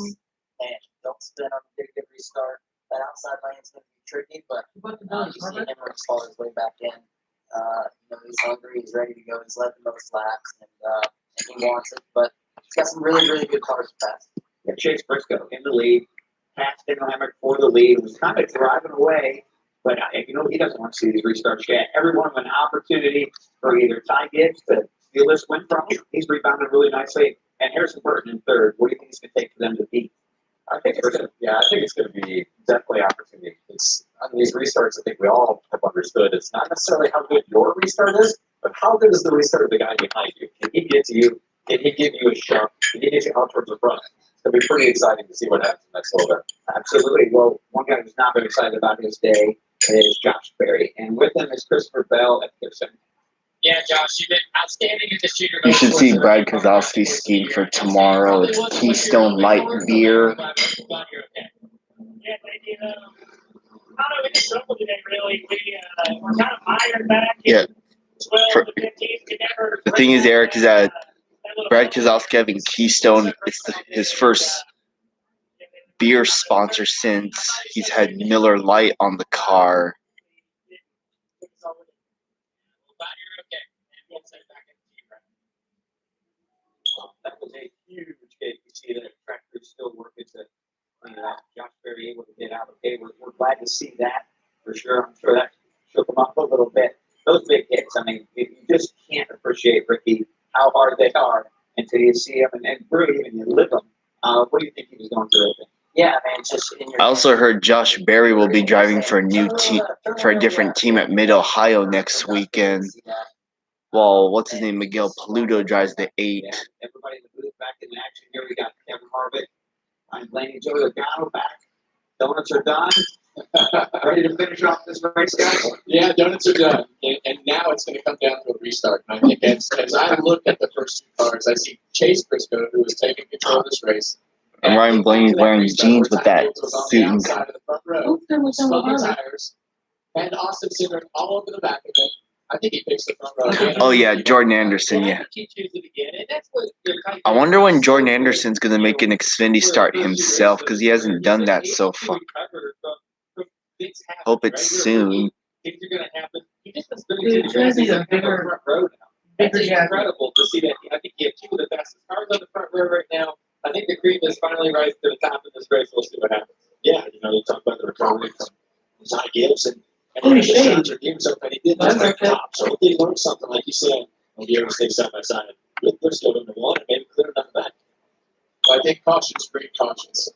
don't spin on the big restart. That outside lane's going to be tricky, but you see him install his way back in. He's hungry, he's ready to go, he's led the most laps, and he wants it. But he's got some really, really good cars to pass. Yeah, Chase Briscoe in the lead, passed Hammer for the lead, was kind of driving away, but he doesn't want to see these restarts yet. Everyone with an opportunity for either Ty Gibbs to steal this win from him. He's rebounded really nicely, and Harrison Burton in third. What do you think it's going to take for them to beat? I think it's going to be definitely opportunity. On these restarts, I think we all have understood it's not necessarily how good your restart is, but how good is the restart of the guy behind you? Can he get to you? Can he give you a shove? Can he get you out towards the front? It's going to be pretty exciting to see what happens next little bit. Absolutely. Well, one guy who's not very excited about his day is Josh Berry, and with him is Christopher Bell at Pearson. Yeah, Josh, you've been outstanding at the shooter. You should see Brad Kozlowski skiing for tomorrow. It's Keystone Light Beer. Yeah, thank you. I don't know, we just struggled today, really. We're kind of mired back. Yeah. 12 to 15. The thing is, Eric, is that Brad Kozlowski having Keystone, it's his first beer sponsor since he's had Miller Lite on the car. That was a huge gate. You see that tractor still working to clean it out. Josh Berry able to get out okay. We're glad to see that for sure. I'm sure that shook them up a little bit. Those big hits, I mean, you just can't appreciate, Ricky, how hard they are until you see them and really even you live them. What do you think he was going through? Yeah, man, just in your. I also heard Josh Berry will be driving for a new team, for a different team at Mid Ohio next weekend. Well, what's his name? Miguel Paludo drives the 8. Yeah, everybody in the booth back in action here. We got Kevin Harvick. I'm Blaney Joe Logano back. Donuts are done. Ready to finish off this race, guys? Yeah, donuts are done. And now it's going to come down to a restart. And I think as I look at the first two cars, I see Chase Briscoe, who is taking control of this race. And Ryan Blaney's wearing jeans with that suit and outside of the front row, smoking tires, and Austin Cinder all over the back of it. I think he picks the front row. oh yeah, Jordan Anderson, yeah. I wonder when Jordan Anderson's gonna make an Xfinity start himself, because he hasn't done that so far. Hope it's soon. Things are going to happen. He just has been bigger front row now. It's incredible to see that. I think you have two of the fastest cars on the front row right now. I think the cream is finally rise to the top of this race. We'll see what happens. Yeah, you talk about the recovery from Ty Gibbs and the shots are giving something. He did just at the top. So if they learn something, like you said, when you ever stay side by side, they're still number one and maybe clear enough back. Well, I think caution's great cautions.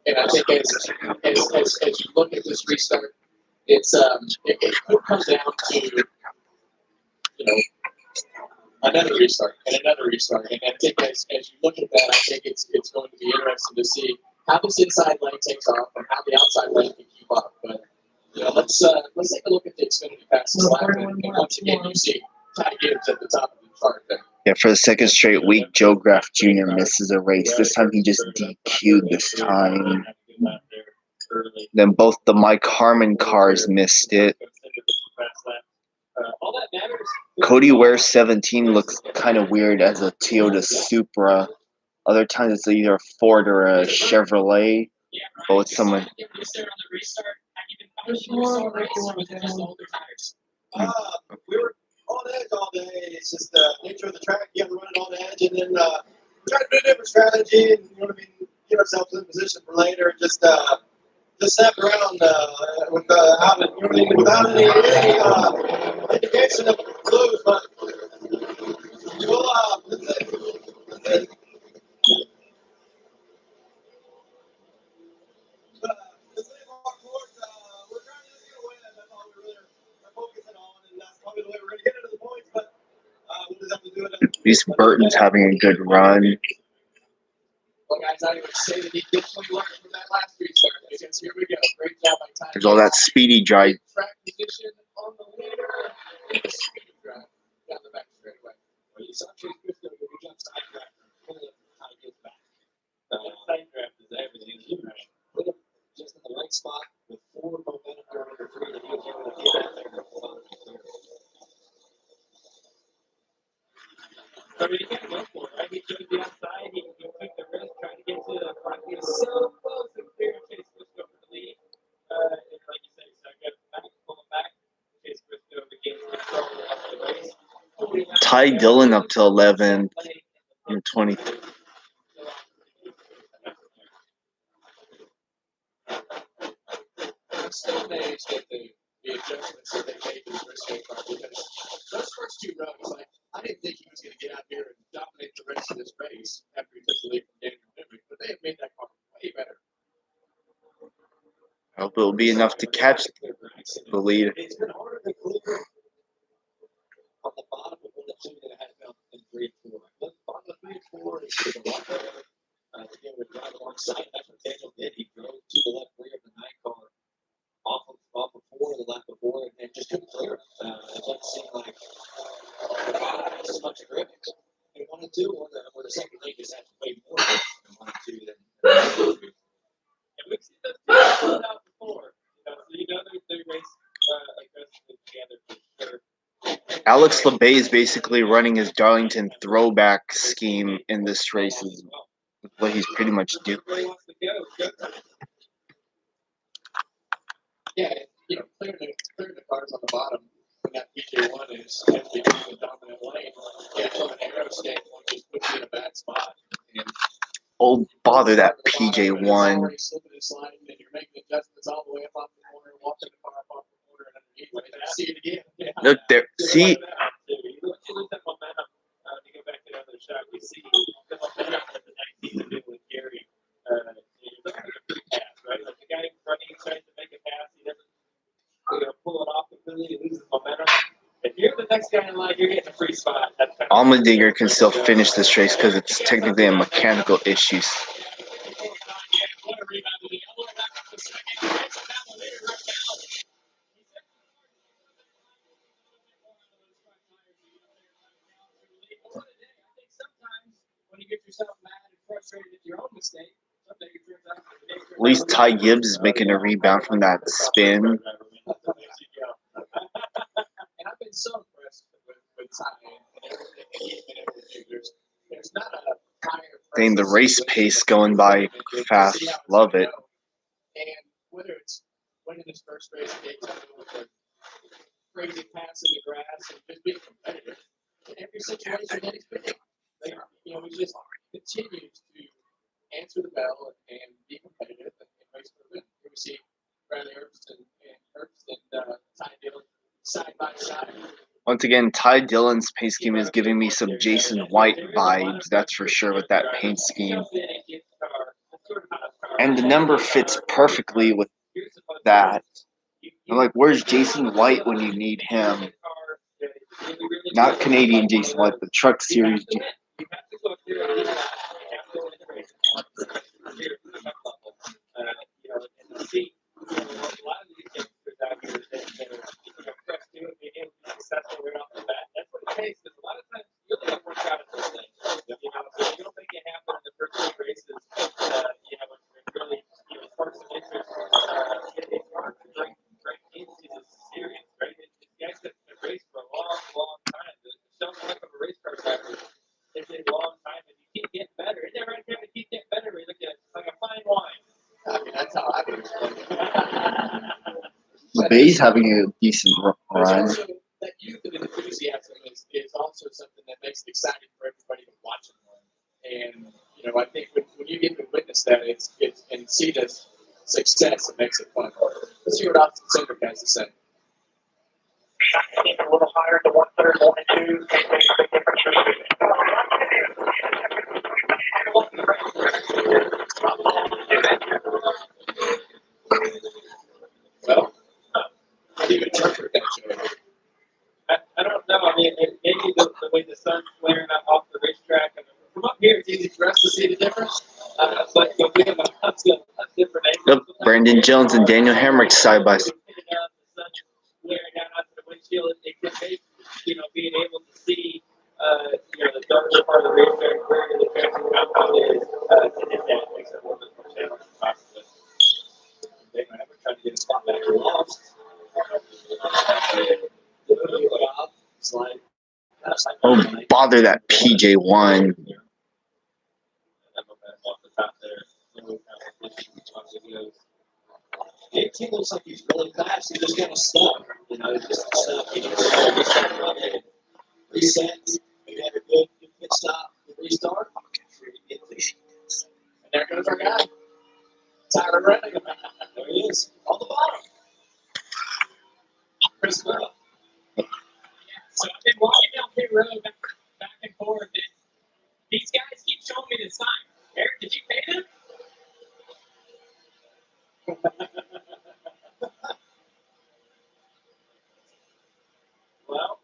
And I think as you look at this restart, it could come down to, another restart and another restart. And I think as you look at that, I think it's going to be interesting to see how this inside lane takes off and how the outside lane can keep up. But let's take a look at the Xfinity fastest lap, and once again you see Ty Gibbs at the top of the chart there. Yeah, for the second straight week, Joe Graff Jr. misses a race. This time he just DQ'd this time. Then both the Mike Harmon cars missed it. Cody Ware 17 looks kind of weird as a Toyota Supra. Other times it's either a Ford or a Chevrolet. But with someone. We were on edge all day. It's just the nature of the track. You have to run it on edge, and then try to do a different strategy, and get ourselves in position for later. Just snap around without any indication of clues, but we'll let's see. At least Burton's having a good run. Well, guys, I would say that he definitely learned from that last restart. Because here we go. Great job by Ty. There's all that speedy drive. Track position on the leader. And the speed drive down the back straightaway. Well, you saw Chase Briscoe go jump side draft. Pull it how he gets back. Side draft is everything. You put him just in the right spot with forward momentum going under 3 that he was able to get out there and pull out the clear. I mean, he can't go for it, right? He should be outside. He took the risk trying to get to the front. He was so close to clear Chase Briscoe for the lead. And like you said, so I got back, pull him back. Chase Briscoe regains control of the race. Ty Dillon up to 11 in 20. I'm still amazed at the adjustments that they made to the Briscoe car because those first two rows, like, I didn't think he was going to get out here and dominate the rest of this race after he took the lead from Daniel Henry, but they have made that car way better. I hope it will be enough to catch the lead. It's been harder to clear on the bottom of 1 and 2 than it has been in 3 and 4. The bottom of 3 and 4 is a lot better. Again, with drive alongside, that's what Daniel did. He drove to the left rear of the 9 car off of 4 the lap before and just couldn't clear it. It doesn't seem like as much grip in 1 and 2 or the second league just has way more grip in 1 and 2 than And we've seen those two pulled out before. So they race aggressively together for sure. Alex LeBay is basically running his Darlington throwback scheme in this race, is what he's pretty much doing. Yeah, clearing the cars on the bottom when that PJ1 is becoming the dominant lane. Yeah, from an aero standpoint, just puts you in a bad spot. And Oh, bother that PJ1. already slipping and sliding, and you're making adjustments all the way up off the corner, walking the car up off the corner, and underneath, and then you see it again. Yeah. Look there. See, You lose that momentum to go back to the other shot. We see the momentum that the 19 did with Gary. It's like a free pass, right? Like the guy running tries to make a pass, he doesn't pull it off completely, he loses momentum. If you're the next guy in line, you're getting a free spot. Allmendinger can still finish this race because it's technically a mechanical issue. When you get yourself mad and frustrated at your own mistake, someday it turns out At least Ty Gibbs is making a rebound from that spin. And I've been so impressed with Ty and everything that he's been able to do. There's not a higher. Dang, the race pace going by fast. Love it. And whether it's winning his first race at Daytona with a crazy pass in the grass and just being competitive in every situation that he's been in. He just continues to answer the bell and be competitive and race for the win. Here we see Bradley Herbst and Ty Dillon side by side. Once again, Ty Dillon's paint scheme is giving me some Jason White vibes, that's for sure, with that paint scheme. And the number fits perfectly with that. I'm like, where's Jason White when you need him? Not Canadian Jason White, but Truck Series. LeBay's having a decent run. That youth and enthusiasm is also something that makes it exciting for everybody to watch him run. And I think when you get to witness that, it's and see this success, it makes it fun. Let's see what Austin Cindric has to say. A little higher to 1/3, 1 and 2. Can make a big difference. Well, how do you interpret that, Joe? I don't know. I mean, maybe the way the sun's flaring up off the racetrack. I mean, from up here, it's easy for us to see the difference. But we have a different angle. Yep, Brandon Jones and Daniel Hemrick side by side. Flaring down onto the windshield, it can make, being able to see, the darker part of the racetrack where the traction compound is, to hit that makes it a little bit more challenging, possibly. They might have tried to get a spot back and lost. Slide. Oh, bother that PJ1. It looks like he's really fast. He just got to stop. You know, just stop. He needs to reset. Maybe have a good pit stop, restart. And there goes our guy. Tyler Reddick. There he is. On the bottom. Chris Bell. So I've been walking down pit road back and forth, and these guys keep showing me the sign. Eric, did you pay them? Well,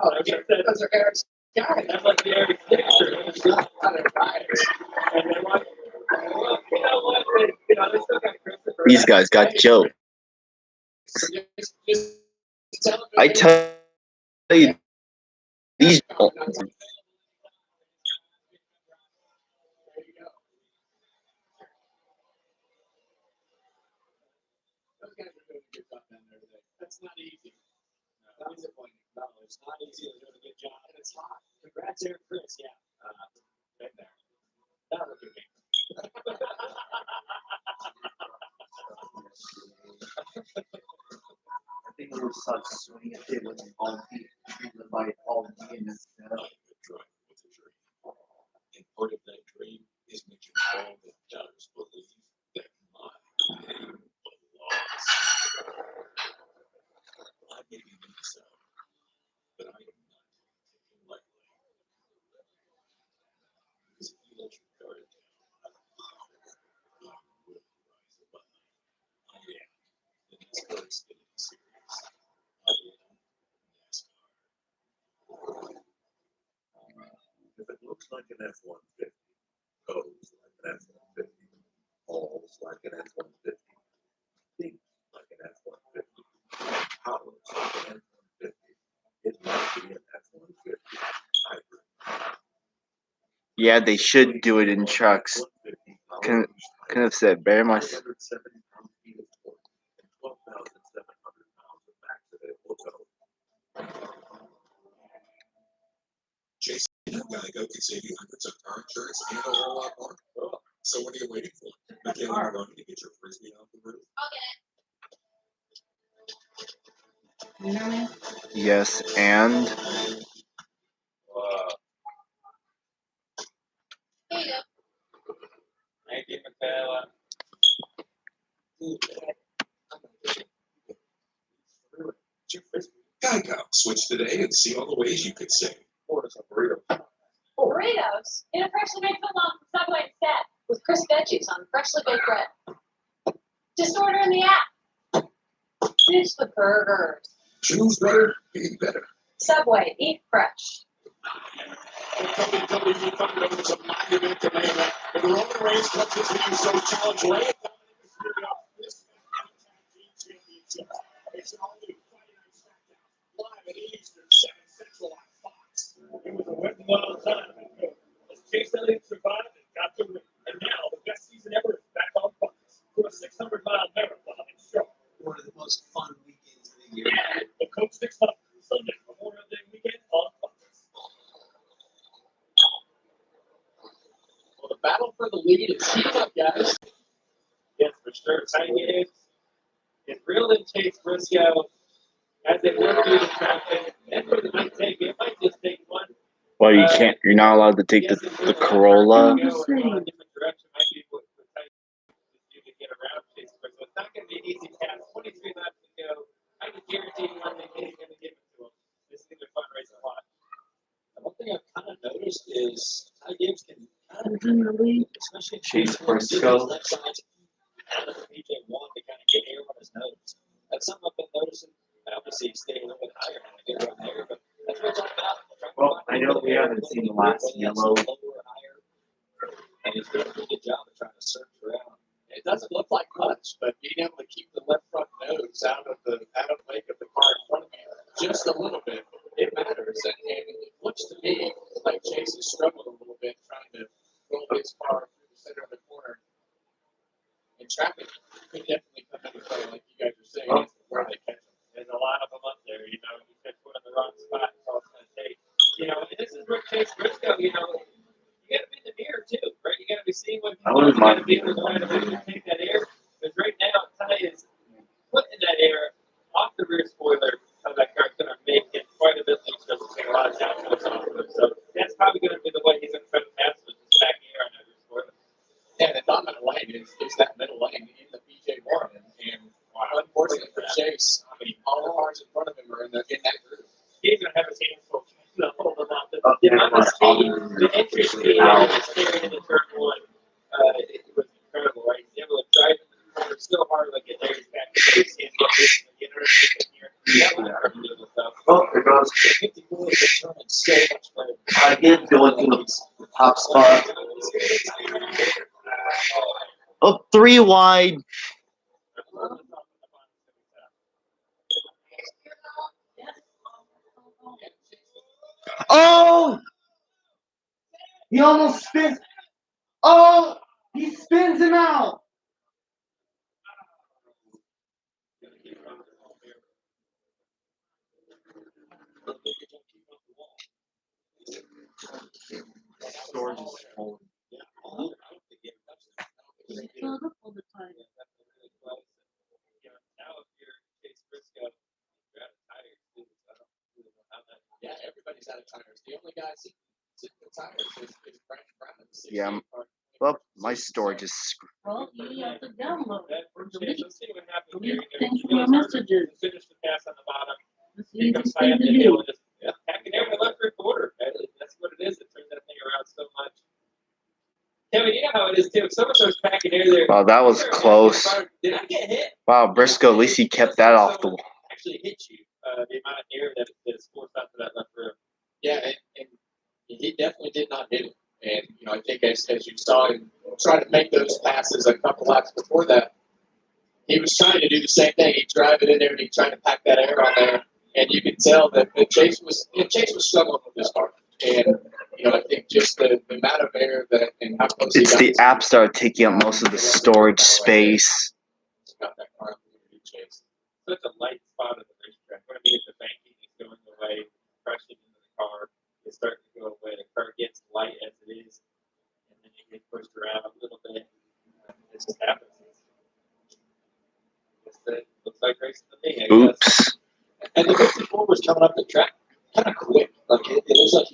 I guess those are Eric's guys. that must be Eric's picture. It's not other riders. And they want, well, you know what? They still got Christopher. These guys got jokes. I tell you, these. That's not easy. No, disappointing. No, it's not easy. They're doing a good job, and it's hot. Congrats, Eric Chris. Yeah. Been there. Now look at me. I think it was such swing it did when all the by all the in this. With a dream. And part of that dream is making all the doubters believe that my name belongs. I may be mixed up, but I am not taken lightly. Because if you let your guard down, I will rise above. I am the NASCAR Xfinity Series. I am NASCAR. If it looks like an F-150, goes like an F-150, falls like an F-150, thinks like an F-150, powers like an F-150, it might be an F-150 hybrid. Yeah, they should do it in trucks. Could have said very much. 570 pound-feet of torque and 12,700 pounds of max available tow. Jason, Geico can save you hundreds of car insurance and a whole lot more. Oh, so what are you waiting for? Begin running to get your frisbee off the roof. Yes, and Here you go. Thank you, Michaela. Geico, switch today and see all the ways you could save. Order some burritos. Burritos. Get a freshly made footlong from Subway instead, with crisp veggies on freshly baked bread. Just order in the app. Ditch the burgers. Choose better, be better. Subway, eat fresh. WWE Thunder was a monument to name it. And the Roman Reigns comes to you so challenge Ray. It's an all-new Friday Night SmackDown, live at Eastern, 7 Central on Fox. It was a wet and wild time. As Chase Elliott survived and got the ring. And now the best season ever is back on Fox for a 600-mile marathon in Charlotte. One of the most fun weekends of the year. The Coke 600 Sunday Memorial Day weekend on Fox. Well, the battle for the lead is heating up, guys. Yes, for sure. Tight games. It reeled in Chase Briscoe as they work through the traffic. Edward might take it. Might just take one. well, you can't. You're not allowed to take the Corolla. Go in a different direction. Might be what tight you can get around Chase Briscoe. It's not going to be an easy task. 23 laps to go. I can guarantee you one thing he's going to give it to him. This is a fun race to watch. One thing I've kind of noticed is Ty Gibbs can kind of, especially Chase Briscoe, Briscoe. left side, PJ1 to kind of get air on his nose. That's something I've been noticing. Obviously, he's staying a little bit higher and get right there, but that's what it's all about. Well, I know we haven't seen the last yellow. And he's doing a pretty good job of trying to search around. It doesn't look like much, but being able to keep the left front nose out of the wake of the car in front of you just a little bit, it matters. And it looks to me like Chase has struggled a little bit trying to roll his car through the center of the corner. And traffic could definitely come into play, like you guys are saying, where they catch them. There's a lot of them up there. You know, you catch one in the wrong spot, it's all wouldn't mind Take that air, because right now, Ty is putting that air off the rear spoiler of that car. It's going to make it quite a bit looser. It's take a lot of downforce off of it. So that's probably going to be the way he's going to try to pass with just back air on that rear spoiler. Yeah, the dominant lane is that middle lane in the BJ1. And unfortunately for Chase, I mean, all the cars in front of him are in that group. He's going to have his hands full. Hold them on. The speed, the entry speed that he was carrying into turn one, it was incredible, right? He's able to drive in the corner so hard, like it airs back. Oh, there goes. 54 is turning so much better. I did go into the top spot. Oh, 3 wide. Oh! He almost spins. Oh! He spins him out. Storage is full. Yeah, everybody's out of tires. The only guy sitting with tires is Brandon Brown. Yeah. Well, my storage is screwed. Well, you have to download it or delete. Let's see what happens Delete here. things from your messages. Finish the pass on the bottom. It's the Here comes easiest thing Ty to Hill do. and just packing air in the left rear quarter. That's what it is. It turns that thing around so much. Kevin, you know how it is too. If someone starts packing air there. Wow, that was close. Did I get hit? Wow, Briscoe, at least he kept that off the wall. Actually hit you. The amount of air that is forced out to that left rear. Yeah, and he definitely did not hit it. And, you know, I think as you saw him try to make those passes a couple laps before that, he was trying to do the same thing. He'd drive it in there and he'd try to pack that air on there. And you could tell that Chase was struggling with this car. And, you know, I think just the amount of air that and how close It's he the got apps that are taking up most of the storage space. got that car Chase. Such a light spot of the racetrack. What I mean is the banking is going away, crushing into the car is starting to go away. The car gets light as it is, and then you get pushed around a little bit. It just happens. Looks like racing to me. Oops. And the 54 was coming up the track kind of quick. Like it looks like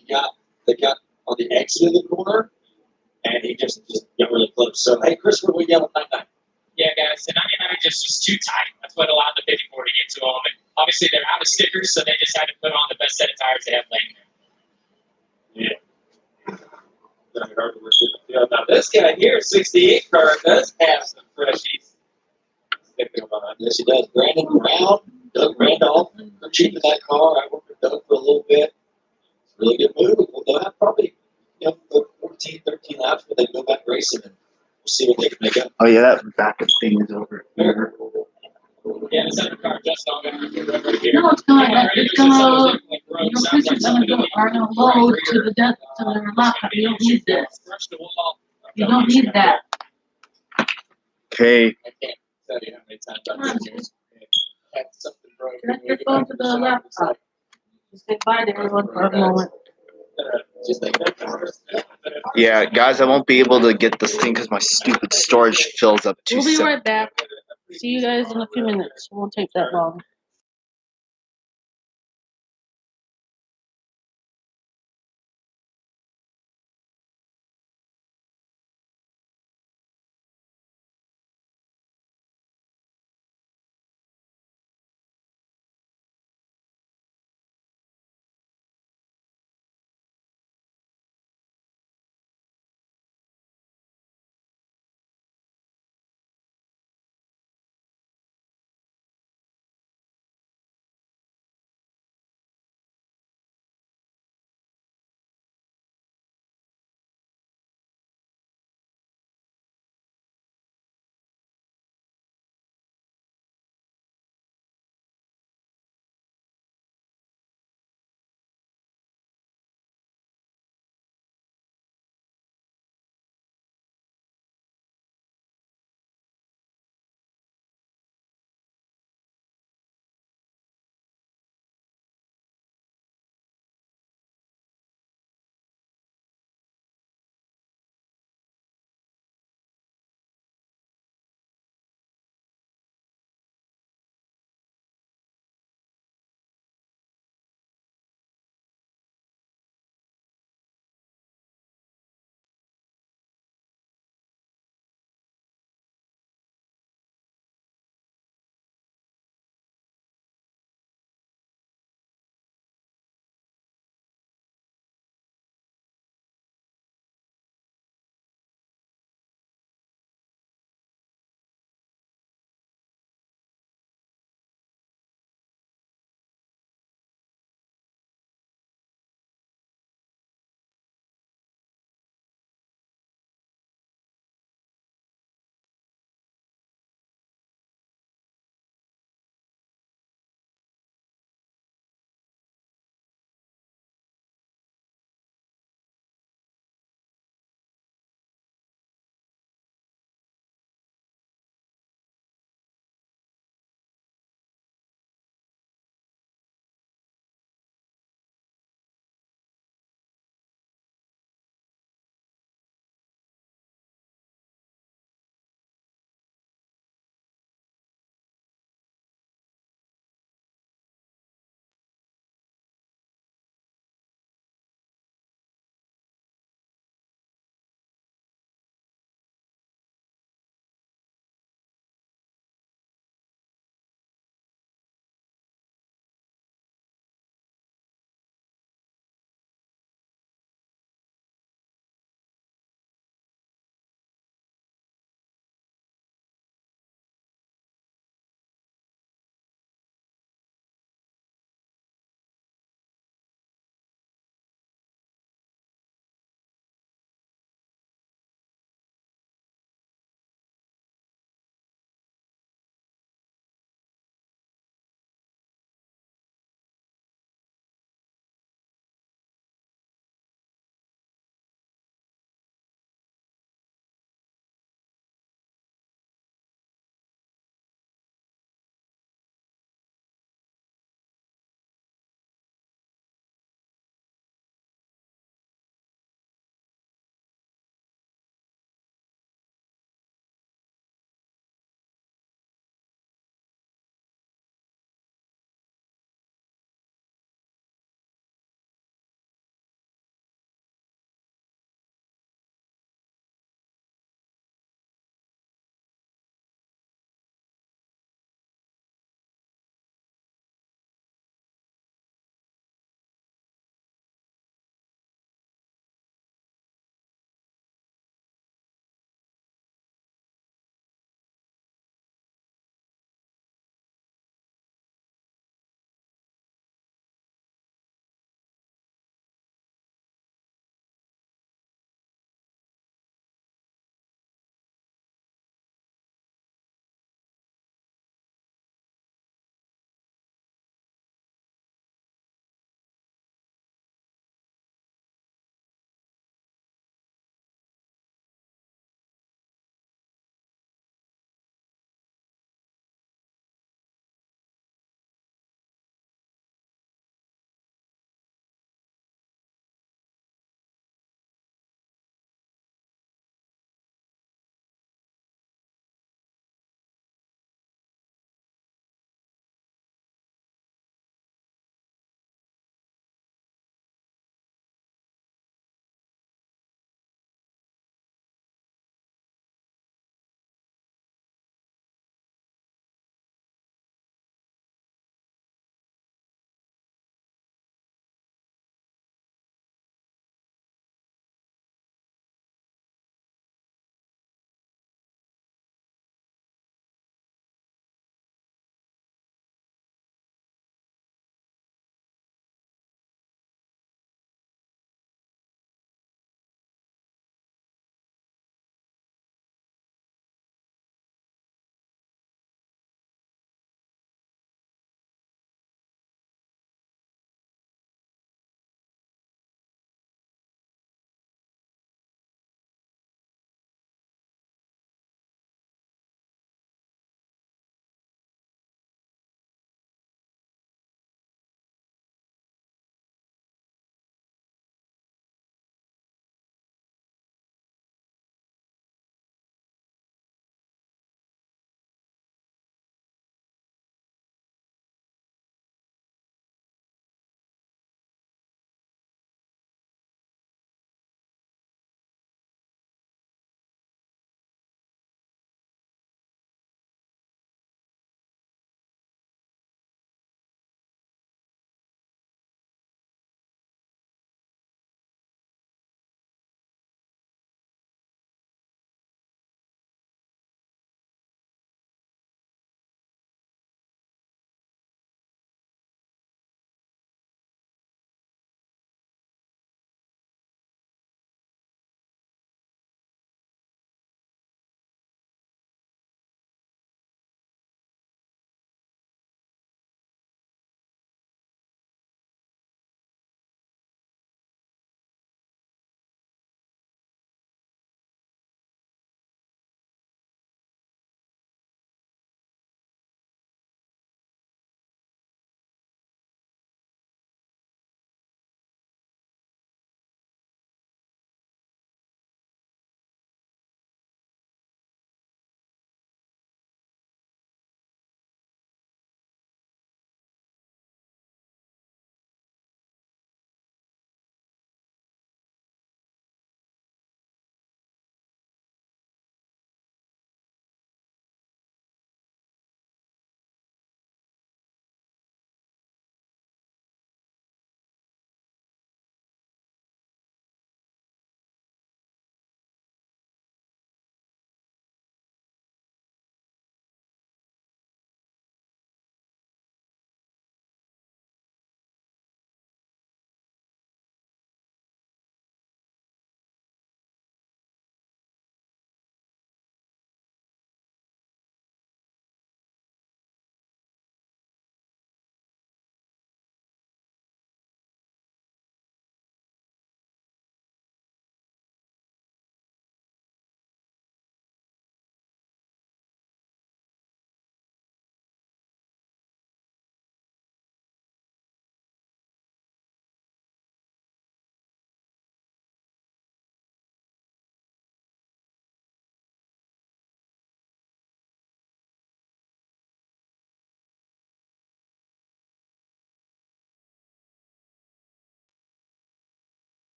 they got on the exit of the corner, and he just got really close. So hey, Chris, what are we yelling 99? Yeah, guys, the 99 just was too tight. That's what allowed the 54 to get to them. And obviously, they're out of stickers, so they just had to put on the best set of tires they have laying there. Yeah. Now this guy here, 68 car, does have some freshies. Yes, he does. Brandon Brown, Doug Randolph, are cheap in that car. I worked with Doug for a little bit. It's a really good move. They'll have probably 14, 13 laps where they go back racing and we'll see what they can make up. Oh yeah, that backup thing is over here. Yeah, the second car just on it. No, it's gonna, it's gonna, your picture's gonna go, are gonna load to the depth, to the laptop. You don't need this. You don't need that. Okay. I can't tell you how many times I've had something broken. Connect your phone to the laptop. Just say bye to everyone for a moment. Just like Yeah, guys, I won't be able to get this thing because my stupid storage fills up too We'll be soon. right back. See you guys in a few minutes. It won't take that long.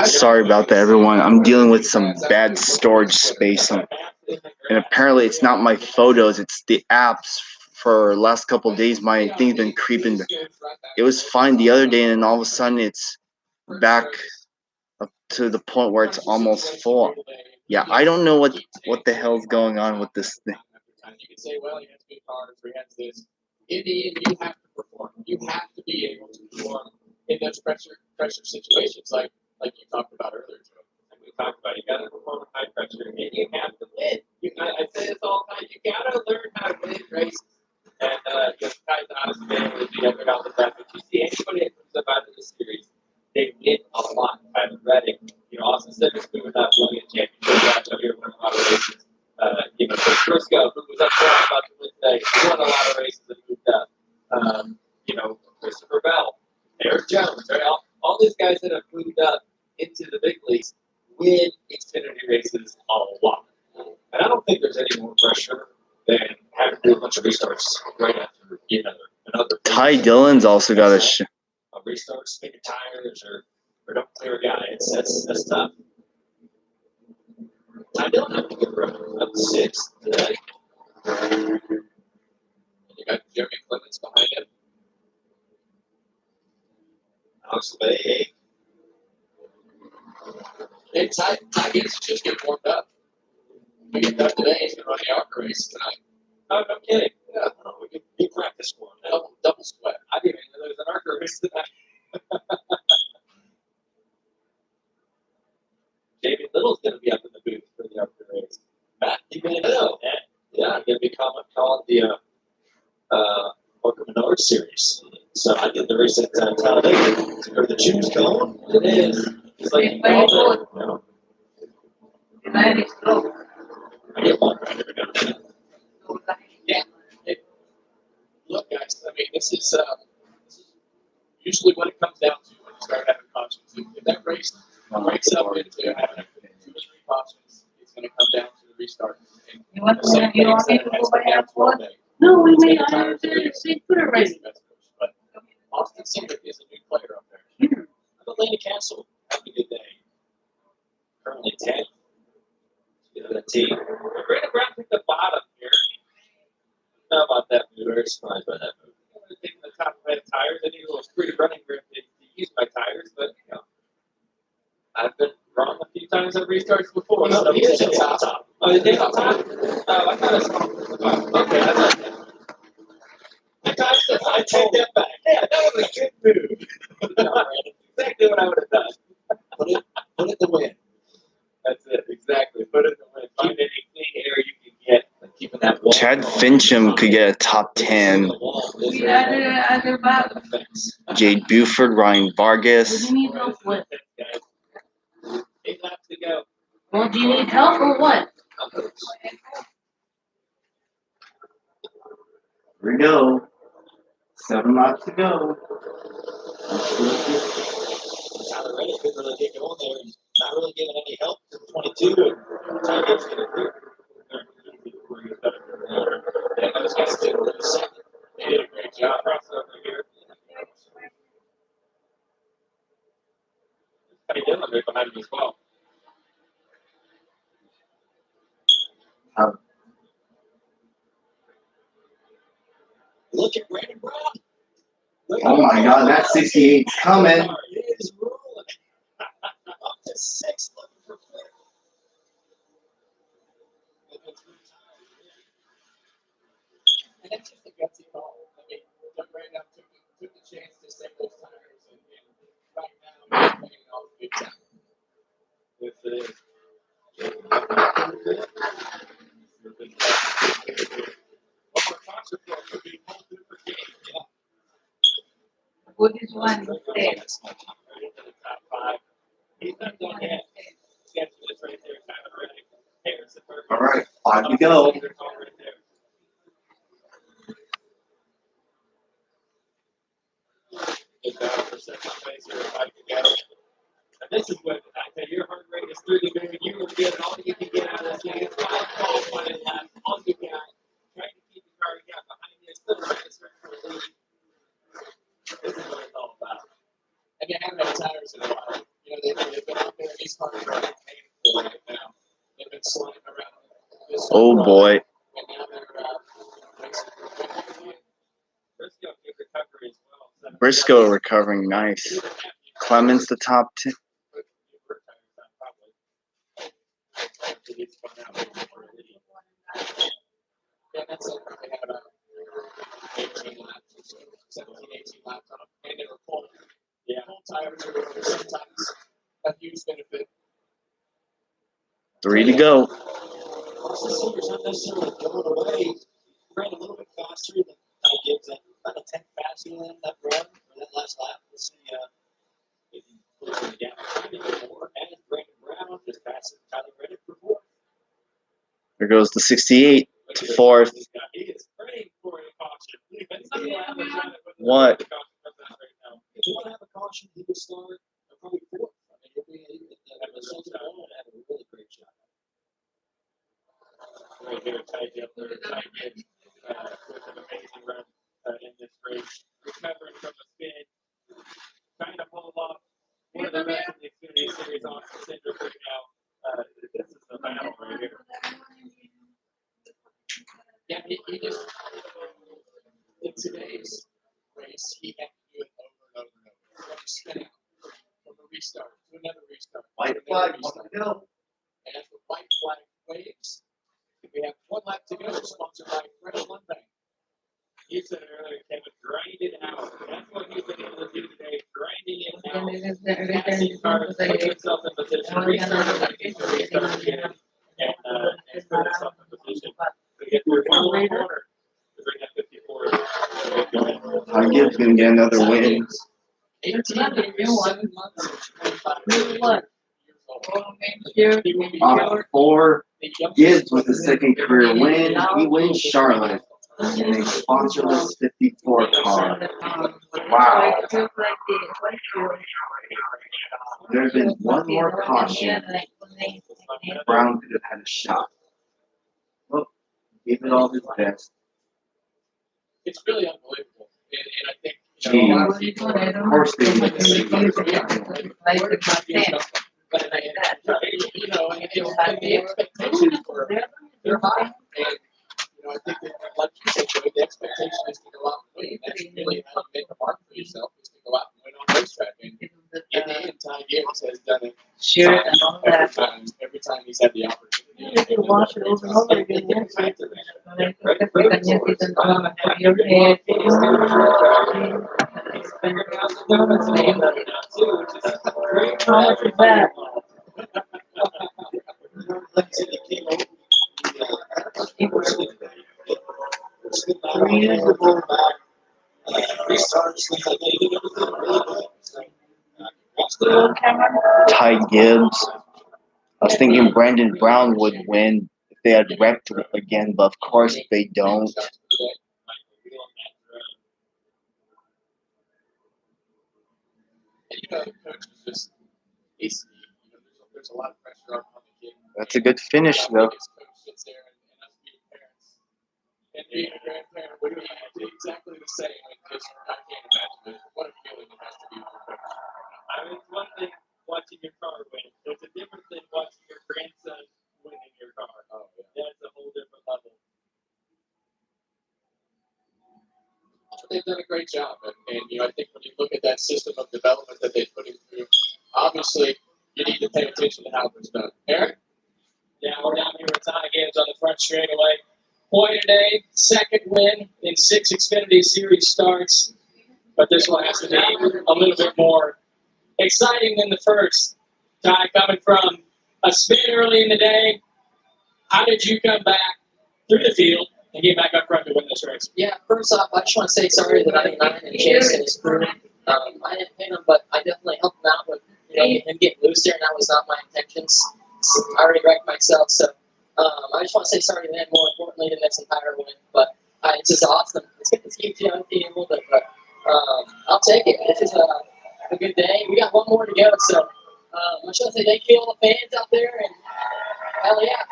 Sorry about that, everyone. I'm dealing with some bad storage space, and apparently it's not my photos, it's the apps. For the last couple of days, my thing's been creeping. It was fine the other day, and then all of a sudden it's back up to the point where it's almost full. Yeah, I don't know what the hell's going on with this thing. You can say, well, he has good cars, or he has this. In the end, you have to perform. You have to be able to perform in those pressure situations, like you talked about earlier, Joe. Like we talked about, you got to perform in high pressure, and you have to win. I say this all the time. You got to learn how to win races. And guys, honestly, they do every out the back. But you see anybody that comes up out of the series, they win a lot. Tyler Reddick, Austin Cedric's moving up, winning a championship. Guys out here winning a lot of races. Chris Briscoe, who was up front about to win today, he won a lot of races and moved up. Christopher Bell, Eric Jones, right? All these guys that have moved up into the big leagues win Xfinity races a lot. And I don't think there's any more pressure than having to do a bunch of restarts right after another. Ty Dillon's also got a restart, spinning tires, or don't clear a guy. That's tough. Ty Dillon had a good run, up to 6 today. You got Jeremy Clements behind him. Alex LeVay, Hey, Ty gets to just get warmed up. We get done today, he's going to run the ARC race tonight. Oh, no kidding. Yeah. We practice for him. Double sweat. I didn't even know there was an ARC race tonight. David Little's going to be up in the booth for the ARC race. Matt, you may know. Yeah, I'm going to be calling the Orca Menard series. So I did the race at Talladega. Are the Jews going? It is. It's like, I get one right every now and then. Yeah. Look, guys, I mean, this is usually what it comes down to when you start having cautions. If that race breaks up into having 2 or 3 cautions, it's going to come down to the restart. You want me to go by airport? No, we made see put it right. But Austin Cindric is a new player up there. Atlanta Castle having a good day. Currently 10th. The team. Brandon Brown picked the bottom here. How about that move? Very surprised by that move. I'm taking the top of my tires. I need a little free running grip to use my tires, but I've been wrong a few times on restarts before. No, he is at the top. Oh, is he on top? Oh, I thought it was. Okay, I thought that. I take that back. Yeah, that was a good move. Exactly what I would have done. Put it to win. That's it, exactly. Put it to win. Find any clean air you can get. Keeping that wall. Chad Fincham could get a top 10. Jade Buford, Ryan Vargas. Do you need help with? 8 laps to go. Well, do you need help or what? Here we go. 7 laps to go. Tyler Reddick couldn't really get going there. He's not really giving any help to 22. And Ty Gibbs getting through. Yeah, those guys did a really second. They did a great job. Crossover here. Ty Dillon right behind him as well. Look at Brandon Brown. Oh my God, that 68's coming. It is rolling. Up to 6, looking for clear. And that's just a gutsy call. I mean, Doug Brandon took the chance to save those tires, and right now he's playing off big time. Yes, it is. What is one there? Top 5. He's not done yet. Sketch this right there. Tyler Reddick. Harrison Burke. All right, 5 to go. Right there. Good job for second place here. 5 to go. And this is what I tell you, your heart rate is through the moon. You will get all you can get out of this thing. It's 5 calls, 1 and a half. All you got. Trying to keep the car you got behind you. Still trying to search for a lead. This is what it's all about. And you haven't had tires in a while. You know, they've been sliding around this Oh run, boy. and now they're racing for victory. Briscoe good recovery as well. So Briscoe recovering nice. Clemens the top 10. Yeah, that's it. They had about 18 laps, or so, 17, 18 laps on them, and they were full. Yeah, full tires are sometimes a huge benefit. 3 to go. Austin Silver's not necessarily going away. Ran a little bit faster than I gives that about a 10 faster than that run or that last lap. Let's see if he closes the gap a bit more. And Brandon Brown just passing Tyler Reddick for fourth. There goes the 68 to 4th. he is praying for a caution. What? If you want to have a caution, he would start probably fourth. I mean, he'll be the results are going to have a really great shot. Right here, tight up there, tight end, with an amazing run in this race. Recovering from a spin, trying to pull off one of the best in the Xfinity Series on Cinder right now. This is the battle right here. Yeah, he just, in today's race, he had to do it over and over and over. From a spin out, from a restart to another restart. White to another flag, restart. go. And as the white flag waves, we have 1 lap to go, sponsored by Fresh One Bank. You said earlier, Kevin, grind it out. That's what he's been able to do today, grinding it out. Passing cars, put himself in position, restarting like he's going to restart again, and put himself in position to get through one more corner to bring that 54. Ty Gibbs gonna get another win. 18 years, 7 months, and 25 What? On 4, Gibbs with his second career win. He wins Charlotte in a sponsorless 54 car. Wow. There's been one more caution. Brown could have had a shot. Well, gave it all his best. It's really unbelievable. And I think, you know, a lot of people, Of course they like did. the same thing as we are. Like, where did you get something? But, you know, and the expectations they're high. And, you know, I think that, like you said, Joey, the expectation is to go out and win. That's really how you make a mark for yourself, is to go out and win on racetrack. And in the end, Ty Gibbs has done it every time he's had the opportunity. You can wash it over and over again. How much is that? Ty Gibbs. I was thinking Brandon Brown would win if they had wrecked again, but of course they don't. And, you know, the coach is just, he's, you know, there's a lot of pressure on the kid. That's a good finish, though. His coach sits there, and us being parents, and being a grandparent would be exactly the same. And just, I can't imagine it. What a feeling it has to be for coach. I mean, it's one thing watching your car win. It's a different thing watching your grandson win in your car. Oh, yeah. That's a whole different level. They've done a great job, and you know, I think when you look at that system of development that they put in through, obviously you need to pay attention to how it's done. Eric? Yeah, we're down here with Ty Gibbs on the front straightaway. Point a day, second win in 6 Xfinity Series starts, but this one has to be a little bit more exciting than the first. Ty, coming from a spin early in the day, how did you come back through the field and get back up front to win this race? Yeah, first off, I just want to say sorry that I'm not in Chase and his crew. I didn't hit him, but I definitely helped him out with, you know, him getting loose there, and that was not my intentions. I already wrecked myself, so I just want to say sorry to him, more importantly, than this entire win. But it's just awesome. It's good to keep you on a little bit, but I'll take it. This is a good day. We got one more to go, so I just want to say thank you all the fans out there, and hell yeah.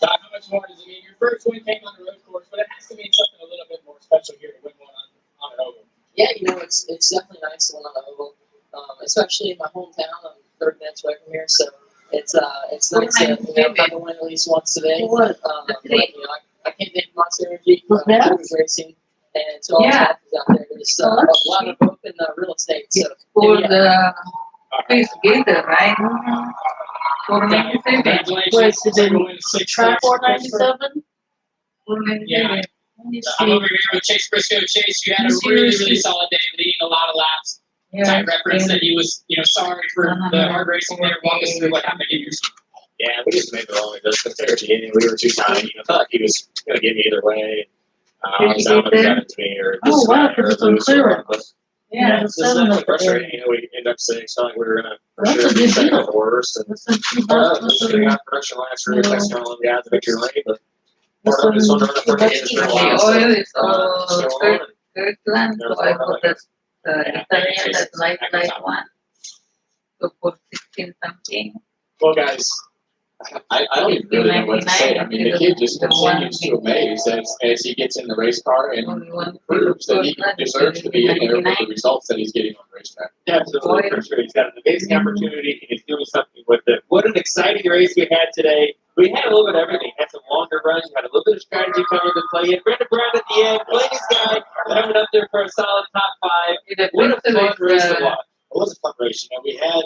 Todd, how much more does it mean? Your first win came on the road course, but it has to mean something a little bit more special here to win one on an oval. Yeah, you know, it's definitely nice to win on the oval, especially in my hometown. I'm 30 minutes away from here, so it's it's nice to have to win at least once today. But, I can't name Monster Energy. Who's racing. And so all the Yeah. is out there. There's a lot of open real estate. So For yeah. the face together, right? 497. Congratulations. Try 497. Yeah. I'm over here with Chase Briscoe. Chase, you had a really solid day, leading a lot of laps. Ty referenced that he was, sorry for the hard racing there. Walk us through what happened in your seat. Yeah, we just made the wrong adjustments there at the beginning. We were too tiny. I thought he was going to get me either way. I was out of that to me or Oh, wow, because it's unclear. Yeah, it's the just 7 not up there. frustrating. We ended up saying something we were going to for That's sure a be good second deal. or worse. And That's a cheap just getting out production lines for next time on the out the victory lane. But part of it is under the front end. The oil is all third plan, so I got that Italian, that light one. So for 16 something. Well, guys, I don't even really know what to say. I mean, the kid just continues to amaze as he gets in the race car and proves that he deserves to be in there with the results that he's getting on the racetrack. Absolutely, for sure. He's got an amazing opportunity and he's doing something with it. What an exciting race we had today. We had a little bit of everything. Had some longer runs, had a little bit of strategy coming into play. And Brandon Brown at the end, playing his guy, coming up there for a solid top 5. What a fun race to watch. It was a fun race. We had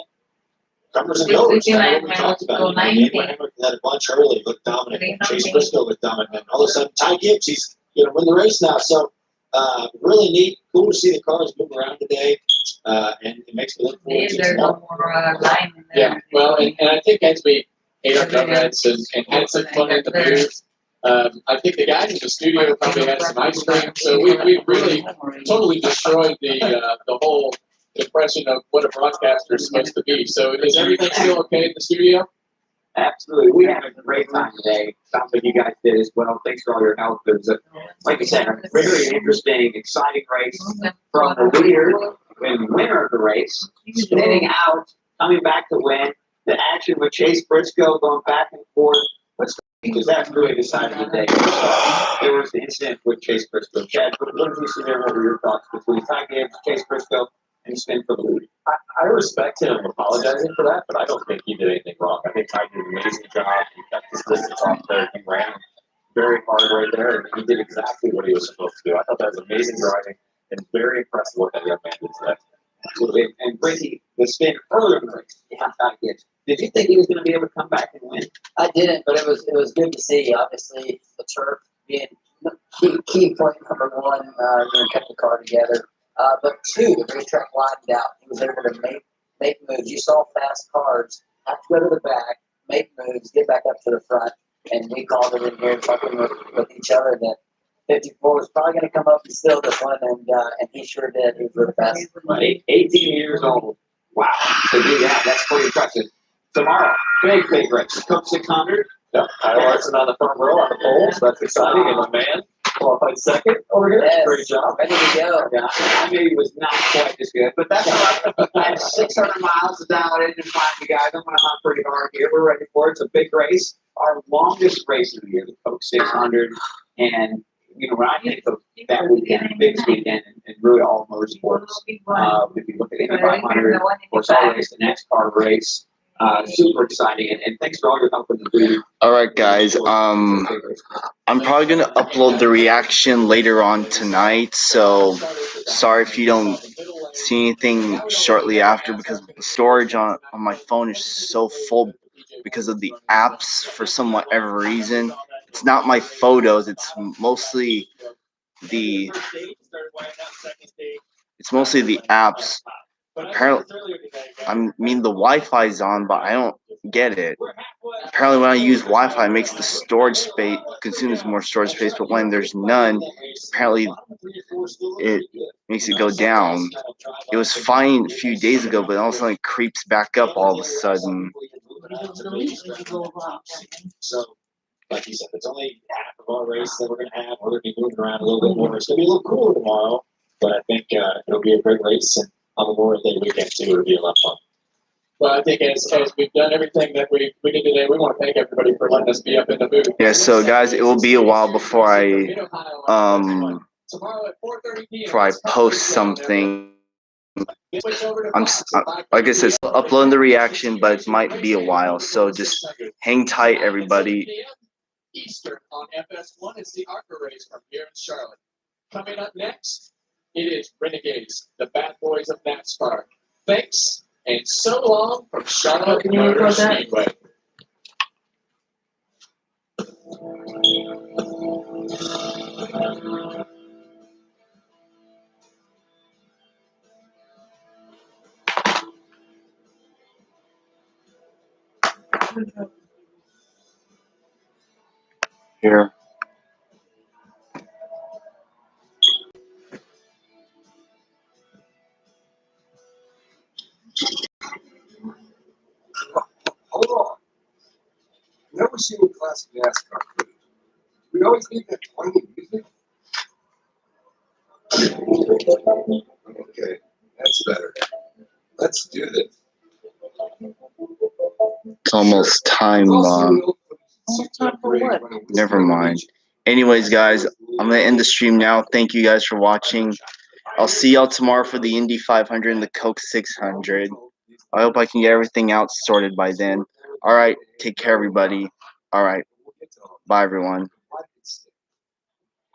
comers and goers. That's what we talked about. Abraham had a bunch early, looked dominant. Chase Briscoe looked dominant. And all of a sudden, Ty Gibbs, he's going to win the race now. So, really neat. Cool to see the cars move around today. And it makes me look forward to tomorrow. Yeah, well, and I think as we ate our donuts and had some fun at the booth, I think the guys in the studio probably had some ice cream. So we really totally destroyed the whole impression of what a broadcaster is supposed to be. So is everything still okay in the studio? Absolutely. We had a great time today. Sounds like you guys did as well. Thanks for all your help. It was, like I said, a very interesting, exciting race from the leader and winner of the race, spinning out, coming back to win. The action with Chase Briscoe going back and forth. Because that really decided the day. There was the incident with Chase Briscoe. Chad, what did you see there? What were your thoughts between Ty Gibbs, Chase Briscoe, and spin for the lead? I respect him apologizing for that, but I don't think he did anything wrong. I think Ty did an amazing job. He kept his distance off there. He ran very hard right there, and he did exactly what he was supposed to do. I thought that was amazing driving and very impressive what that young man did today. Absolutely. And Brittany, the spin earlier in the race, Ty Gibbs. Did you think he was going to be able to come back and win? I didn't, but it was good to see. Obviously, the turf being key point number one, kept the car together. But two, the racetrack widened out. He was able to make moves. You saw fast cars have to go to the back, make moves, get back up to the front, and we called it in here talking with each other that 54 was probably going to come up and steal this one, and he sure did. He was really fast. 18 years old. Wow. To do that, that's pretty impressive. Tomorrow, big race. Coke 600. Yeah, Kyle Larson on the front row on the pole, so that's exciting. And my man qualified second over here. Yes. Great job. Ready to go. Yeah, I knew he was not quite as good, but that's all right. I have 600 miles to dial it in and find you guys. I'm going to hunt pretty hard here. We're ready for it. It's a big race. Our longest race of the year, the Coke 600. And, when I think of that weekend, biggest weekend, and really all motorsports, if you look at Indy 500, of course, I'll race the next car race. Super exciting, and thanks for all your help in the booth. All right, guys. I'm probably gonna upload the reaction later on tonight. So sorry if you don't see anything shortly after, because the storage on my phone is so full because of the apps for some whatever reason. It's not my photos. It's mostly the apps. Apparently, the Wi-Fi's on, but I don't get it. Apparently, when I use Wi-Fi, it makes the storage space consumes more storage space, but when there's none, apparently it makes it go down. It was fine a few days ago, but all of a sudden it creeps back up all of a sudden. So, like you said, it's only half of our race that we're going to have. We're going to be moving around a little bit more. It's going to be a little cooler tomorrow, but I think it'll be a great race. And on Memorial Day weekend, too, it'll be a lot of fun. Well, I think as we've done everything that we did today, we want to thank everybody for letting us be up in the booth. Yeah, so guys, it will be a while before I post something. Like I said, still uploading the reaction, but it might be a while. So just hang tight, everybody. Eastern on FS1 is the ARCA race from here in Charlotte. Coming up next, it is Renegades, the bad boys of NASCAR. Thanks and so long from Charlotte Motor Speedway. Here. Hold on. Never seen a classic NASCAR footage. We always need that tiny music. Okay, that's better. Let's do this. It's almost time. Never mind. Anyways, guys, I'm gonna end the stream now. Thank you guys for watching. I'll see y'all tomorrow for the Indy 500 and the Coke 600. I hope I can get everything out sorted by then. All right, take care, everybody. All right, bye, everyone.